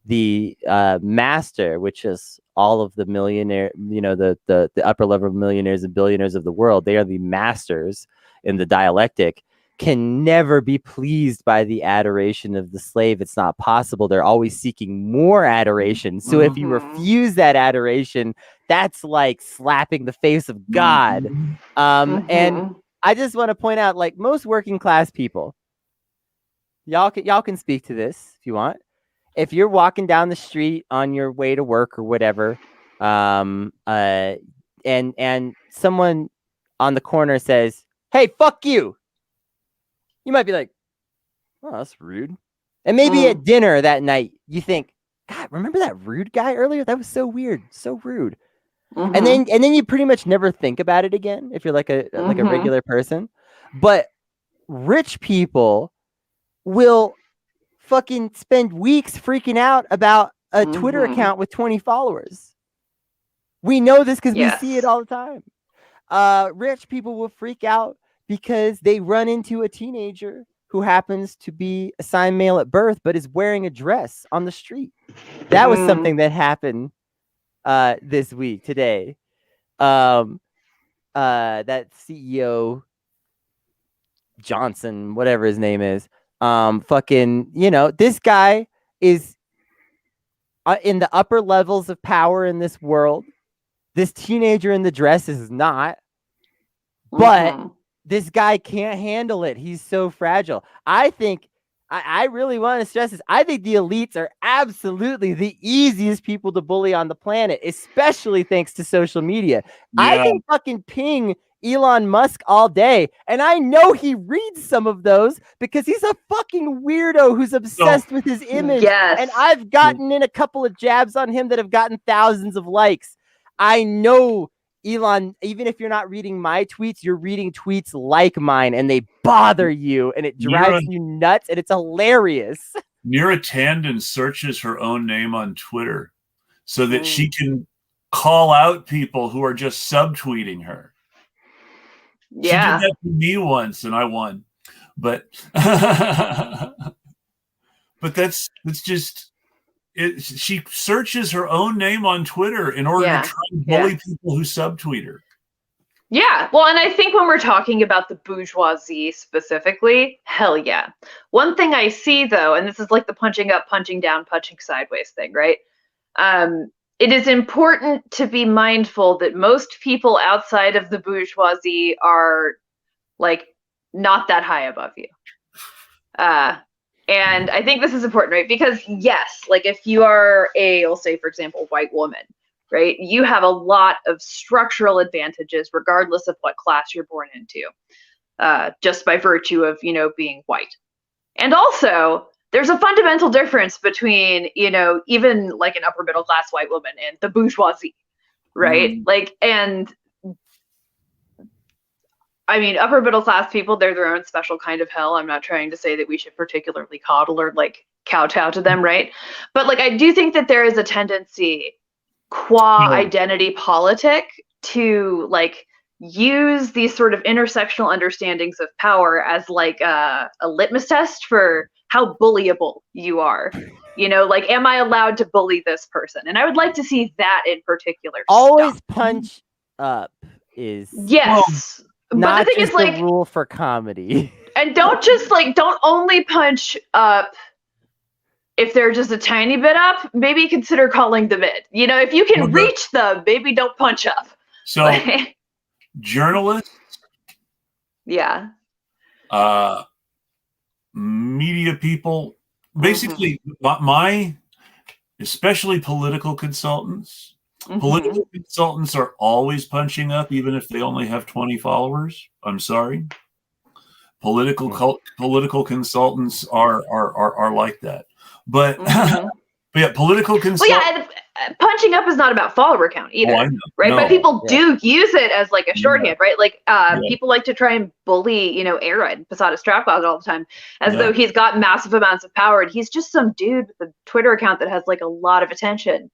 the master, which is all of the millionaire, the upper level millionaires and billionaires of the world, they are the masters in the dialectic, can never be pleased by the adoration of the slave. It's not possible. They're always seeking more adoration. So if you refuse that adoration, that's like slapping the face of God. And I just want to point out, like, most working class people, y'all can speak to this if you want. If you're walking down the street on your way to work or whatever, and someone on the corner says, "Hey, fuck you," you might be like, "Oh, that's rude." And maybe at dinner that night, you think, "God, remember that rude guy earlier? That was so weird, so rude." And then you pretty much never think about it again if you're like a regular person. But rich people will fucking spend weeks freaking out about a Twitter account with 20 followers. We know this because we see it all the time. Rich people will freak out because they run into a teenager who happens to be assigned male at birth, but is wearing a dress on the street. That was something that happened this week, today. That CEO Johnson, whatever his name is, this guy is in the upper levels of power in this world. This teenager in the dress is not, but this guy can't handle it. He's so fragile. I think I really want to stress this. I think the elites are absolutely the easiest people to bully on the planet, especially thanks to social media. Yeah. I can fucking ping Elon Musk all day, and I know he reads some of those because he's a fucking weirdo who's obsessed with his image. Yes. And I've gotten in a couple of jabs on him that have gotten thousands of likes. I know, Elon, even if you're not reading my tweets, you're reading tweets like mine, and they bother you, and it drives you nuts, and it's hilarious. Neera Tanden searches her own name on Twitter so that she can call out people who are just subtweeting her. Yeah. She did that to me once, and I won. But but that's just it. She searches her own name on Twitter in order to try and bully people who subtweet her. Yeah, well, and I think when we're talking about the bourgeoisie specifically, hell yeah. One thing I see though, and this is like the punching up, punching down, punching sideways thing, right? It is important to be mindful that most people outside of the bourgeoisie are like not that high above you. And I think this is important, right? Because yes, like if you are we'll say, for example, white woman, right? You have a lot of structural advantages regardless of what class you're born into, just by virtue of, being white. And also, there's a fundamental difference between, even like an upper middle class white woman and the bourgeoisie, right? Like, and I mean, upper middle class people, they're their own special kind of hell. I'm not trying to say that we should particularly coddle or like kowtow to them, right? But like, I do think that there is a tendency, qua identity politic, to like use these sort of intersectional understandings of power as like a litmus test for how bullyable you are. Like, am I allowed to bully this person? And I would like to see that in particular. Always punch up is yes. But not the thing just is, like, the rule for comedy. And don't only punch up if they're just a tiny bit up. Maybe consider calling them in. If you can reach them, maybe don't punch up. So, journalists, yeah, media people, basically, my especially political consultants. Political consultants are always punching up, even if they only have 20 followers. I'm sorry. Political consultants are like that. But, but yeah, political consultants. Well, yeah, and punching up is not about follower count either, right? No. But people do use it as like a shorthand, right? Like people like to try and bully, Aaron Posada Strapcloud all the time, as though he's got massive amounts of power, and he's just some dude with a Twitter account that has like a lot of attention.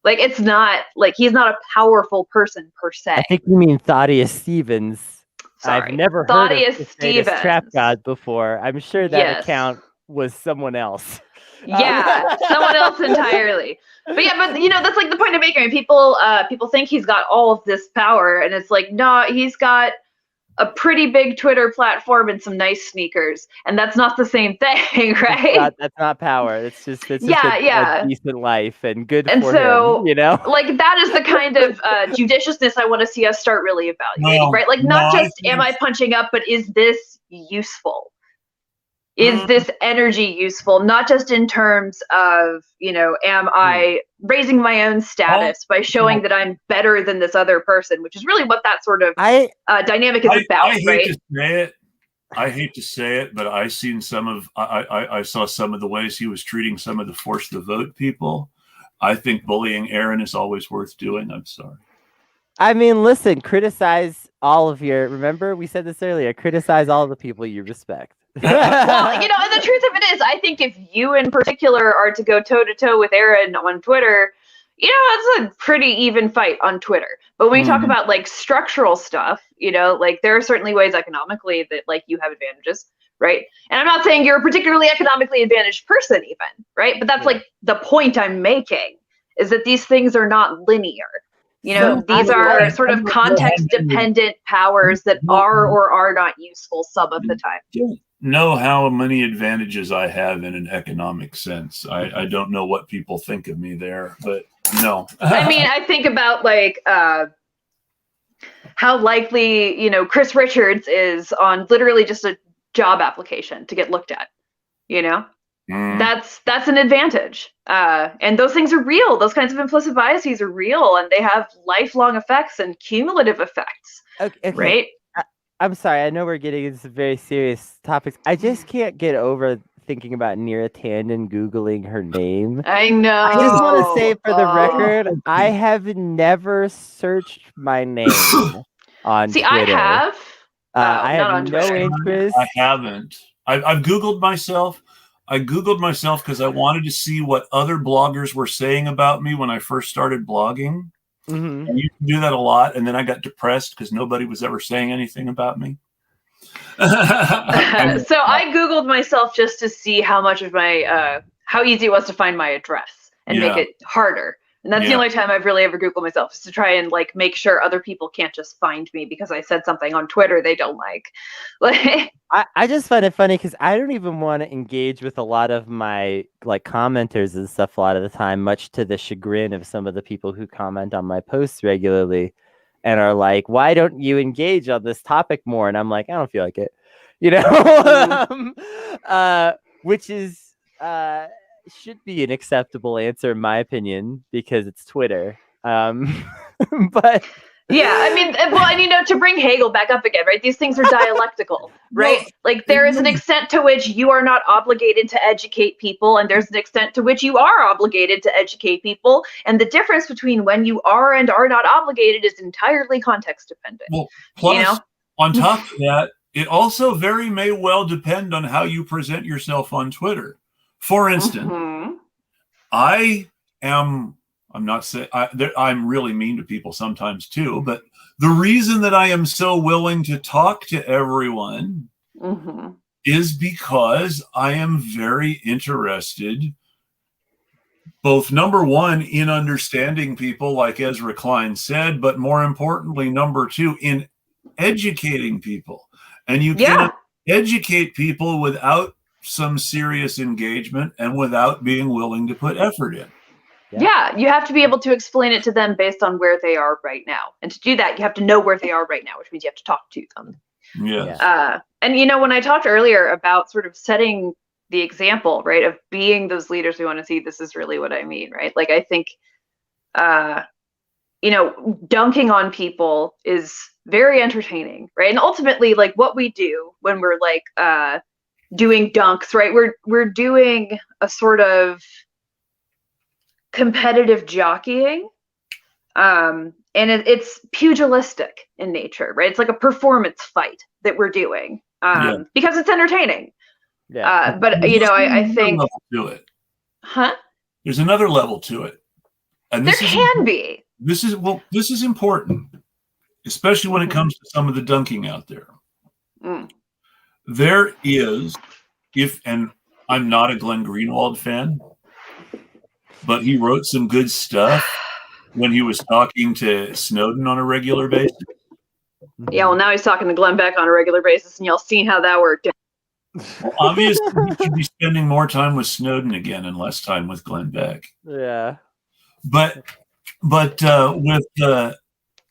Like, it's not like he's not a powerful person per se. I think you mean Thaddeus Stevens. Sorry. I've never Thaddeus heard of Stevens. Trap God before. I'm sure that account was someone else. Yeah, someone else entirely. But yeah, that's like the point I'm making. People think he's got all of this power, and it's like, no, he's got a pretty big Twitter platform and some nice sneakers, and that's not the same thing, right? That's not power. It's just a decent life and good and for so, him, Like, that is the kind of judiciousness I want to see us start really evaluating, right? Like, not just am I punching up, but is this useful? Is this energy useful? Not just in terms of, am I raising my own status by showing that I'm better than this other person, which is really what that sort of dynamic is about, right? I hate to say it, but I saw some of the ways he was treating some of the force to vote people. I think bullying Aaron is always worth doing. I'm sorry. I mean, listen, criticize all of remember we said this earlier, criticize all the people you respect. Well, and the truth of it is, I think if you in particular are to go toe to toe with Aaron on Twitter, it's a pretty even fight on Twitter. But when you talk about like structural stuff, like there are certainly ways economically that like you have advantages, right? And I'm not saying you're a particularly economically advantaged person even, right? But that's like the point I'm making, is that these things are not linear. These are sort of context-dependent powers that are or are not useful some of the time. Know how many advantages I have in an economic sense. I don't know what people think of me there, but no. I mean, I think about like how likely, Chris Richards is on literally just a job application to get looked at, That's an advantage. And those things are real. Those kinds of implicit biases are real, and they have lifelong effects and cumulative effects. Okay. Right? I'm sorry. I know we're getting into very serious topics. I just can't get over thinking about Neera Tanden Googling her name. I know. I just want to say for the record, I have never searched my name on Twitter. I have. I have no interest. I haven't. I've Googled myself. I Googled myself because I wanted to see what other bloggers were saying about me when I first started blogging. And you can do that a lot. And then I got depressed because nobody was ever saying anything about me. So I Googled myself just to see how much of my, how easy it was to find my address and make it harder. And that's the only time I've really ever Googled myself, is to try and like make sure other people can't just find me because I said something on Twitter they don't like. Like, I just find it funny because I don't even want to engage with a lot of my like commenters and stuff a lot of the time, much to the chagrin of some of the people who comment on my posts regularly and are like, why don't you engage on this topic more? And I'm like, I don't feel like it, you know, which is should be an acceptable answer in my opinion because it's Twitter. But yeah, I mean, well, and you know, to bring Hegel back up again, right? These things are dialectical, right? Well, like there is an extent to which you are not obligated to educate people, and there's an extent to which you are obligated to educate people, and the difference between when you are and are not obligated is entirely context dependent. Well, plus, you know? on top of that, it also very may well depend on how you present yourself on Twitter. For instance, I'm really mean to people sometimes too, but the reason that I am so willing to talk to everyone is because I am very interested, both number one, in understanding people, like Ezra Klein said, but more importantly, number two, in educating people. And you cannot educate people without some serious engagement and without being willing to put effort in. Yeah, you have to be able to explain it to them based on where they are right now. And to do that, you have to know where they are right now, which means you have to talk to them. Yes. And, you know, when I talked earlier about sort of setting the example, right, of being those leaders we want to see, this is really what I mean, right? Like, I think, you know, dunking on people is very entertaining, right? And ultimately, like, what we do when we're, like, doing dunks, right, we're doing a sort of competitive jockeying, and it's pugilistic in nature, right? It's like a performance fight that we're doing, because it's entertaining. But you know, I think to it. Huh? There's another level to it, and there can be. This is important, especially when it comes to some of the dunking out there. There is, and I'm not a Glenn Greenwald fan, but he wrote some good stuff when he was talking to Snowden on a regular basis. Yeah, well, now he's talking to Glenn Beck on a regular basis, and y'all seen how that worked. Well, obviously, he should be spending more time with Snowden again and less time with Glenn Beck. Yeah. But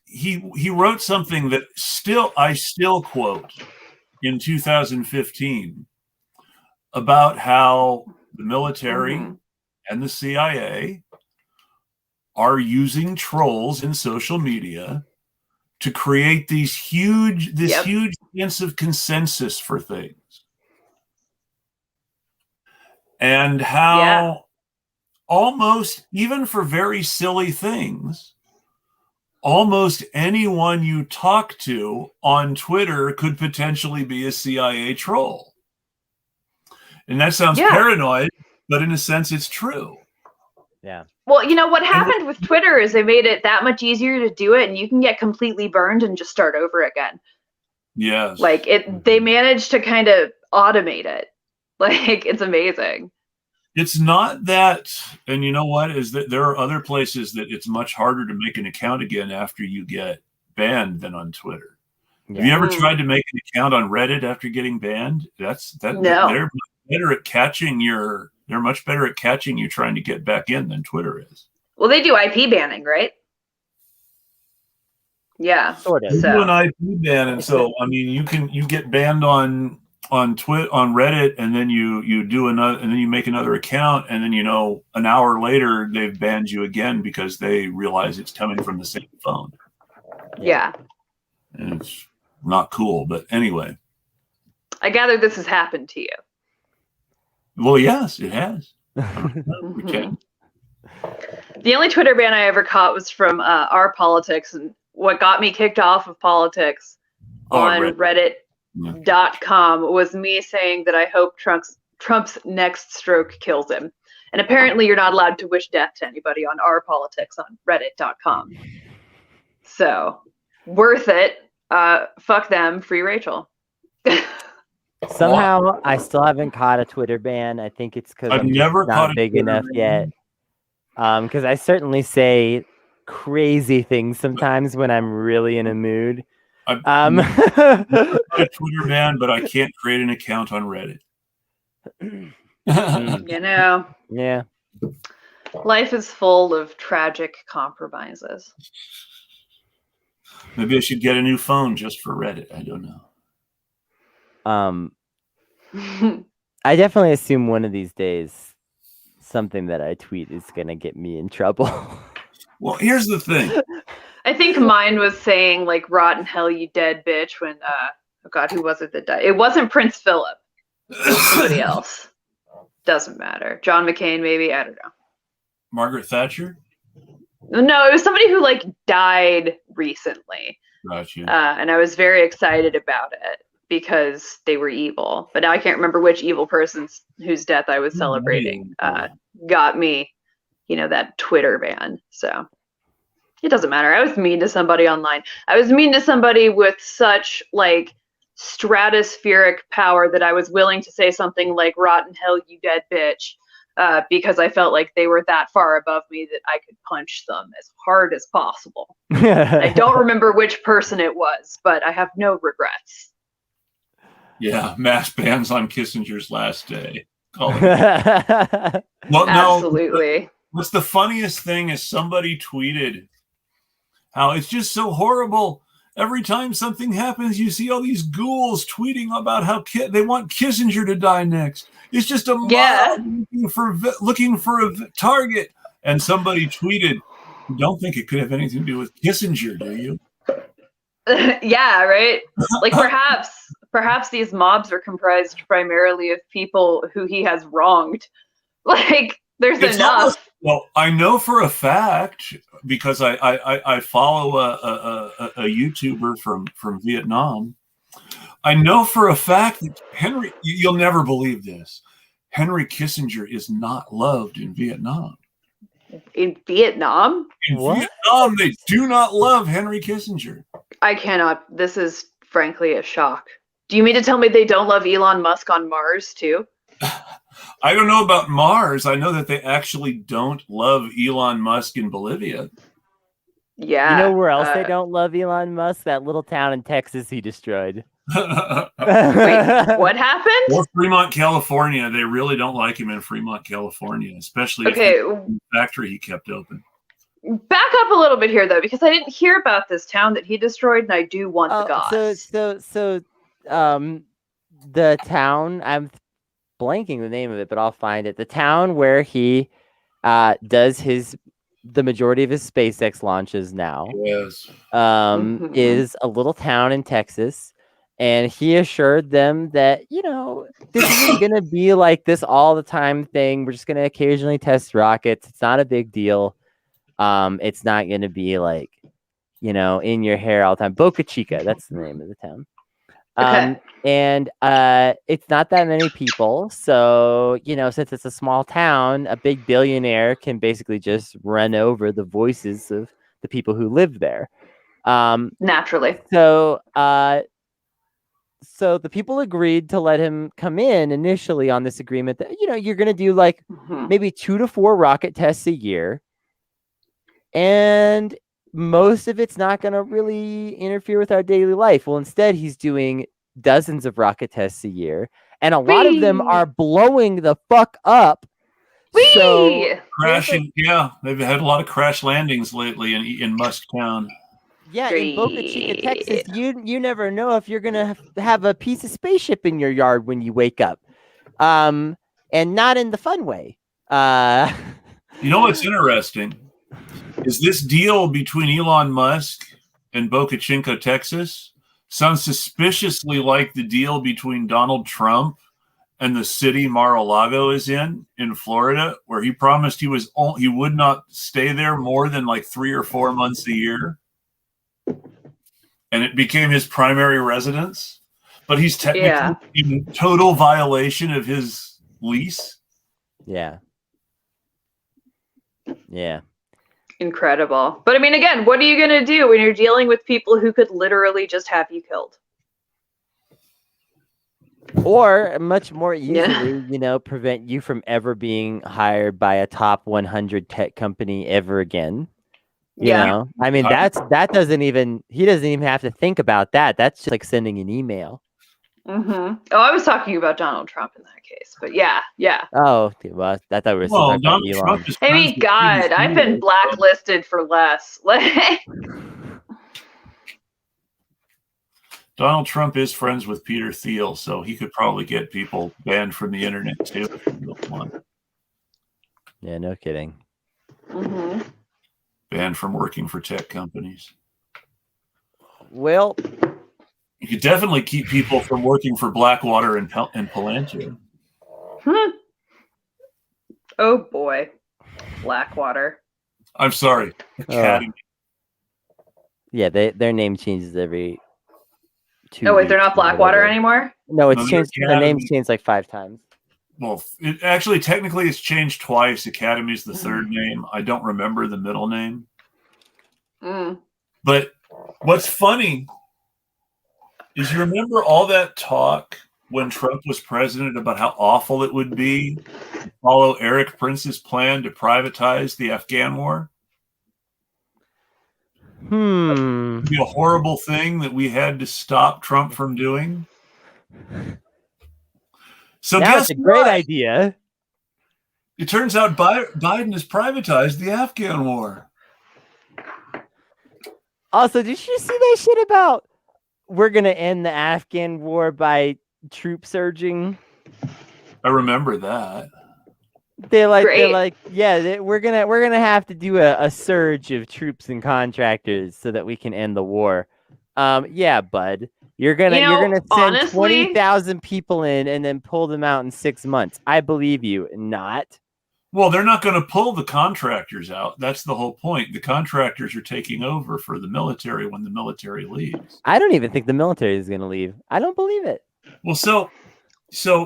he wrote something that I still quote in 2015 about how the military and the CIA are using trolls in social media to create this huge sense of consensus for things. And how almost, even for very silly things, almost anyone you talk to on Twitter could potentially be a CIA troll. And that sounds paranoid, but in a sense, it's true. Yeah. Well, you know, what happened with Twitter is they made it that much easier to do it, and you can get completely burned and just start over again. Yes. Like, they managed to kind of automate it. Like, it's amazing. It's not that, and you know what, is that there are other places that it's much harder to make an account again after you get banned than on Twitter. Yeah. Have you ever tried to make an account on Reddit after getting banned? No. They're better at catching they're much better at catching you trying to get back in than Twitter is. Well, they do IP banning, right? Yeah. Sort of. They do an IP ban, and so I mean you get banned on Reddit, and then you do another, and then you make another account, and then, you know, an hour later they've banned you again because they realize it's coming from the same phone. Yeah. And it's not cool, but anyway. I gather this has happened to you. Well, yes, it has. The only Twitter ban I ever caught was from Our Politics, and what got me kicked off of politics on Reddit.com was me saying that I hope Trump's next stroke kills him. And apparently you're not allowed to wish death to anybody on Our Politics on Reddit.com. So, worth it. Fuck them. Free Rachel. Somehow, I still haven't caught a Twitter ban. I think it's because I'm never not big enough yet. Because I certainly say crazy things sometimes when I'm really in a mood. I'm not a Twitter man, but I can't create an account on Reddit. You know, Yeah. life is full of tragic compromises. Maybe I should get a new phone just for Reddit. I don't know. I definitely assume one of these days something that I tweet is gonna get me in trouble. Well, here's the thing. I think mine was saying like "rotten hell, you dead bitch" when oh god, who was it that died? It wasn't Prince Philip. It was somebody else. Doesn't matter. John McCain, maybe. I don't know. Margaret Thatcher? No, it was somebody who like died recently. Gotcha. And I was very excited about it because they were evil. But now I can't remember which evil person's whose death I was celebrating got me, that Twitter ban. So it doesn't matter. I was mean to somebody online. I was mean to somebody with such like stratospheric power that I was willing to say something like "rotten hell, you dead bitch," because I felt like they were that far above me that I could punch them as hard as possible. I don't remember which person it was, but I have no regrets. Yeah, mass bans on Kissinger's last day. Well, absolutely. No, what's the funniest thing is somebody tweeted how it's just so horrible. Every time something happens, you see all these ghouls tweeting about how they want Kissinger to die next. It's just a mob looking for a target. And somebody tweeted, "You don't think it could have anything to do with Kissinger, do you?" Yeah, right. Like perhaps these mobs are comprised primarily of people who he has wronged. Like there's enough. Well, I know for a fact because I follow a YouTuber from Vietnam. I know for a fact that Henry, you'll never believe this, Henry Kissinger is not loved in Vietnam. In Vietnam? In Vietnam, they do not love Henry Kissinger. I cannot. This is frankly a shock. Do you mean to tell me they don't love Elon Musk on Mars too? I don't know about Mars. I know that they actually don't love Elon Musk in Bolivia. Yeah. You know where else they don't love Elon Musk? That little town in Texas he destroyed. Wait, what happened? Or Fremont, California. They really don't like him in Fremont, California, especially if the factory he kept open. Back up a little bit here, though, because I didn't hear about this town that he destroyed, and I do want the gods. So, the town, I'm blanking the name of it, but I'll find it. The town where he does the majority of his SpaceX launches now, yes, is a little town in Texas. And he assured them that, this isn't going to be like this all the time thing. We're just going to occasionally test rockets. It's not a big deal. It's not going to be like, in your hair all the time. Boca Chica, that's the name of the town. Okay. And it's not that many people. So, since it's a small town, a big billionaire can basically just run over the voices of the people who live there. Naturally. So the people agreed to let him come in initially on this agreement that, you're going to do like maybe 2 to 4 rocket tests a year. And most of it's not going to really interfere with our daily life. Well, instead, he's doing dozens of rocket tests a year. And a lot of them are blowing the fuck up. So crashing. Yeah, they've had a lot of crash landings lately in Musk Town. Yeah, in Boca Chica, Texas, you never know if you're gonna have a piece of spaceship in your yard when you wake up, and not in the fun way. You know what's interesting is this deal between Elon Musk and Boca Chica, Texas, sounds suspiciously like the deal between Donald Trump and the city Mar-a-Lago is in Florida, where he promised he would not stay there more than like 3 or 4 months a year. And it became his primary residence, but he's technically in total violation of his lease. Yeah. Incredible. But I mean, again, what are you going to do when you're dealing with people who could literally just have you killed? Or much more easily, prevent you from ever being hired by a top 100 tech company ever again. I mean, that doesn't even, he doesn't even have to think about that. That's just like sending an email. Oh, I was talking about Donald Trump in that case, but yeah. Oh, well, I thought we were still talking about Donald Elon. Trump is I mean, God, I've been blacklisted for less. Donald Trump is friends with Peter Thiel, so he could probably get people banned from the internet too if he really wanted. Yeah, no kidding. Banned from working for tech companies. Well, you could definitely keep people from working for Blackwater and Palantir. Oh boy, Blackwater. I'm sorry, Academy. Yeah, their name changes every 2 weeks. Oh wait, they're not Blackwater anymore? No, it's changed. The name's changed like 5 times. Well, technically it's changed twice. Academy is the third name. I don't remember the middle name. But what's funny is you remember all that talk when Trump was president about how awful it would be to follow Eric Prince's plan to privatize the Afghan war? It'd be a horrible thing that we had to stop Trump from doing. So now guess it's a great idea. It turns out Biden has privatized the Afghan war. Also, did you see that shit about we're going to end the Afghan war by troop surging? I remember that. They're like, yeah, we're gonna have to do a surge of troops and contractors so that we can end the war. Yeah, bud, you're gonna send 20,000 people in and then pull them out in 6 months. I believe you. Not. Well, they're not going to pull the contractors out. That's the whole point. The contractors are taking over for the military when the military leaves. I don't even think the military is going to leave. I don't believe it. Well, so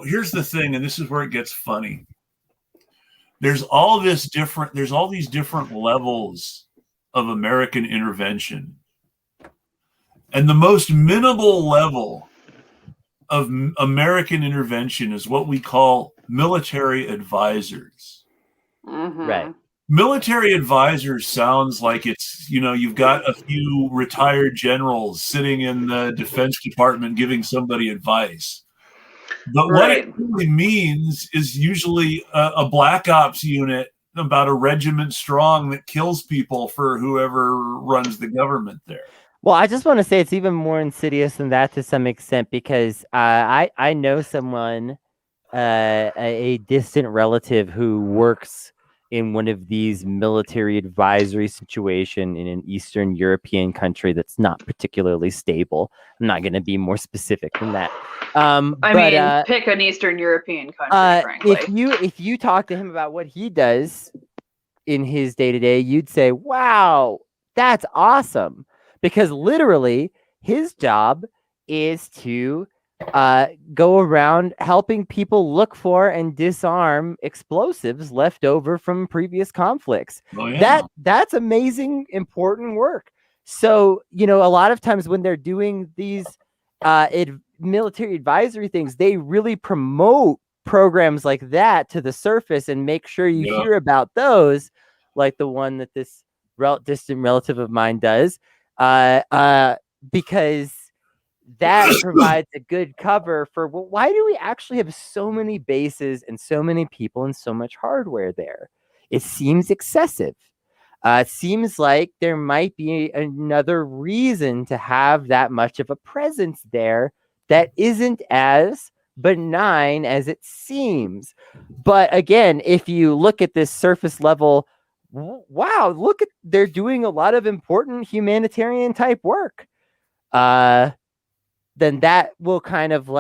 here's the thing, and this is where it gets funny. There's all these different levels of American intervention. And the most minimal level of American intervention is what we call military advisors. Right. Military advisors sounds like it's, you've got a few retired generals sitting in the Defense Department giving somebody advice. But what it really means is usually a black ops unit about a regiment strong that kills people for whoever runs the government there. Well, I just want to say it's even more insidious than that to some extent because I know someone, a distant relative who works in one of these military advisory situation in an Eastern European country that's not particularly stable. I'm not going to be more specific than that. Pick an Eastern European country, frankly. If you talk to him about what he does in his day-to-day, you'd say, wow, that's awesome. Because literally his job is to go around helping people look for and disarm explosives left over from previous conflicts. Oh, yeah. That's amazing, important work. So, a lot of times when they're doing these military advisory things, they really promote programs like that to the surface and make sure you hear about those, like the one that this distant relative of mine does, because that provides a good cover for, well, why do we actually have so many bases and so many people and so much hardware there? It seems excessive. It seems like there might be another reason to have that much of a presence there that isn't as benign as it seems. But again, if you look at this surface level, wow, they're doing a lot of important humanitarian type work. Then that will kind of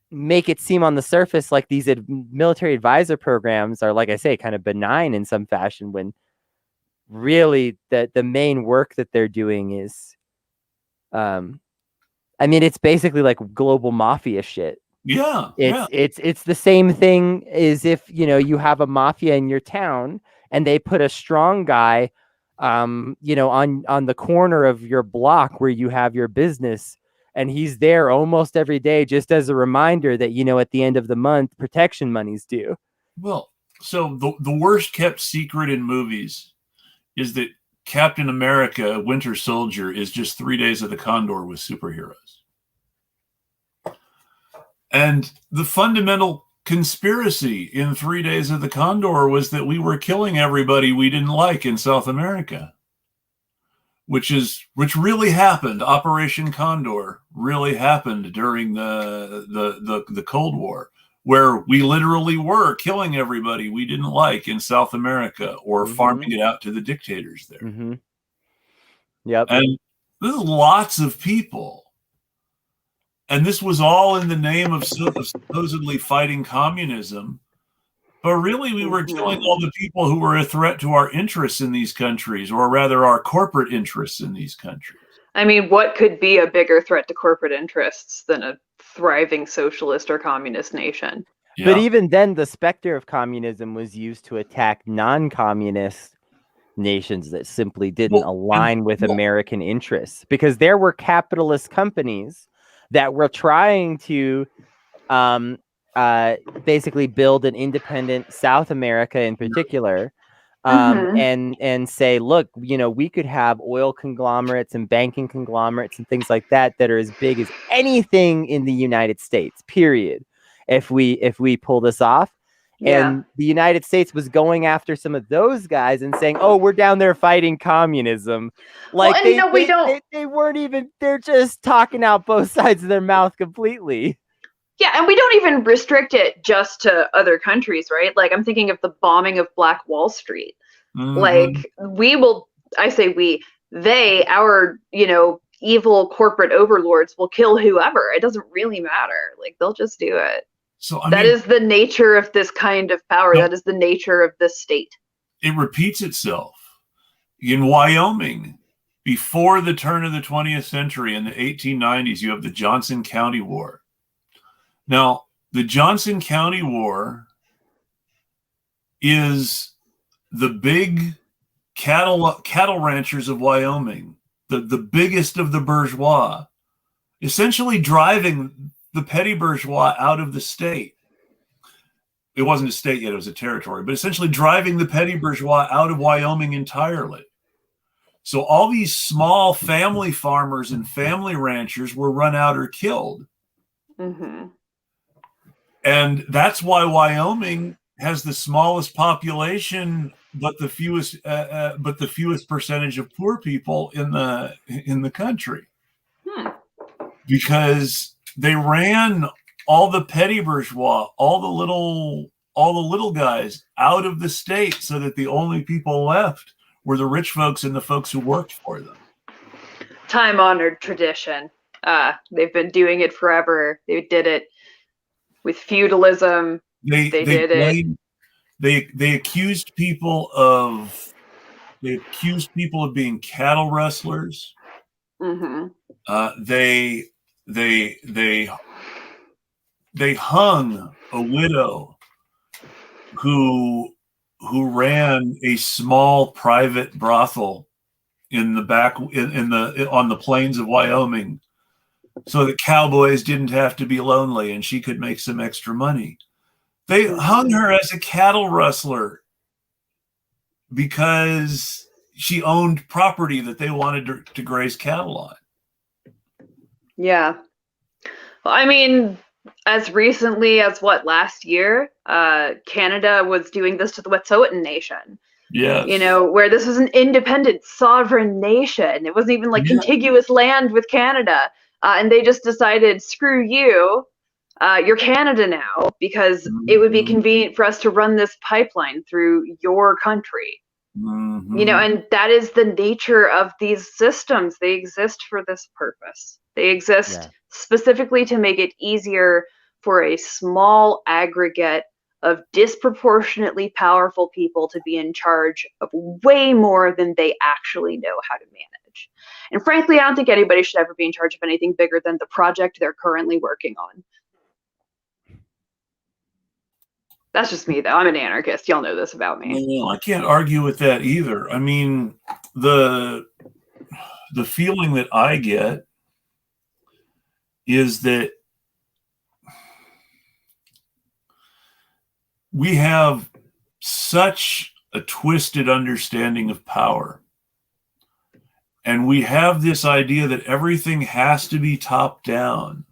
make it seem on the surface like these military advisor programs are, like I say, kind of benign in some fashion, when really the main work that they're doing is, it's basically like global mafia shit. Yeah. It's the same thing as if, you have a mafia in your town and they put a strong guy, on the corner of your block where you have your business. And he's there almost every day just as a reminder that, you know, at the end of the month, protection money's due. Well, so the worst kept secret in movies is that Captain America, Winter Soldier, is just 3 days of the Condor with superheroes. And the fundamental conspiracy in 3 days of the Condor was that we were killing everybody we didn't like in South America, which really happened. Operation Condor really happened during the Cold War, where we literally were killing everybody we didn't like in South America or farming it out to the dictators there. Yep. And there's lots of people. And this was all in the name of supposedly fighting communism. But really, we were killing all the people who were a threat to our interests in these countries, or rather our corporate interests in these countries. I mean, what could be a bigger threat to corporate interests than a thriving socialist or communist nation? Yeah. But even then, the specter of communism was used to attack non-communist nations that simply didn't align with American interests, because there were capitalist companies that were trying to basically build an independent South America in particular, and say, look, you know, we could have oil conglomerates and banking conglomerates and things like that that are as big as anything in the United States, period, if we pull this off. Yeah. And the United States was going after some of those guys and saying, oh, we're down there fighting communism. Like, well, they weren't even, they're just talking out both sides of their mouth completely. Yeah, and we don't even restrict it just to other countries, right? Like, I'm thinking of the bombing of Black Wall Street. Like, our, you know, evil corporate overlords will kill whoever. It doesn't really matter. Like, they'll just do it. So that is the nature of this kind of power. That is the nature of this state. It repeats itself. In Wyoming, before the turn of the 20th century, in the 1890s, you have the Johnson County War. Now, the Johnson County War is the big cattle ranchers of Wyoming, the biggest of the bourgeois, essentially driving the petty bourgeois out of the state. It wasn't a state yet, it was a territory, but essentially driving the petty bourgeois out of Wyoming entirely. So all these small family farmers and family ranchers were run out or killed. And that's why Wyoming has the smallest population, but the fewest percentage of poor people in the country, because they ran all the petty bourgeois, all the little guys out of the state, so that the only people left were the rich folks and the folks who worked for them. Time-honored tradition. They've been doing it forever. They did it with feudalism. They accused people of being cattle rustlers. They hung a widow who ran a small private brothel in the back on the plains of Wyoming, so that cowboys didn't have to be lonely and she could make some extra money. They hung her as a cattle rustler because she owned property that they wanted to graze cattle on. Yeah. Well, I mean, as recently as last year, Canada was doing this to the Wet'suwet'en Nation. Yeah. You know, where this was an independent, sovereign nation. It wasn't even like contiguous land with Canada. And they just decided, screw you, you're Canada now, because it would be convenient for us to run this pipeline through your country. You know, and that is the nature of these systems. They exist for this purpose. They exist specifically to make it easier for a small aggregate of disproportionately powerful people to be in charge of way more than they actually know how to manage. And frankly, I don't think anybody should ever be in charge of anything bigger than the project they're currently working on. That's just me, though. I'm an anarchist. Y'all know this about me. Well, I can't argue with that either. I mean, the feeling that I get is that we have such a twisted understanding of power. And we have this idea that everything has to be top down.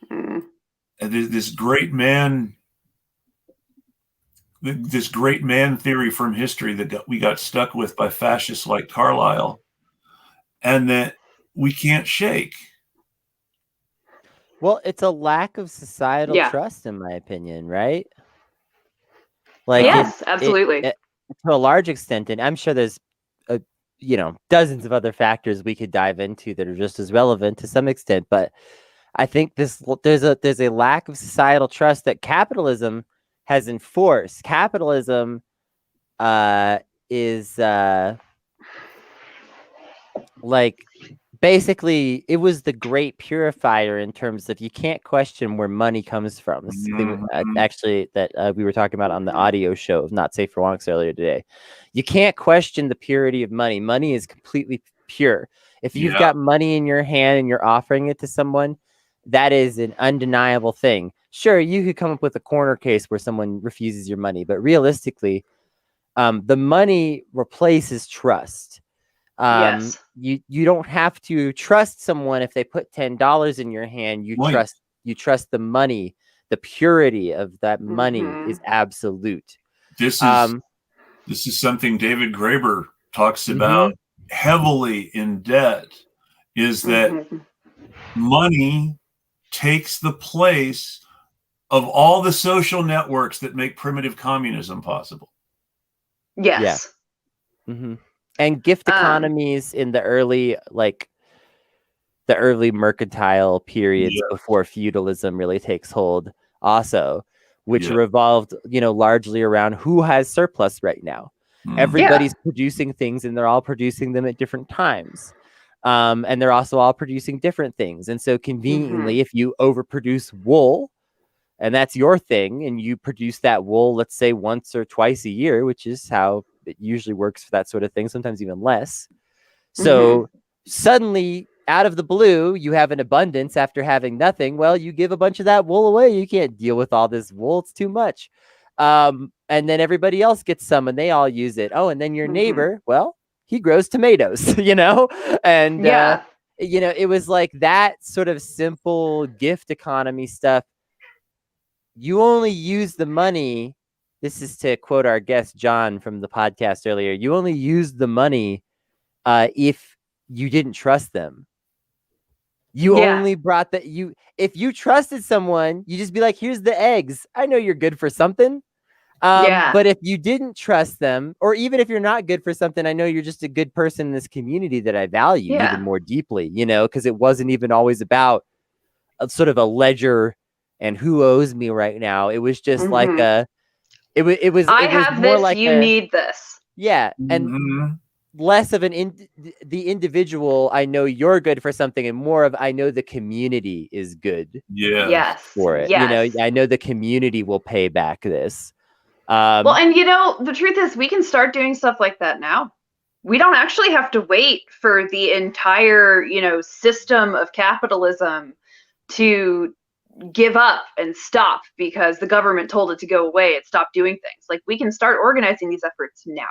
And this great man theory from history that we got stuck with by fascists like Carlyle, and that we can't shake. Well, it's a lack of societal trust, in my opinion, right? Like, yes, absolutely. To a large extent, and I'm sure there's dozens of other factors we could dive into that are just as relevant to some extent, but I think there's a lack of societal trust that capitalism has enforced. Capitalism is like, basically, it was the great purifier in terms of you can't question where money comes from. This is the thing actually that we were talking about on the audio show of Not Safe for Wonks earlier today. You can't question the purity of money. Money is completely pure. If you've got money in your hand and you're offering it to someone, that is an undeniable thing. Sure, you could come up with a corner case where someone refuses your money, but realistically, the money replaces trust. Yes. You don't have to trust someone if they put $10 in your hand. You trust the money. The purity of that money is absolute. This is something David Graeber talks about heavily in Debt, is that money takes the place of all the social networks that make primitive communism possible. Yes. Yeah. And gift economies in the early mercantile periods before feudalism really takes hold also, which revolved, largely around who has surplus right now. Everybody's producing things and they're all producing them at different times. And they're also all producing different things. And so conveniently, if you overproduce wool, and that's your thing, and you produce that wool, let's say once or twice a year, which is how it usually works for that sort of thing, sometimes even less. So suddenly, out of the blue, you have an abundance after having nothing. Well, you give a bunch of that wool away. You can't deal with all this wool. It's too much. And then everybody else gets some and they all use it. Oh, and then your neighbor, well, he grows tomatoes, and, it was like that sort of simple gift economy stuff. You only use the money. This is to quote our guest, John, from the podcast earlier. You only use the money if you didn't trust them. You only brought if you trusted someone, you just be like, here's the eggs. I know you're good for something. But if you didn't trust them, or even if you're not good for something, I know you're just a good person in this community that I value even more deeply, because it wasn't even always about a sort of a ledger and who owes me right now. It was just like it was I it was have more this, like you need this. And less of the individual, I know you're good for something, and more of I know the community is good for it. I know the community will pay back this. Well, and the truth is we can start doing stuff like that now. We don't actually have to wait for the entire, system of capitalism to give up and stop because the government told it to go away and stop doing things. Like, we can start organizing these efforts now.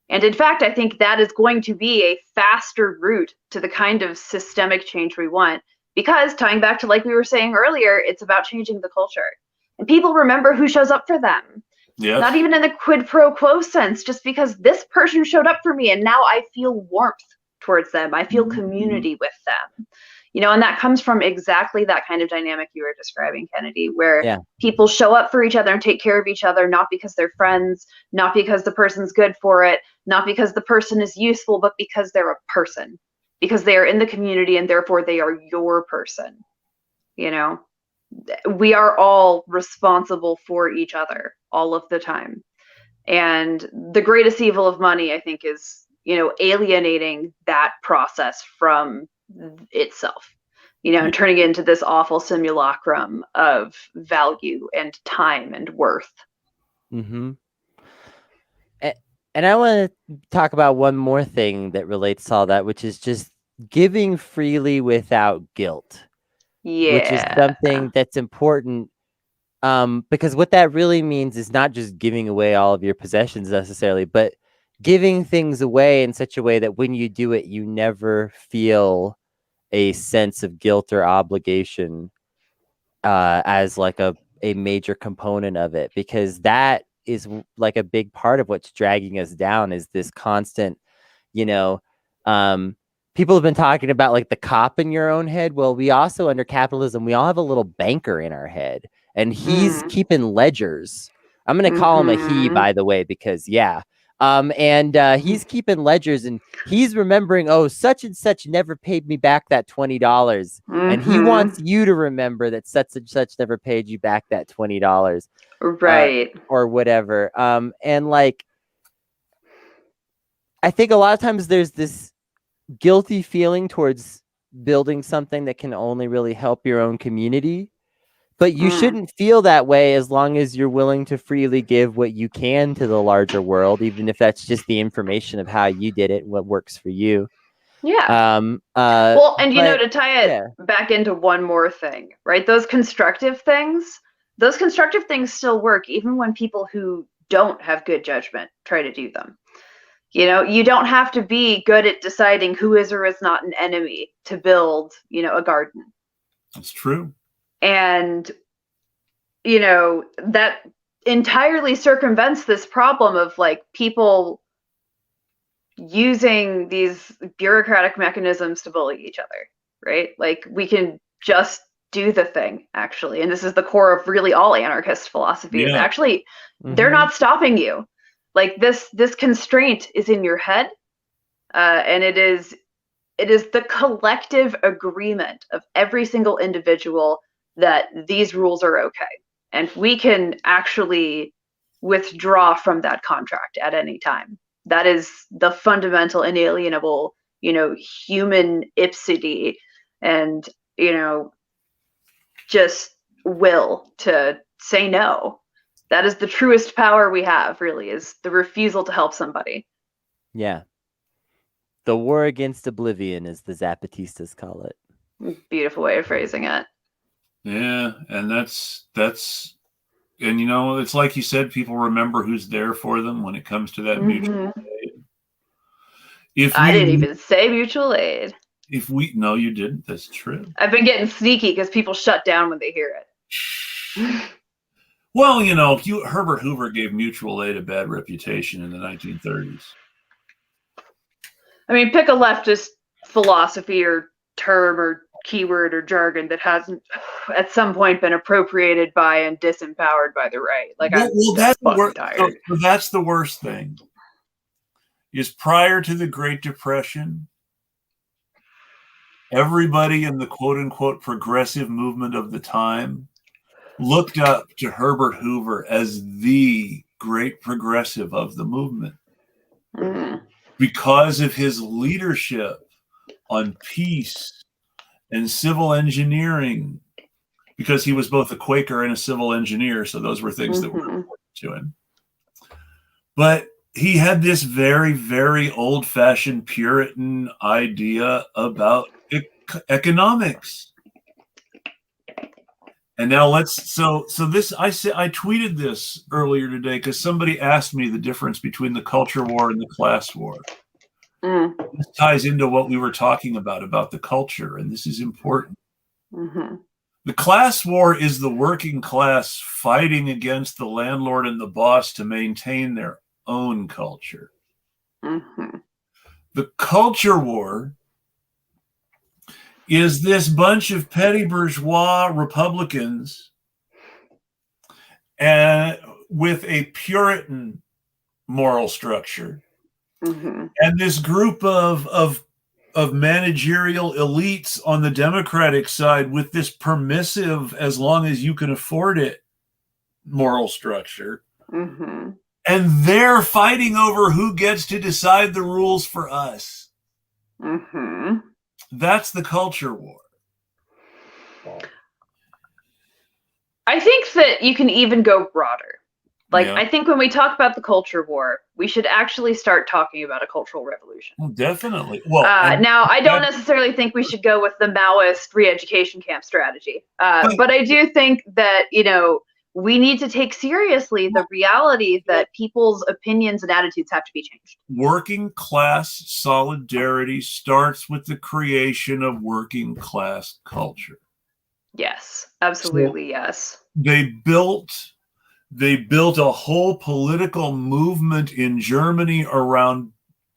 And in fact, I think that is going to be a faster route to the kind of systemic change we want, because tying back to, like we were saying earlier, it's about changing the culture. And people remember who shows up for them. Yes. Not even in the quid pro quo sense, just because this person showed up for me and now I feel warmth towards them. I feel community with them. And that comes from exactly that kind of dynamic you were describing, Kennedy, where people show up for each other and take care of each other, not because they're friends, not because the person's good for it, not because the person is useful, but because they're a person, because they are in the community and therefore they are your person. We are all responsible for each other all of the time. And the greatest evil of money, I think, is, alienating that process from itself, and turning it into this awful simulacrum of value and time and worth. And I want to talk about one more thing that relates to all that, which is just giving freely without guilt. which is something that's important. Because what that really means is not just giving away all of your possessions necessarily, but giving things away in such a way that when you do it, you never feel a sense of guilt or obligation as like a major component of it, because that is like a big part of what's dragging us down, is this constant, people have been talking about like the cop in your own head. Well, we also, under capitalism, we all have a little banker in our head, and he's keeping ledgers. I'm going to call him a he, by the way, because he's keeping ledgers, and he's remembering, oh, such and such never paid me back that $20. And he wants you to remember that such and such never paid you back that $20. Right. Or whatever. And like, I think a lot of times there's this guilty feeling towards building something that can only really help your own community. But you shouldn't feel that way as long as you're willing to freely give what you can to the larger world, even if that's just the information of how you did it, what works for you. Yeah. Well, and to tie it back into one more thing, right? Those constructive things still work even when people who don't have good judgment try to do them. You don't have to be good at deciding who is or is not an enemy to build, a garden. That's true. And, that entirely circumvents this problem of like people using these bureaucratic mechanisms to bully each other, right? Like we can just do the thing, actually. And this is the core of really all anarchist philosophies. Yeah. Actually, they're not stopping you. Like this constraint is in your head, and it is the collective agreement of every single individual that these rules are okay, and we can actually withdraw from that contract at any time. That is the fundamental, inalienable, human ipsity, and just will to say no. That is the truest power we have, really, is the refusal to help somebody. Yeah. The war against oblivion, as the Zapatistas call it. Beautiful way of phrasing it. Yeah, and that's and it's like you said, people remember who's there for them when it comes to that mutual aid. I didn't even say mutual aid. No, you didn't. That's true. I've been getting sneaky because people shut down when they hear it. Well, Herbert Hoover gave mutual aid a bad reputation in the 1930s. I mean, pick a leftist philosophy or term or keyword or jargon that hasn't at some point been appropriated by and disempowered by the right. Like, that's tired. So that's the worst thing. Is prior to the Great Depression, everybody in the quote-unquote progressive movement of the time looked up to Herbert Hoover as the great progressive of the movement because of his leadership on peace and civil engineering, because he was both a Quaker and a civil engineer. So those were things that were important to him. But he had this very, very old-fashioned Puritan idea about economics. And now so this, I tweeted this earlier today because somebody asked me the difference between the culture war and the class war. This ties into what we were talking about the culture, and this is important. The class war is the working class fighting against the landlord and the boss to maintain their own culture. The culture war is this bunch of petty bourgeois Republicans and with a Puritan moral structure, and this group of managerial elites on the Democratic side with this permissive, as long as you can afford it, moral structure. And they're fighting over who gets to decide the rules for us. That's the culture war. I think that you can even go broader. Like, Yeah. I think when we talk about the culture war, we should actually start talking about a cultural revolution. Well, definitely. Well, now, I don't necessarily think we should go with the Maoist re-education camp strategy, but I do think that, we need to take seriously the reality that people's opinions and attitudes have to be changed. Working class solidarity starts with the creation of working class culture. Yes, absolutely, yes. They built a whole political movement in Germany around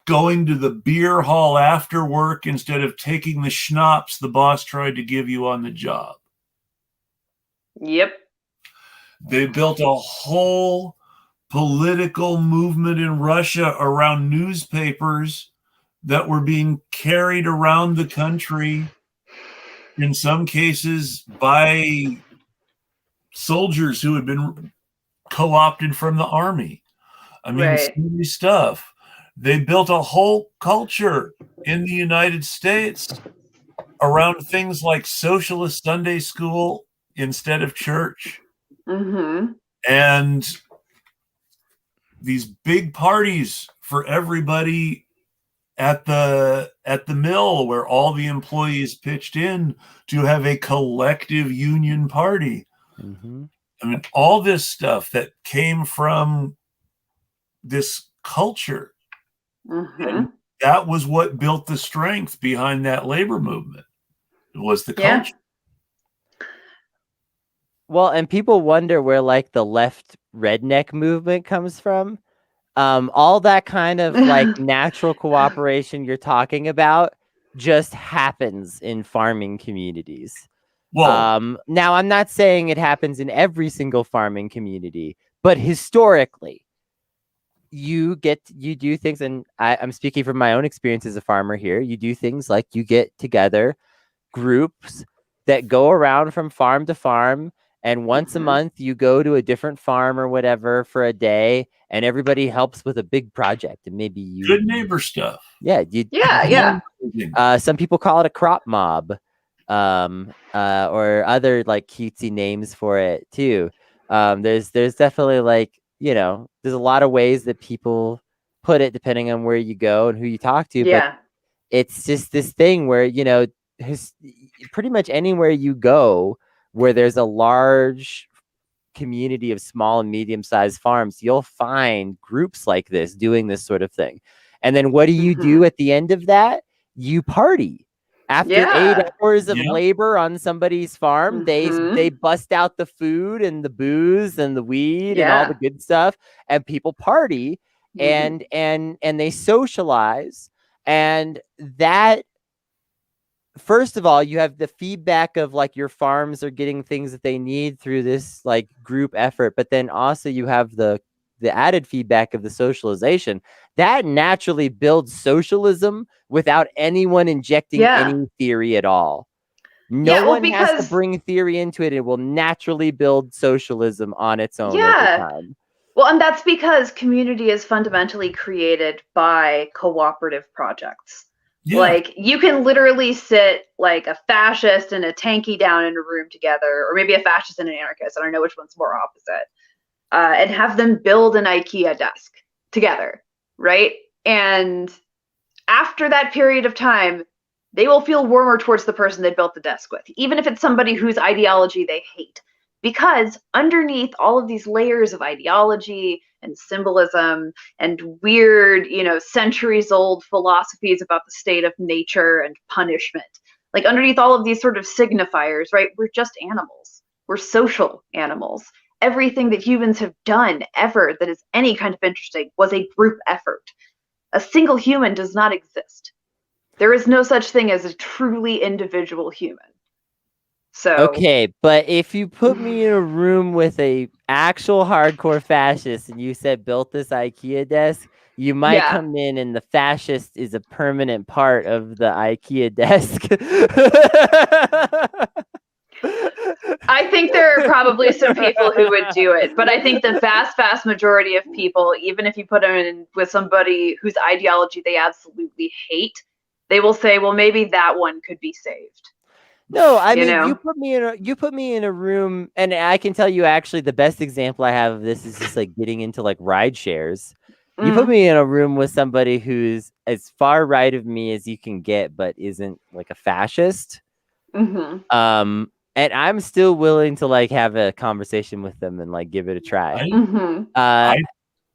going to the beer hall after work instead of taking the schnapps the boss tried to give you on the job. Yep. They built a whole political movement in Russia around newspapers that were being carried around the country, in some cases by soldiers who had been co-opted from the army. I mean, Right. silly stuff. They built a whole culture in the United States around things like socialist Sunday school instead of church. Mm-hmm. And these big parties for everybody at the mill where all the employees pitched in to have a collective union party. Mm-hmm. I mean, all this stuff that came from this culture. Mm-hmm. And that was what built the strength behind that labor movement. It was the culture. Well, and people wonder where like the left redneck movement comes from. All that kind of like natural cooperation you're talking about just happens in farming communities. Well, now I'm not saying it happens in every single farming community, but historically, you do things, and I'm speaking from my own experience as a farmer here. You do things like you get together groups that go around from farm to farm, and once a month you go to a different farm or whatever for a day, and everybody helps with a big project. And maybe you good neighbor stuff. Yeah, Yeah. Some people call it a crop mob, or other like cutesy names for it too. There's definitely like, there's a lot of ways that people put it depending on where you go and who you talk to. Yeah. But it's just this thing where, pretty much anywhere you go where there's a large community of small and medium-sized farms, you'll find groups like this doing this sort of thing. And then what do you do at the end of that? You party. After 8 hours of labor on somebody's farm, they bust out the food and the booze and the weed and all the good stuff, and people party and they socialize. And that, first of all, you have the feedback of like your farms are getting things that they need through this like group effort, but then also you have the added feedback of the socialization that naturally builds socialism without anyone injecting any theory at all. No one has to bring theory into it. It will naturally build socialism on its own over time. Well, and that's because community is fundamentally created by cooperative projects. Yeah. Like, you can literally sit like a fascist and a tanky down in a room together, or maybe a fascist and an anarchist, I don't know which one's more opposite, and have them build an IKEA desk together, right? And after that period of time, they will feel warmer towards the person they built the desk with, even if it's somebody whose ideology they hate. Because underneath all of these layers of ideology and symbolism and weird, centuries-old philosophies about the state of nature and punishment, like underneath all of these sort of signifiers, right, we're just animals. We're social animals. Everything that humans have done ever that is any kind of interesting was a group effort. A single human does not exist. There is no such thing as a truly individual human. So okay, but if you put me in a room with a actual hardcore fascist and you said built this IKEA desk, you might come in and the fascist is a permanent part of the IKEA desk. I think there are probably some people who would do it, but I think the vast majority of people, even if you put them in with somebody whose ideology they absolutely hate, they will say, well, maybe that one could be saved. No, I You mean, know? you put me in a room, and I can tell you actually the best example I have of this is just like getting into like ride shares. You put me in a room with somebody who's as far right of me as you can get, but isn't like a fascist. And I'm still willing to like have a conversation with them and like give it a try.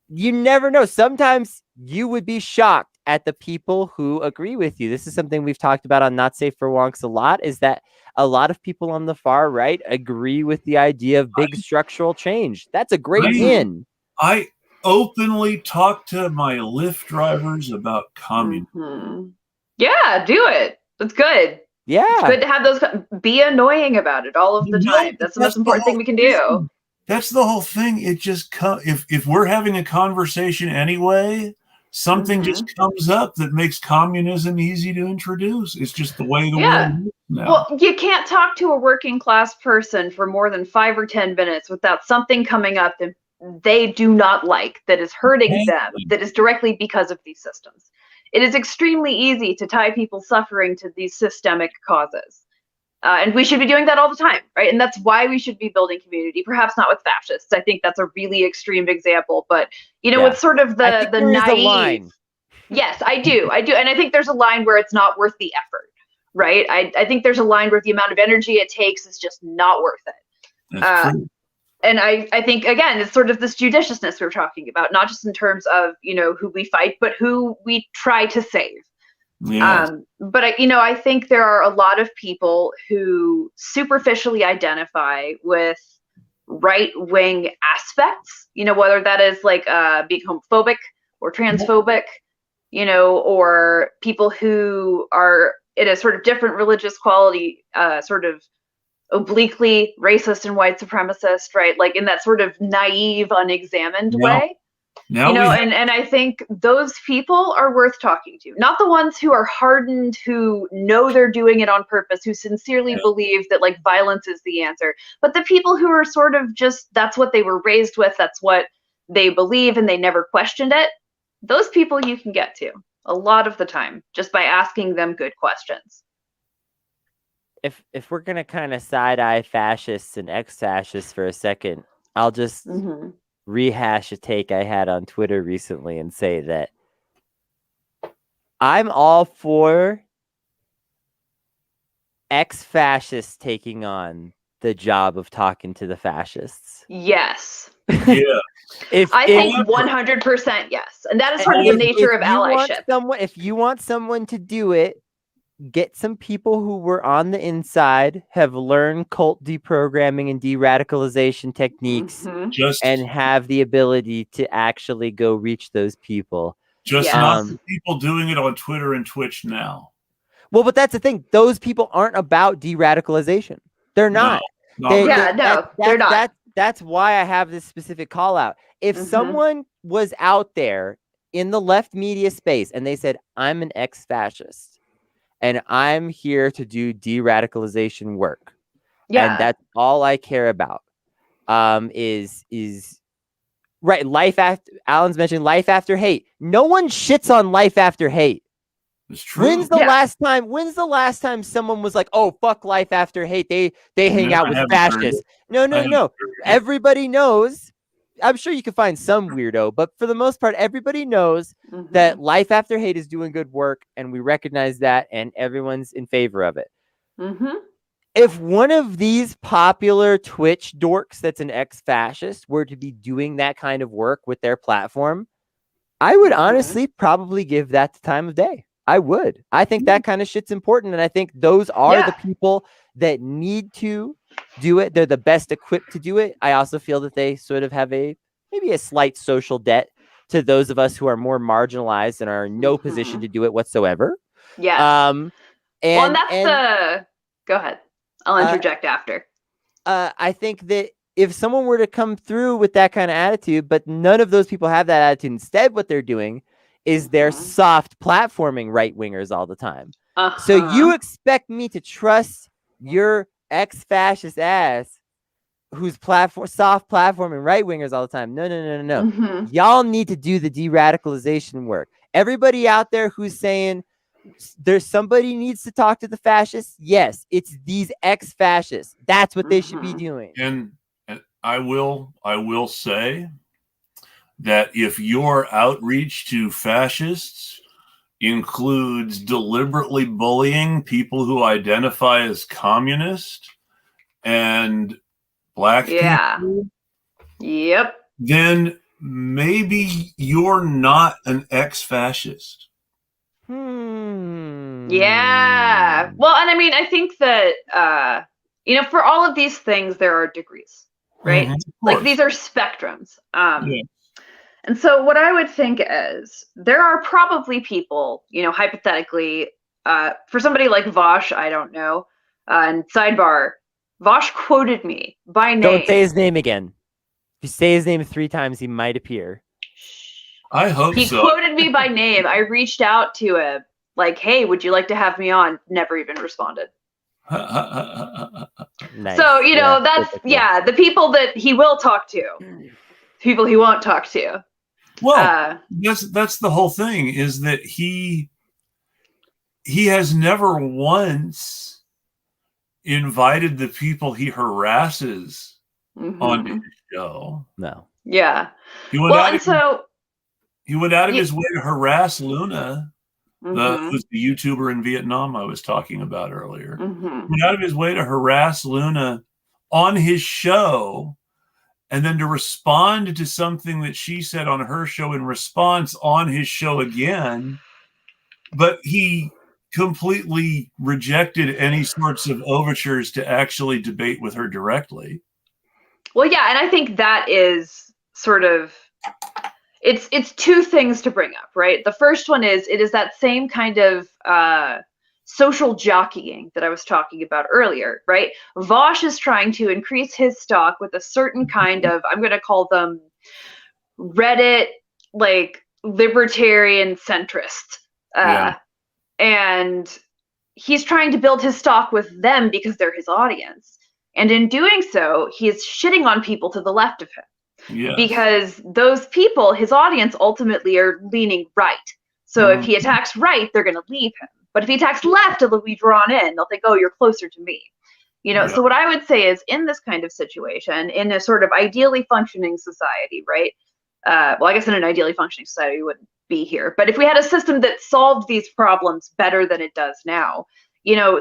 You never know. Sometimes you would be shocked at the people who agree with you. This is something we've talked about on Not Safe for Wonks a lot, is that a lot of people on the far right agree with the idea of big structural change. That's a great in. I openly talk to my Lyft drivers about communism. Yeah, do it. That's good. Yeah. It's good to have those, be annoying about it all of the time. That's the most important thing we can do. That's the whole thing. It just if we're having a conversation anyway, something just comes up that makes communism easy to introduce. It's just the way the world is now. Well, you can't talk to a working class person for more than 5 or 10 minutes without something coming up that they do not like, that is hurting them, that is directly because of these systems. It is extremely easy to tie people's suffering to these systemic causes. And we should be doing that all the time, right? And that's why we should be building community, perhaps not with fascists. I think that's a really extreme example, but it's sort of the naive. Yes, I do. And I think there's a line where it's not worth the effort, right? I think there's a line where the amount of energy it takes is just not worth it. That's true. And I think, again, it's sort of this judiciousness we're talking about, not just in terms of, who we fight, but who we try to save. Yes. But I think there are a lot of people who superficially identify with right-wing aspects, whether that is like being homophobic or transphobic, or people who are in a sort of different religious quality, sort of obliquely racist and white supremacist, right? Like in that sort of naive, unexamined way. And I think those people are worth talking to. Not the ones who are hardened, who know they're doing it on purpose, who sincerely believe that like violence is the answer, but the people who are sort of just, that's what they were raised with, that's what they believe, and they never questioned it. Those people you can get to a lot of the time just by asking them good questions. If we're gonna kind of side-eye fascists and ex-fascists for a second, I'll just rehash a take I had on Twitter recently and say that I'm all for ex-fascists taking on the job of talking to the fascists. Yes. Yeah. I think 100% yes. And that is part of the nature of allyship. If you want someone to do it, get some people who were on the inside, have learned cult deprogramming and de-radicalization techniques, and have the ability to actually go reach those people. Not the people doing it on Twitter and Twitch now. Well, but that's the thing. Those people aren't about de-radicalization. They're not. They're not. That's why I have this specific call out. If someone was out there in the left media space and they said, I'm an ex-fascist, and I'm here to do de-radicalization work. Yeah. And that's all I care about. Is right. Life after, Alan's mentioned life after hate. No one shits on life after hate. It's true. When's the last time someone was like, oh, fuck life after hate? They hang out with fascists. No. Everybody knows. I'm sure you can find some weirdo, but for the most part, everybody knows that life after hate is doing good work, and we recognize that, and everyone's in favor of it. If one of these popular Twitch dorks that's an ex-fascist were to be doing that kind of work with their platform, I would honestly probably give that the time of day. I would. I think that kind of shit's important, and I think those are the people that need to do it. They're the best equipped to do it. I also feel that they sort of have maybe a slight social debt to those of us who are more marginalized and are in no position to do it whatsoever. Yeah. Go ahead. I'll interject after. I think that if someone were to come through with that kind of attitude, but none of those people have that attitude, instead what they're doing is they're soft platforming right-wingers all the time. So you expect me to trust your ex-fascist ass who's soft platforming right-wingers all the time? No. Y'all need to do the de-radicalization work. Everybody out there who's saying, there's somebody needs to talk to the fascists. Yes, it's these ex-fascists. That's what they should be doing. And I will say that if your outreach to fascists includes deliberately bullying people who identify as communist and black people, yep, then maybe you're not an ex-fascist. Yeah. Well, and I mean, I think that for all of these things, there are degrees, right? Like these are spectrums. And so what I would think is there are probably people, hypothetically, for somebody like Vosh, I don't know. And sidebar, Vosh quoted me by name. Don't say his name again. If you say his name 3 times, he might appear. I hope he quoted me by name. I reached out to him, like, hey, would you like to have me on? Never even responded. Nice. So, that's, the people that he will talk to, people he won't talk to. Well, that's the whole thing, is that he has never once invited the people he harasses on his show. No. Yeah. He went out of his way to harass Luna, who's the YouTuber in Vietnam I was talking about earlier. He went out of his way to harass Luna on his show, and then to respond to something that she said on her show in response on his show again. But he completely rejected any sorts of overtures to actually debate with her directly. Well, yeah, and I think that is sort of, it's 2 things to bring up, right? The first one is, it is that same kind of social jockeying that I was talking about earlier, right? Vosh is trying to increase his stock with a certain kind of, I'm going to call them Reddit, like, libertarian centrist. And he's trying to build his stock with them because they're his audience. And in doing so, he is shitting on people to the left of him. Yes. Because those people, his audience, ultimately are leaning right. So if he attacks right, they're going to leave him. But if he attacks left, it'll be drawn in. They'll think, oh, you're closer to me. So what I would say is, in this kind of situation, in a sort of ideally functioning society, right? Well, I guess in an ideally functioning society, we wouldn't be here. But if we had a system that solved these problems better than it does now,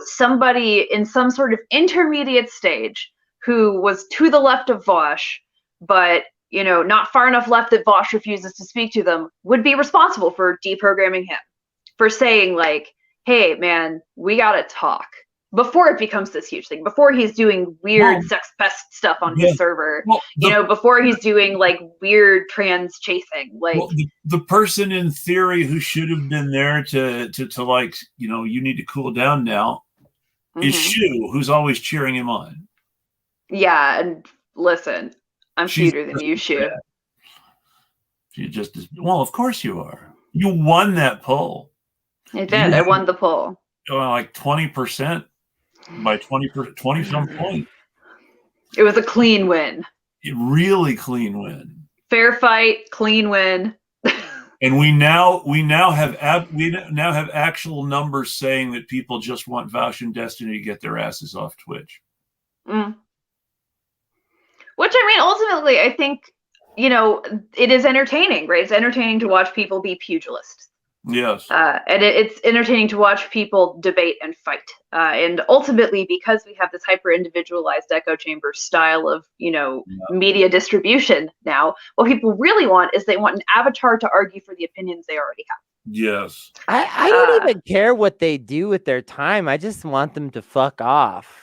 somebody in some sort of intermediate stage who was to the left of Vosh, but, not far enough left that Vosh refuses to speak to them, would be responsible for deprogramming him, for saying, like, hey, man, we got to talk. Before it becomes this huge thing, before he's doing weird sex pest stuff on his server, before he's doing, like, weird trans chasing, like, the person in theory who should have been there to like, you need to cool down now, is Shu, who's always cheering him on. Yeah, and listen, I'm cuter than you, Shu. She just is. Well, of course you are. You won that poll. I did. I won the poll. Like 20%. By 20 some point. It was a clean win. A really clean win. Fair fight, clean win. And we now have actual numbers saying that people just want Vouch and Destiny to get their asses off Twitch. Which, I mean, ultimately, I think, it is entertaining, right? It's entertaining to watch people be pugilists. Yes. And it's entertaining to watch people debate and fight. And ultimately, because we have this hyper-individualized echo chamber style of, media distribution now, what people really want is they want an avatar to argue for the opinions they already have. Yes. I don't even care what they do with their time. I just want them to fuck off.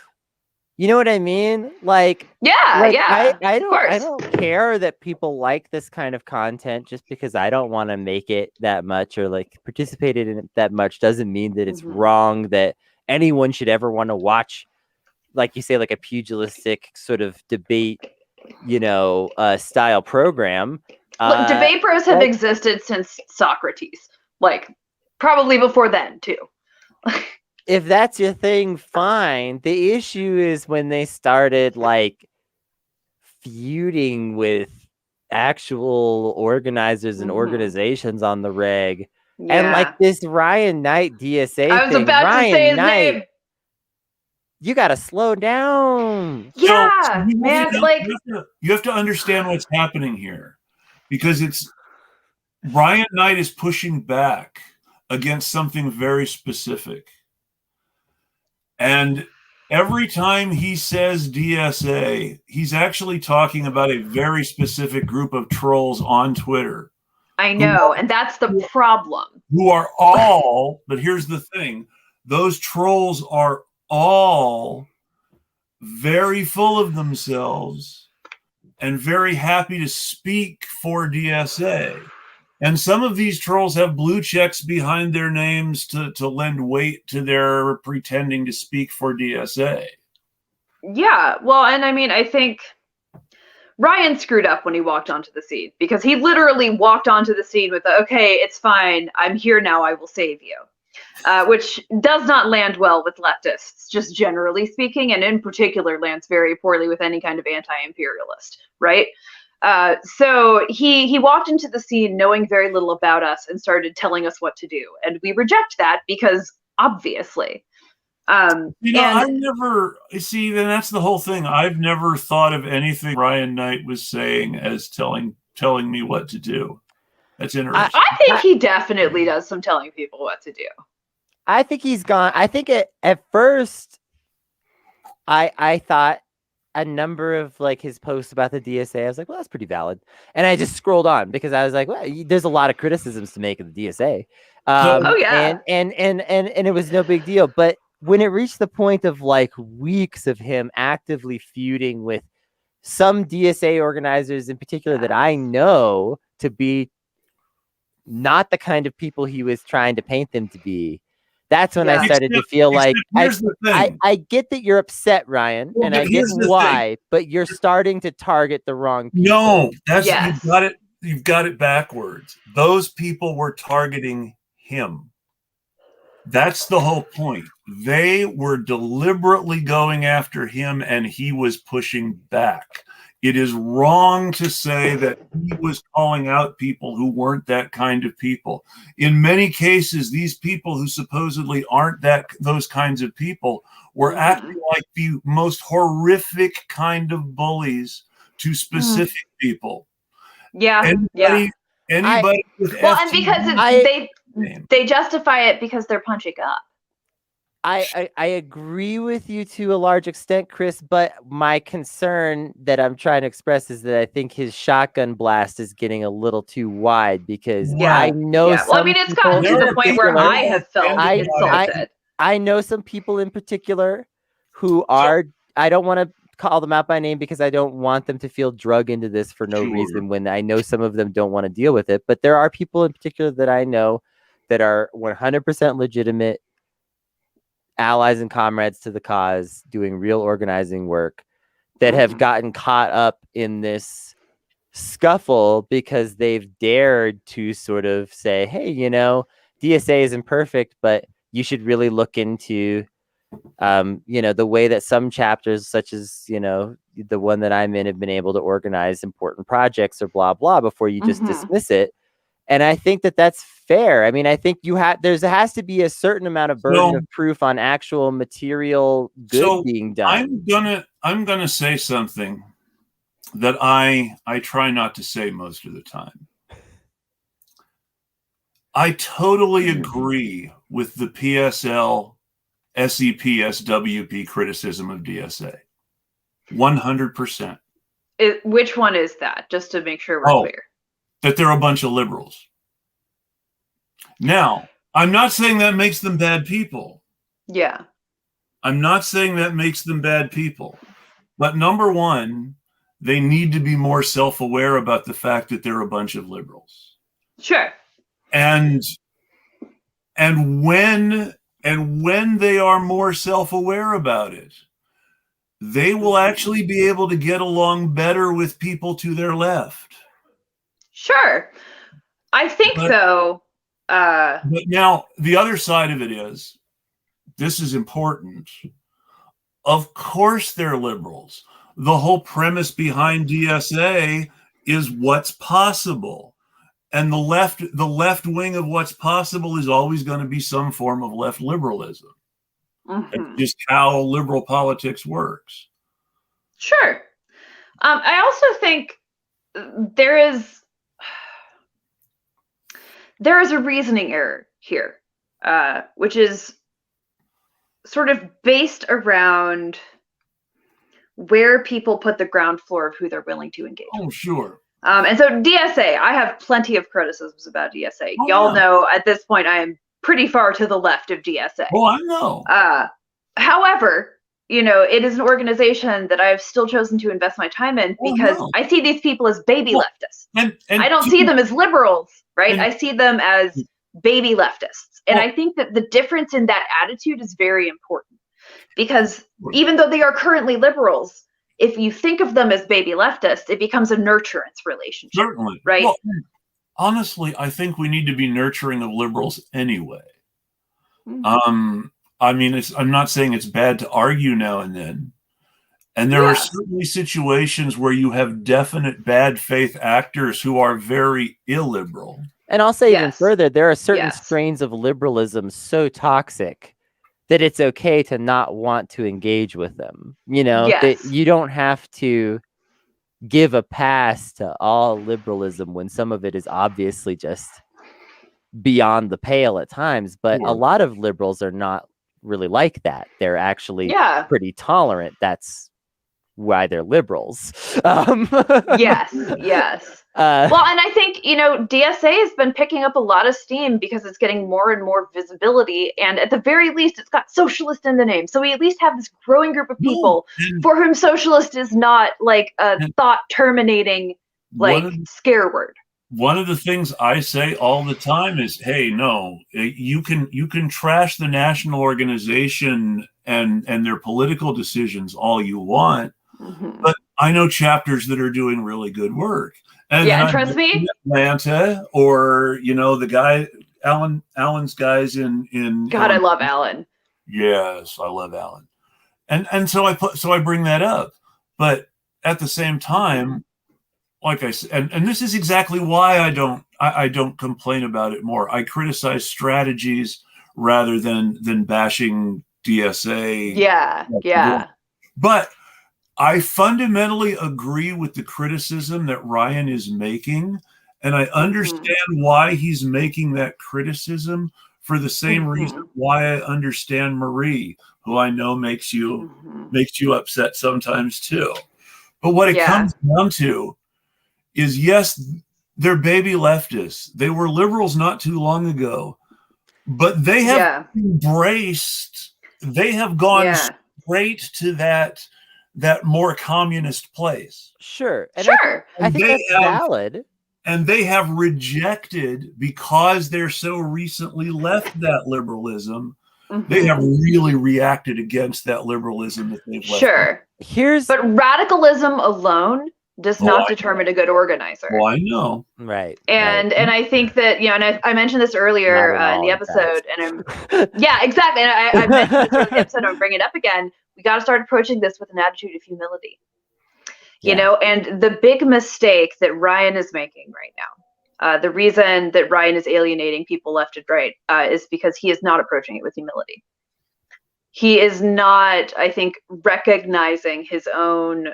You know what I mean? Like, I don't care that people like this kind of content just because I don't want to make it that much or like participate in it that much doesn't mean that it's wrong that anyone should ever want to watch, like you say, like a pugilistic sort of debate, style program. Look, debate pros have existed since Socrates, like probably before then too. If that's your thing, fine. The issue is when they started like feuding with actual organizers and organizations on the reg. And like this Ryan Knight DSA I was thing, about to say his Knight, name. You gotta slow down. Yeah, man. Like you have to understand what's happening here, because it's Ryan Knight is pushing back against something very specific, and every time he says DSA, he's actually talking about a very specific group of trolls on Twitter. I know, and that's the problem. Who are all, but here's the thing, those trolls are all very full of themselves and very happy to speak for DSA. And some of these trolls have blue checks behind their names to lend weight to their pretending to speak for DSA. Yeah, well, and I mean, I think Ryan screwed up when he walked onto the scene, because he literally walked onto the scene with, okay, it's fine, I'm here now, I will save you. Which does not land well with leftists, just generally speaking, and in particular lands very poorly with any kind of anti-imperialist, right? So he walked into the scene knowing very little about us and started telling us what to do, and we reject that because obviously. I've never then that's the whole thing. I've never thought of anything Ryan Knight was saying as telling me what to do. That's interesting. I think he definitely does some telling people what to do. I think he's gone. I think at first, I thought a number of like his posts about the DSA, I was like, well, that's pretty valid. And I just scrolled on because I was like, well, there's a lot of criticisms to make of the DSA. Oh yeah. And it was no big deal. But when it reached the point of like weeks of him actively feuding with some DSA organizers in particular that I know to be not the kind of people he was trying to paint them to be, that's when I started to feel like I get that you're upset, Ryan, and I get why, but you're starting to target the wrong people. No, that's you've got it backwards. Those people were targeting him. That's the whole point. They were deliberately going after him, and he was pushing back. It is wrong to say that he was calling out people who weren't that kind of people. In many cases, these people who supposedly aren't those kinds of people were acting like the most horrific kind of bullies to specific people. Yeah. Anybody with and because they justify it because they're punching up. I agree with you to a large extent, Chris, but my concern that I'm trying to express is that I think his shotgun blast is getting a little too wide, because I know well, I mean, it's gotten to the point where I have felt insulted. I know some people in particular who are, I don't want to call them out by name because I don't want them to feel drug into this for no reason, when I know some of them don't want to deal with it. But there are people in particular that I know that are 100% legitimate allies and comrades to the cause, doing real organizing work, that have gotten caught up in this scuffle because they've dared to sort of say, hey, you know, DSA isn't perfect, but you should really look into, you know, the way that some chapters, such as, you know, the one that I'm in, have been able to organize important projects or blah, blah, before you just dismiss it. And I think that that's fair. I mean, I think there has to be a certain amount of burden of proof on actual material good being done. I'm gonna say something that I try not to say most of the time. I totally agree with the PSL, SEP, SWP criticism of DSA. 100%. Which one is that? Just to make sure we're clear. That they're a bunch of liberals. Now, I'm not saying that makes them bad people. Yeah. I'm not saying that makes them bad people. But number one, they need to be more self-aware about the fact that they're a bunch of liberals. Sure. And when they are more self-aware about it, they will actually be able to get along better with people to their left. Sure. I think so. But now the other side of it is, this is important. Of course they're liberals. The whole premise behind DSA is what's possible. And the left wing of what's possible is always going to be some form of left liberalism. It's just how liberal politics works. Sure. I also think there is a reasoning error here, which is sort of based around where people put the ground floor of who they're willing to engage. Oh, sure. And so DSA, I have plenty of criticisms about DSA. Oh, Y'all yeah. know at this point I am pretty far to the left of DSA. Oh, I know. However, it is an organization that I've still chosen to invest my time in because I see these people as baby leftists. And I don't see them as liberals, right? I see them as baby leftists. And I think that the difference in that attitude is very important because even though they are currently liberals, if you think of them as baby leftists, it becomes a nurturance relationship. Certainly. Right? Well, honestly, I think we need to be nurturing of liberals anyway. I mean, I'm not saying it's bad to argue now and then. And there are certainly situations where you have definite bad faith actors who are very illiberal. And I'll say even further, there are certain strains of liberalism so toxic that it's okay to not want to engage with them. That you don't have to give a pass to all liberalism when some of it is obviously just beyond the pale at times. But a lot of liberals are not really like that. They're actually pretty tolerant. That's why they're liberals. Yes. Well, and I think, DSA has been picking up a lot of steam because it's getting more and more visibility. And at the very least, it's got socialist in the name. So we at least have this growing group of people for whom socialist is not like a thought terminating, scare word. One of the things I say all the time is, hey, no, you can trash the national organization and their political decisions all you want, but I know chapters that are doing really good work. And trust me, Atlanta, or the guy Alan's guys in God, I love Alan. Yes, I love Alan, and so I bring that up, but at the same time, like I said, and this is exactly why I don't complain about it more. I criticize strategies rather than bashing DSA. Yeah. But I fundamentally agree with the criticism that Ryan is making, and I understand why he's making that criticism for the same reason why I understand Marie, who I know makes you upset sometimes too. But what it comes down to is, yes, they're baby leftists. They were liberals not too long ago, but they have embraced, they have gone straight to that more communist place. Sure. And I think that's valid. And they have rejected, because they're so recently left that liberalism, they have really reacted against that liberalism that they've left. Sure. But radicalism alone does not determine a good organizer. Oh, I know. Right. And I think that, and I mentioned this earlier in the episode, and exactly. And I mentioned this earlier in the episode, I'm bringing it up again. We got to start approaching this with an attitude of humility. And the big mistake that Ryan is making right now, the reason that Ryan is alienating people left and right, is because he is not approaching it with humility. He is not, I think, recognizing his own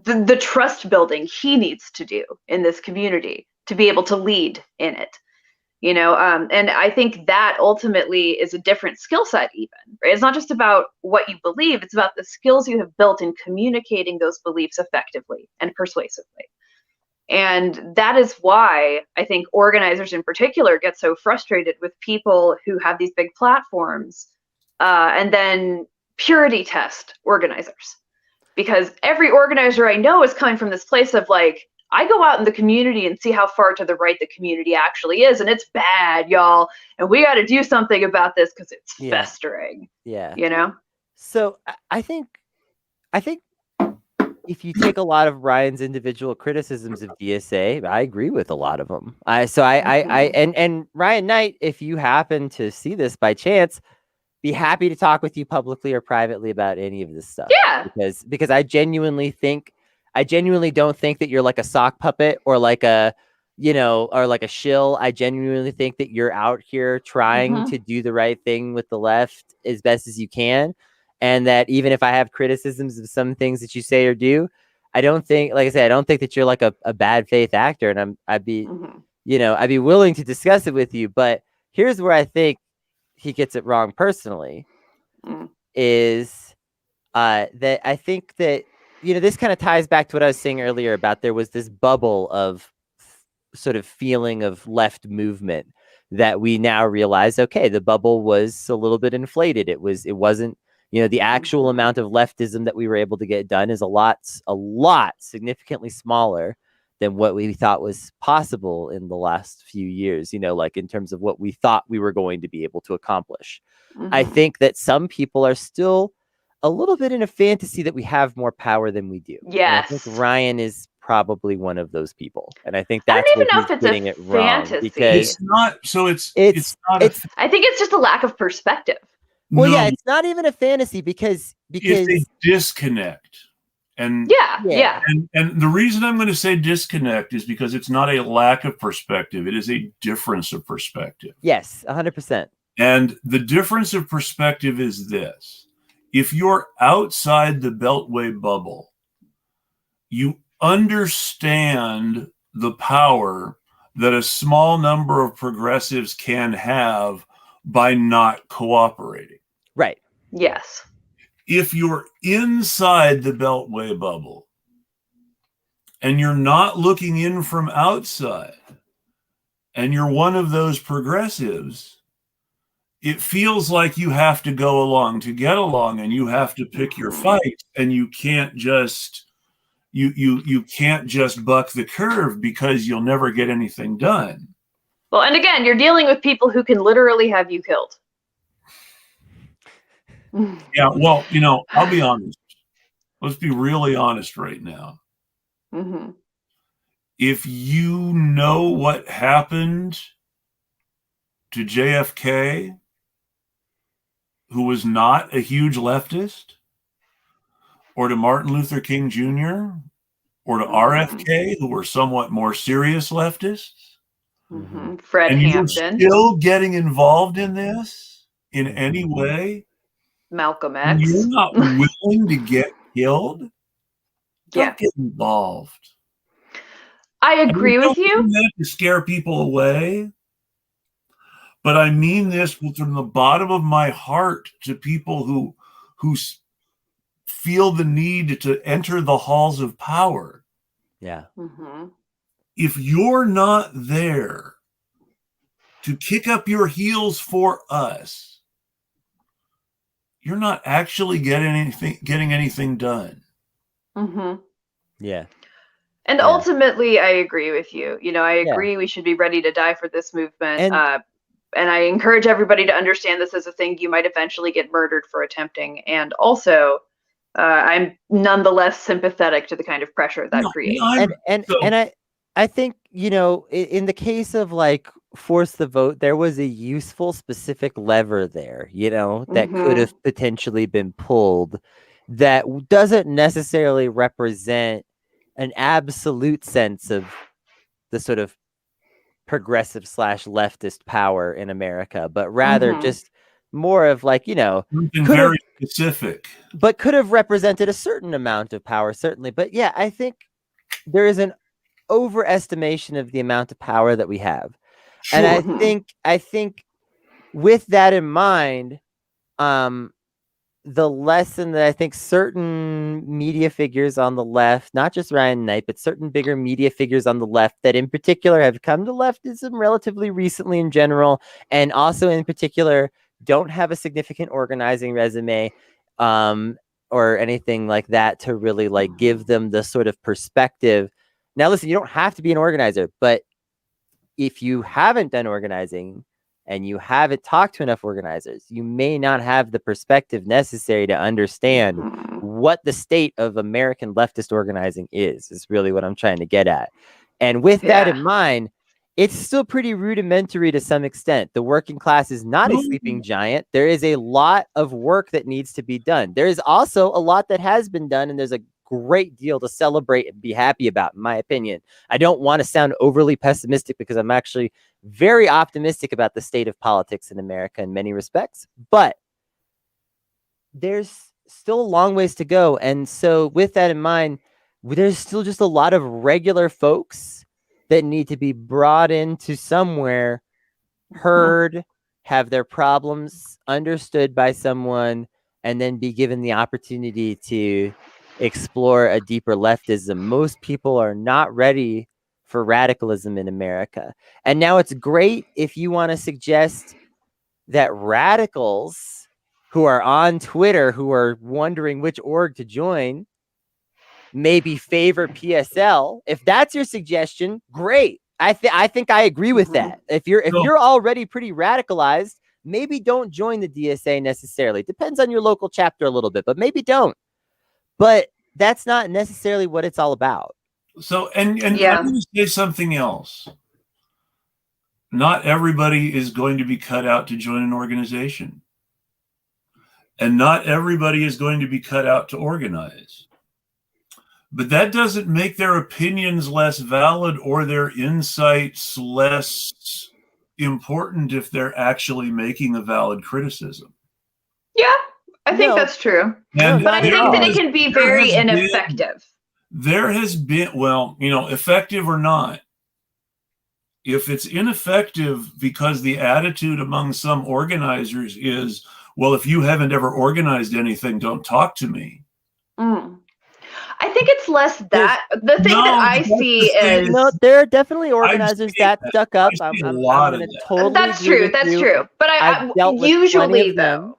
the trust building he needs to do in this community to be able to lead in it, and I think that ultimately is a different skill set even, right? It's not just about what you believe, it's about the skills you have built in communicating those beliefs effectively and persuasively. And that is why I think organizers in particular get so frustrated with people who have these big platforms and then purity test organizers. Because every organizer I know is coming from this place of I go out in the community and see how far to the right the community actually is, and it's bad, y'all. And we got to do something about this because it's festering. Yeah. So I think if you take a lot of Ryan's individual criticisms of DSA, I agree with a lot of them. And Ryan Knight, if you happen to see this by chance, be happy to talk with you publicly or privately about any of this stuff. Yeah. Because I genuinely don't think that you're like a sock puppet or like a are like a shill. I genuinely think that you're out here trying to do the right thing with the left as best as you can. And that even if I have criticisms of some things that you say or do, I don't think, like I said, I don't think that you're like a bad faith actor. And I'd be willing to discuss it with you. But here's where I think he gets it wrong personally is that I think that, this kind of ties back to what I was saying earlier about there was this bubble of sort of feeling of left movement that we now realize, okay, the bubble was a little bit inflated. It wasn't, the actual amount of leftism that we were able to get done is a lot significantly smaller than what we thought was possible in the last few years, like in terms of what we thought we were going to be able to accomplish. I think that some people are still a little bit in a fantasy that we have more power than we do. Yes. And I think Ryan is probably one of those people. And I think I that's don't even what know he's if it's getting a it wrong. fantasy. Because It's not. So it's not. I think it's just a lack of perspective. Well, no, yeah, it's not even a fantasy because it's a disconnect. And Yeah. And the reason I'm going to say disconnect is because it's not a lack of perspective. It is a difference of perspective. Yes, 100%. And the difference of perspective is this. If you're outside the Beltway bubble, you understand the power that a small number of progressives can have by not cooperating. Right. Yes. If you're inside the Beltway bubble and you're not looking in from outside and you're one of those progressives, it feels like you have to go along to get along, and you have to pick your fight, and you can't just you can't just buck the curve because you'll never get anything done. Well, and again, you're dealing with people who can literally have you killed. Yeah, well, I'll be honest. Let's be really honest right now. If you know what happened to JFK, who was not a huge leftist, or to Martin Luther King Jr., or to RFK, who were somewhat more serious leftists, Fred and Hampton, you're still getting involved in this in any way, Malcolm and X, you're not willing to get killed, don't get involved. I agree with you. Don't do that to scare people away. But I mean this from the bottom of my heart to people who feel the need to enter the halls of power. Yeah. If you're not there to kick up your heels for us, you're not actually getting anything done. Yeah. And ultimately, I agree with you. I agree we should be ready to die for this movement. And I encourage everybody to understand this as a thing you might eventually get murdered for attempting. And also, I'm nonetheless sympathetic to the kind of pressure that creates. And I think, in the case of like force the vote, there was a useful specific lever there, that could have potentially been pulled that doesn't necessarily represent an absolute sense of the sort of progressive / leftist power in America, but rather just more of like, something very specific, but could have represented a certain amount of power, certainly. But yeah, I think there is an overestimation of the amount of power that we have. Sure. And I think with that in mind, the lesson that I think certain media figures on the left, not just Ryan Knight, but certain bigger media figures on the left that in particular have come to leftism relatively recently in general, and also in particular don't have a significant organizing resume or anything like that to really like give them the sort of perspective. Now, listen, you don't have to be an organizer, but if you haven't done organizing and you haven't talked to enough organizers, you may not have the perspective necessary to understand what the state of American leftist organizing is really what I'm trying to get at. And with that in mind, it's still pretty rudimentary to some extent. The working class is not a sleeping giant. There is a lot of work that needs to be done. There is also a lot that has been done, and there's a great deal to celebrate and be happy about, in my opinion. I don't want to sound overly pessimistic because I'm actually very optimistic about the state of politics in America in many respects, but there's still a long ways to go. And so with that in mind, there's still just a lot of regular folks that need to be brought into somewhere, heard, have their problems understood by someone, and then be given the opportunity to explore a deeper leftism. Most people are not ready for radicalism in America. And now it's great if you want to suggest that radicals who are on Twitter, who are wondering which org to join, maybe favor PSL. If that's your suggestion, great. I think I agree with that. If you're already pretty radicalized, maybe don't join the DSA necessarily. Depends on your local chapter a little bit, but maybe don't. But that's not necessarily what it's all about. So, and I'm going to say something else. Not everybody is going to be cut out to join an organization. And not everybody is going to be cut out to organize. But that doesn't make their opinions less valid or their insights less important if they're actually making a valid criticism. Yeah, I think that's true. And but I think that it can be very ineffective. There has been, well, effective or not, if it's ineffective because the attitude among some organizers is, well, if you haven't ever organized anything, don't talk to me. I think it's less that. The thing that I see is... there are definitely organizers that stuck up. I'm totally that's true. That's true. But I usually, though,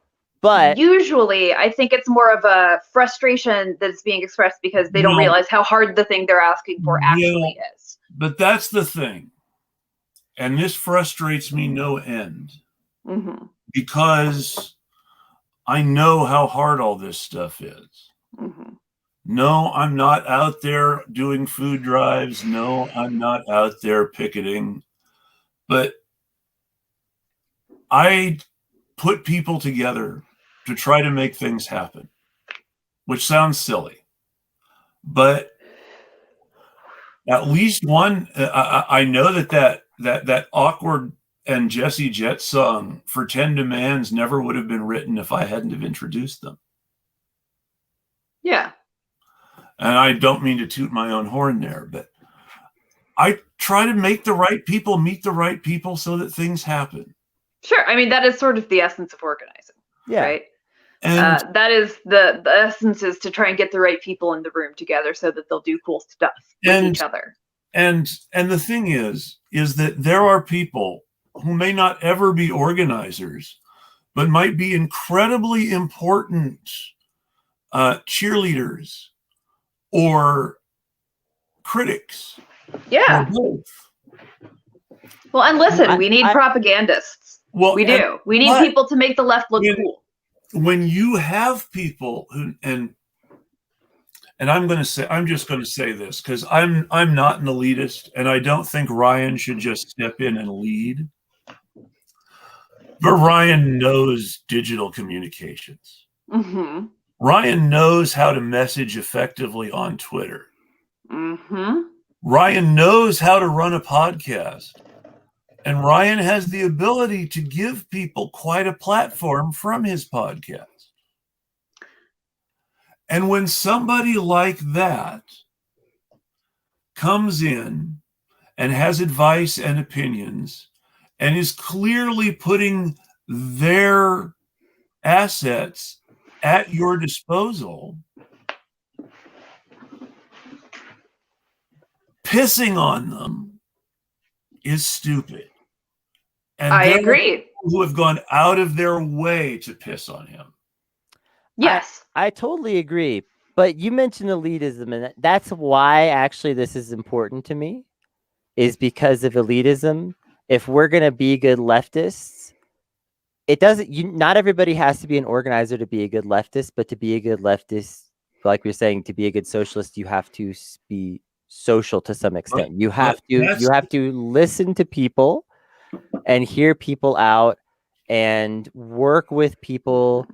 usually I think it's more of a frustration that's being expressed because they don't realize how hard the thing they're asking for actually is. But that's the thing. And this frustrates me no end. Because I know how hard all this stuff is. No, I'm not out there doing food drives. No, I'm not out there picketing. But I put people together to try to make things happen, which sounds silly. But at least one, I know that awkward and Jesse Jet song for 10 Demands never would have been written if I hadn't have introduced them. Yeah. And I don't mean to toot my own horn there, but I try to make the right people meet the right people so that things happen. Sure. I mean, that is sort of the essence of organizing. Yeah. Right. And that is the essence, is to try and get the right people in the room together so that they'll do cool stuff with each other. And the thing is that there are people who may not ever be organizers, but might be incredibly important cheerleaders or critics. Yeah. Or both. Well, and listen, we need propagandists. Well, we do. We need people to make the left look cool. When you have people who, and I'm just going to say this because I'm not an elitist, and I don't think Ryan should just step in and lead. But Ryan knows digital communications. Ryan knows how to message effectively on Twitter. Ryan knows how to run a podcast. And Ryan has the ability to give people quite a platform from his podcast. And when somebody like that comes in and has advice and opinions and is clearly putting their assets at your disposal, pissing on them is stupid. And I agree. Who have gone out of their way to piss on him. Yes. I totally agree. But you mentioned elitism, and that's why actually this is important to me, is because of elitism. If we're going to be good leftists, it doesn't, not everybody has to be an organizer to be a good leftist, but to be a good leftist, like we're saying, to be a good socialist, you have to be social to some extent. You have to listen to people and hear people out and work with people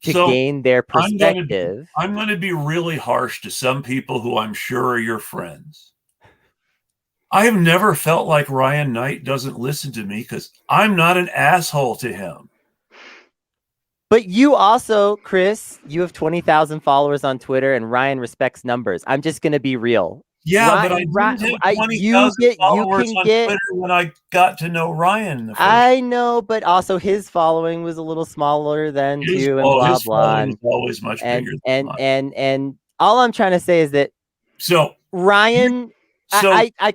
to So, gain their perspective. I'm going to be really harsh to some people who I'm sure are your friends. I have never felt like Ryan Knight doesn't listen to me because I'm not an asshole to him. But you also, Chris, you have 20,000 followers on Twitter, and Ryan respects numbers. I'm just going to be real. Yeah, but I didn't have 20,000 followers on Twitter when I got to know Ryan. The first I know, but also his following was a little smaller than too, and blah his blah. following is always much bigger than mine. And all I'm trying to say is that Ryan,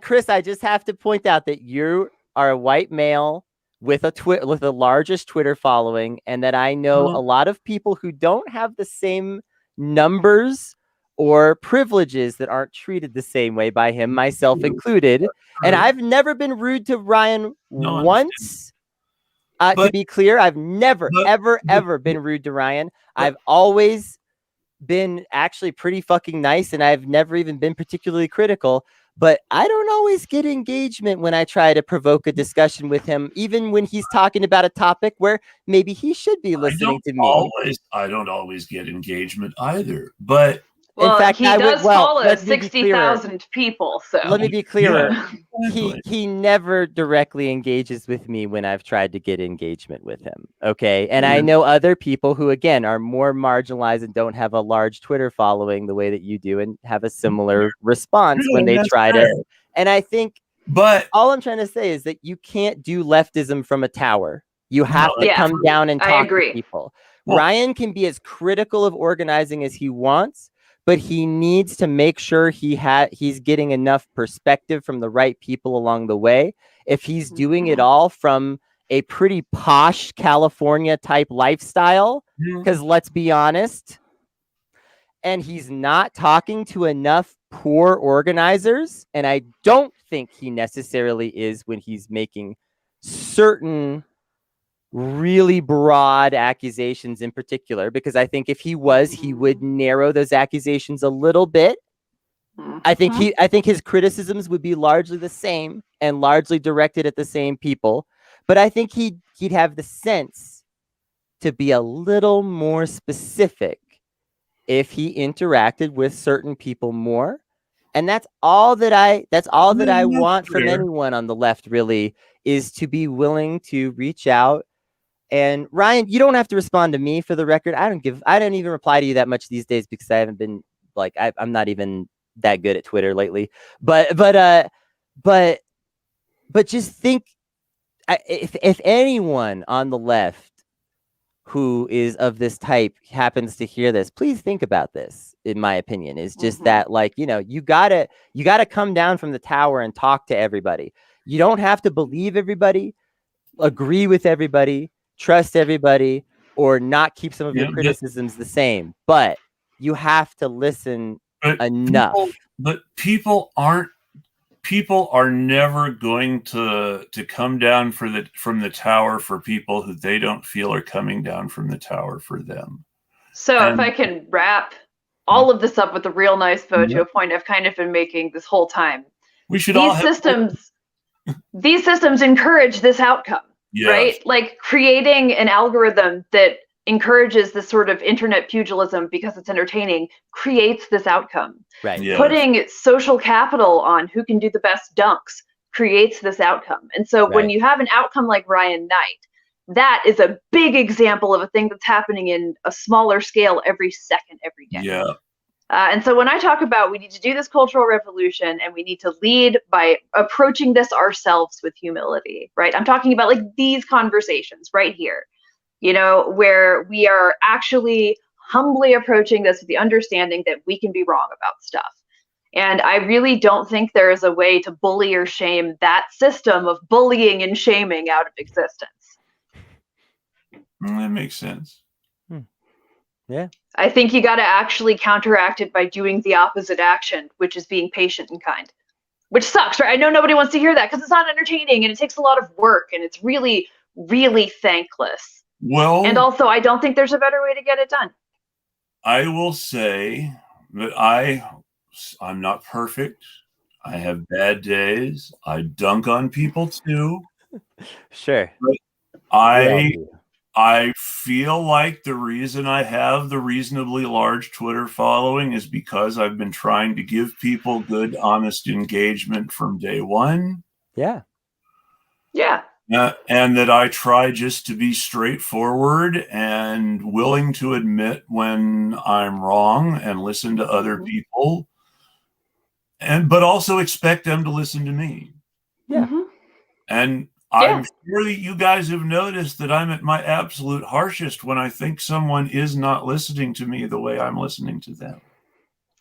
Chris, I just have to point out that you are a white male with the largest Twitter following, and that I know a lot of people who don't have the same numbers or privileges that aren't treated the same way by him, myself included. And I've never been rude to Ryan once. To be clear, I've never, ever been rude to Ryan. I've always been actually pretty fucking nice, and I've never even been particularly critical. But I don't always get engagement when I try to provoke a discussion with him, even when he's talking about a topic where maybe he should be listening to me. I don't always get engagement either. But in fact, he does follow 60,000 people. So let me be clearer. Yeah, he never directly engages with me when I've tried to get engagement with him. Okay. And I know other people who, again, are more marginalized and don't have a large Twitter following the way that you do and have a similar response when they try to. And I think, but all I'm trying to say is that you can't do leftism from a tower. You have to come down and talk to people. Ryan can be as critical of organizing as he wants, but he needs to make sure he's getting enough perspective from the right people along the way. If he's doing it all from a pretty posh California type lifestyle, because let's be honest, and he's not talking to enough poor organizers, and I don't think he necessarily is when he's making certain really broad accusations in particular, because I think if he was, he would narrow those accusations a little bit. I think his criticisms would be largely the same and largely directed at the same people, but I think he'd have the sense to be a little more specific if he interacted with certain people more. And that's all that I want from anyone on the left, really, is to be willing to reach out. And Ryan, you don't have to respond to me, for the record. I don't even reply to you that much these days because I haven't been I'm not even that good at Twitter lately. But just think, if anyone on the left who is of this type happens to hear this, please think about this. In my opinion, is just that, you gotta come down from the tower and talk to everybody. You don't have to believe everybody, agree with everybody, trust everybody, or not keep some of your criticisms the same, but you have to listen enough. People are never going to come down from the tower for people who they don't feel are coming down from the tower for them. So if I can wrap all of this up with a real nice photo point I've kind of been making this whole time. These systems encourage this outcome. Yes. Right? Like creating an algorithm that encourages this sort of internet pugilism because it's entertaining creates this outcome. Right. Yes. Putting social capital on who can do the best dunks creates this outcome. And so when you have an outcome like Ryan Knight, that is a big example of a thing that's happening in a smaller scale every second, every day. Yeah. And so when I talk about we need to do this cultural revolution and we need to lead by approaching this ourselves with humility, right? I'm talking about like these conversations right here, where we are actually humbly approaching this with the understanding that we can be wrong about stuff. And I really don't think there is a way to bully or shame that system of bullying and shaming out of existence. That makes sense. Yeah. I think you got to actually counteract it by doing the opposite action, which is being patient and kind, which sucks, right? I know nobody wants to hear that because it's not entertaining and it takes a lot of work and it's really, really thankless. Well, and also I don't think there's a better way to get it done. I will say that I'm not perfect. I have bad days. I dunk on people too. Sure. But I feel like the reason I have the reasonably large Twitter following is because I've been trying to give people good, honest engagement from day one. Yeah. Yeah. And that I try just to be straightforward and willing to admit when I'm wrong and listen to other people, but also expect them to listen to me. Yeah. Mm-hmm. And I'm sure that you guys have noticed that I'm at my absolute harshest when I think someone is not listening to me the way I'm listening to them.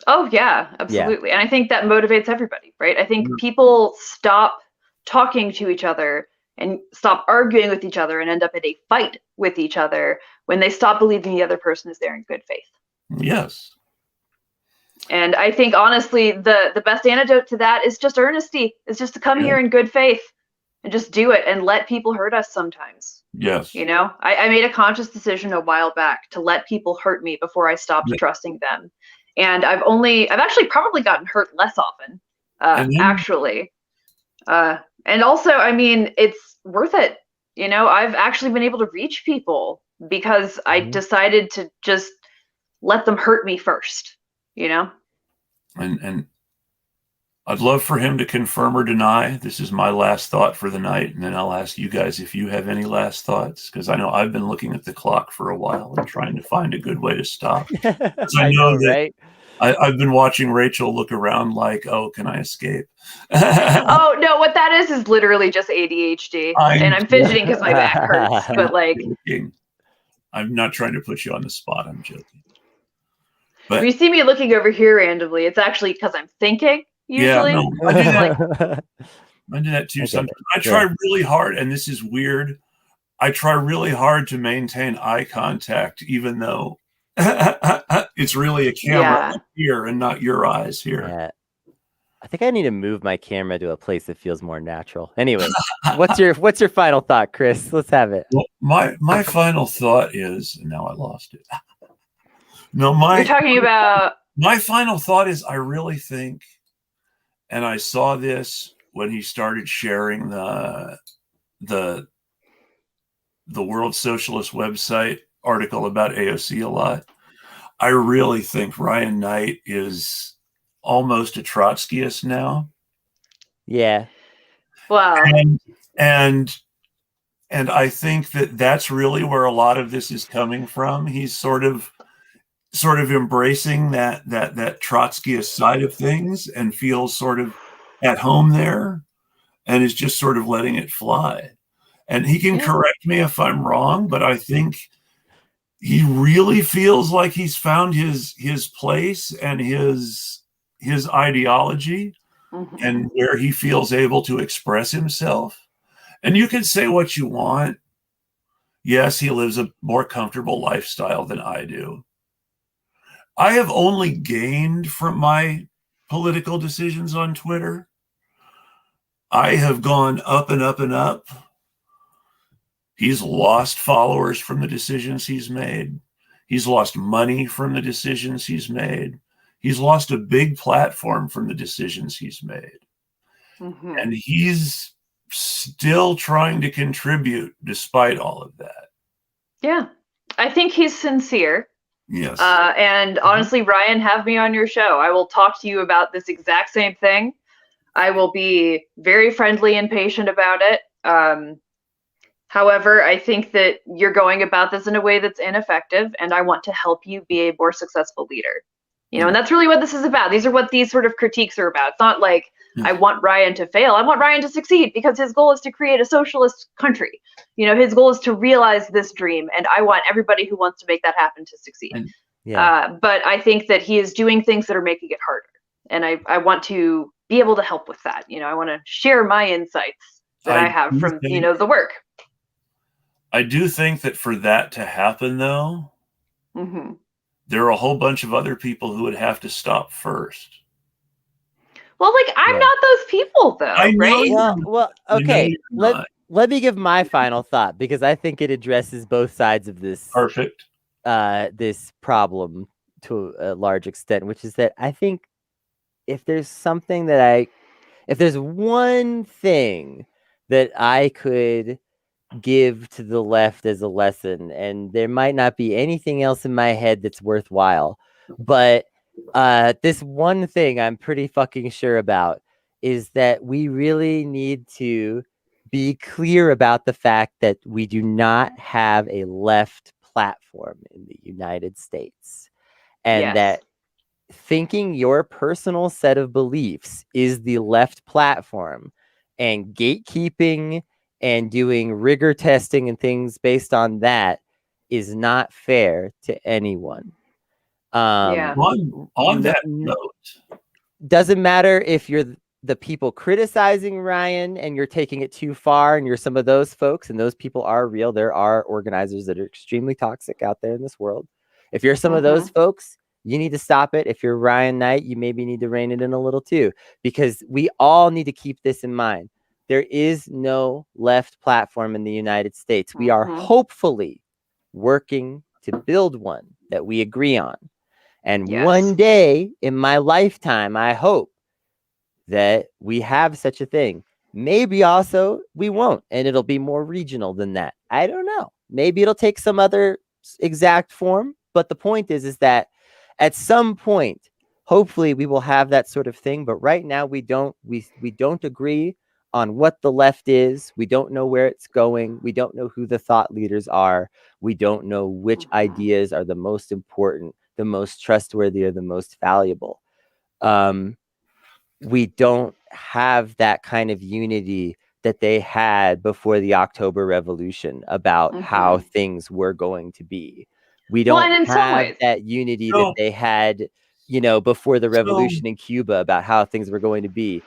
Oh, yeah, absolutely. And I think that motivates everybody, right? I think people stop talking to each other and stop arguing with each other and end up in a fight with each other when they stop believing the other person is there in good faith. Yes. And I think, honestly, the best antidote to that is just earnesty. It's just to come here in good faith and just do it and let people hurt us sometimes. Yes. You know, I made a conscious decision a while back to let people hurt me before I stopped trusting them. And I've actually probably gotten hurt less often, actually. And also, I mean, it's worth it. You know, I've actually been able to reach people because I decided to just let them hurt me first, you know? And I'd love for him to confirm or deny. This is my last thought for the night. And then I'll ask you guys if you have any last thoughts, because I know I've been looking at the clock for a while and trying to find a good way to stop. I know that right? I've been watching Rachel look around like, oh, can I escape? Oh, no, what that is literally just ADHD. And I'm fidgeting because my back hurts. But like, I'm not trying to put you on the spot. I'm joking. But when you see me looking over here randomly, it's actually because I'm thinking. Usually, yeah, no, I do that. I do that too. Sometimes I try really hard, and this is weird. I try really hard to maintain eye contact, even though it's really a camera here and not your eyes here. Yeah. I think I need to move my camera to a place that feels more natural. Anyway, what's your final thought, Chris? Let's have it. Well, my final thought is, and now I lost it. No, you're talking about. My final thought is, I really think, and I saw this when he started sharing the World Socialist website article about AOC a lot. I really think Ryan Knight is almost a Trotskyist now. Yeah. Wow. And I think that that's really where a lot of this is coming from. He's sort of embracing that Trotskyist side of things and feels sort of at home there and is just sort of letting it fly. And he can correct me if I'm wrong, but I think he really feels like he's found his place and his ideology and where he feels able to express himself. And you can say what you want. Yes, he lives a more comfortable lifestyle than I do. I have only gained from my political decisions on Twitter. I have gone up and up and up. He's lost followers from the decisions he's made. He's lost money from the decisions he's made. He's lost a big platform from the decisions he's made. And he's still trying to contribute despite all of that. Yeah. I think he's sincere. Yes. And honestly, Ryan, have me on your show. I will talk to you about this exact same thing. I will be very friendly and patient about it. However, I think that you're going about this in a way that's ineffective, and I want to help you be a more successful leader. You know, and that's really what this is about. These are what these sort of critiques are about. It's not like I want Ryan to fail. I want Ryan to succeed because his goal is to create a socialist country. You know, his goal is to realize this dream, and I want everybody who wants to make that happen to succeed. But I think that he is doing things that are making it harder, and I want to be able to help with that. You know, I want to share my insights that I have from, you know, the work. I do think that for that to happen, though, there are a whole bunch of other people who would have to stop first. Well, like, I'm not those people, though, right? Well, okay. Let me give my final thought, because I think it addresses both sides of this. Perfect. This problem to a large extent, which is that I think if there's one thing that I could give to the left as a lesson, and there might not be anything else in my head that's worthwhile, but this one thing I'm pretty fucking sure about is that we really need to be clear about the fact that we do not have a left platform in the United States, and Yes. that thinking your personal set of beliefs is the left platform and gatekeeping and doing rigor testing and things based on that is not fair to anyone. Yeah. On that note, doesn't matter if you're the people criticizing Ryan and you're taking it too far and you're some of those folks, and those people are real. There are organizers that are extremely toxic out there in this world. If you're some of those folks, you need to stop it. If you're Ryan Knight, you maybe need to rein it in a little too, because we all need to keep this in mind. There is no left platform in the United States. We are hopefully working to build one that we agree on. And one day in my lifetime, I hope that we have such a thing. Maybe also we won't, and it'll be more regional than that. I don't know. Maybe it'll take some other exact form. But the point is that at some point, hopefully we will have that sort of thing. But right now we don't agree on what the left is. We don't know where it's going. We don't know who the thought leaders are. We don't know which ideas are the most important, the most trustworthy, or the most valuable. We don't have that kind of unity that they had before the October Revolution about how things were going to be. We don't have that unity that they had, before the revolution in Cuba about how things were going to be.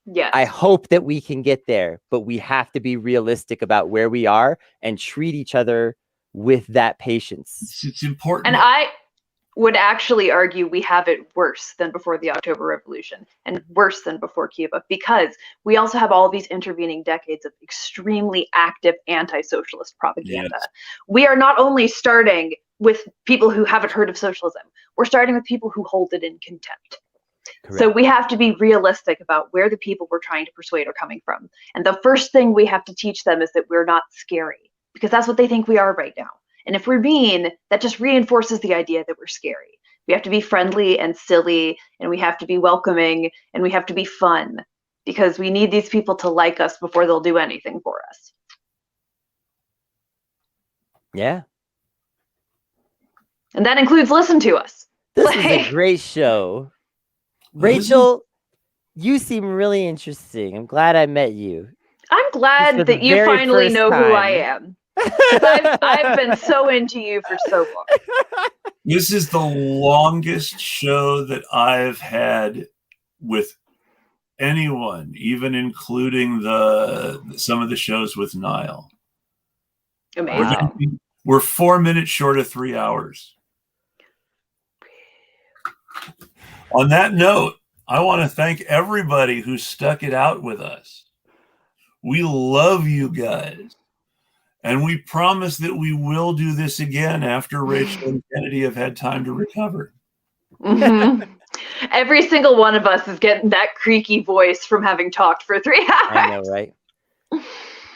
Yes. I hope that we can get there, but we have to be realistic about where we are and treat each other with that patience. It's important. And I would actually argue we have it worse than before the October Revolution and worse than before Cuba, because we also have all these intervening decades of extremely active anti-socialist propaganda. Yes. We are not only starting with people who haven't heard of socialism, we're starting with people who hold it in contempt. Correct. So we have to be realistic about where the people we're trying to persuade are coming from. And the first thing we have to teach them is that we're not scary, because that's what they think we are right now. And if we're mean, that just reinforces the idea that we're scary. We have to be friendly and silly, and we have to be welcoming, and we have to be fun, because we need these people to like us before they'll do anything for us. Yeah. And that includes listen to us. This is a great show. Rachel, you seem really interesting. I'm glad I met you. I'm glad that you finally know who I am. I've been so into you for so long. This is the longest show that I've had with anyone, even including some of the shows with Niall. Amazing. We're 4 minutes short of 3 hours. On that note, I want to thank everybody who stuck it out with us. We love you guys. And we promise that we will do this again after Rachel and Kennedy have had time to recover. Every single one of us is getting that creaky voice from having talked for 3 hours. I know, right?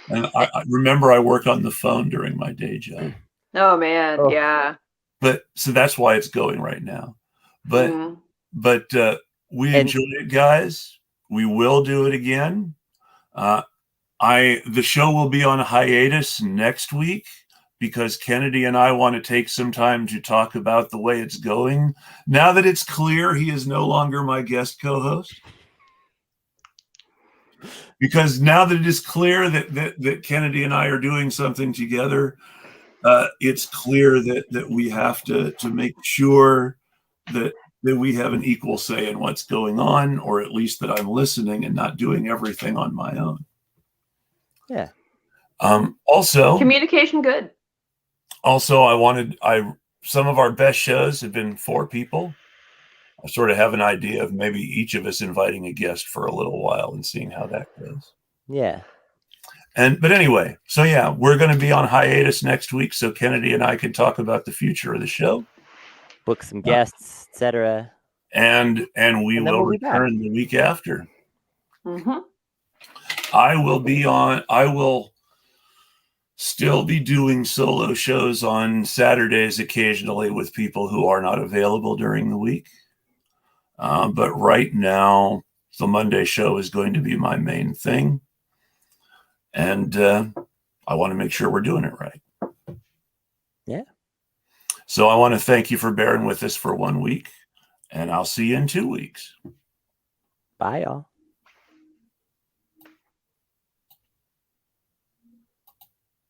And I remember I work on the phone during my day job. Oh, man. Oh. Yeah. But so that's why it's going right now. But we enjoyed it, guys. We will do it again. The show will be on hiatus next week because Kennedy and I want to take some time to talk about the way it's going. Now that it's clear he is no longer my guest co-host. Because now that it is clear that Kennedy and I are doing something together, it's clear that we have to make sure that we have an equal say in what's going on, or at least that I'm listening and not doing everything on my own. Yeah. Also, communication good. Also, some of our best shows have been 4 people. I sort of have an idea of maybe each of us inviting a guest for a little while and seeing how that goes. Yeah. But anyway, so yeah, we're going to be on hiatus next week, so Kennedy and I can talk about the future of the show, book some guests, etc. And we will return the week after. I will still be doing solo shows on Saturdays occasionally with people who are not available during the week. But right now, the Monday show is going to be my main thing. And I want to make sure we're doing it right. Yeah. So I want to thank you for bearing with us for 1 week, and I'll see you in 2 weeks. Bye, y'all.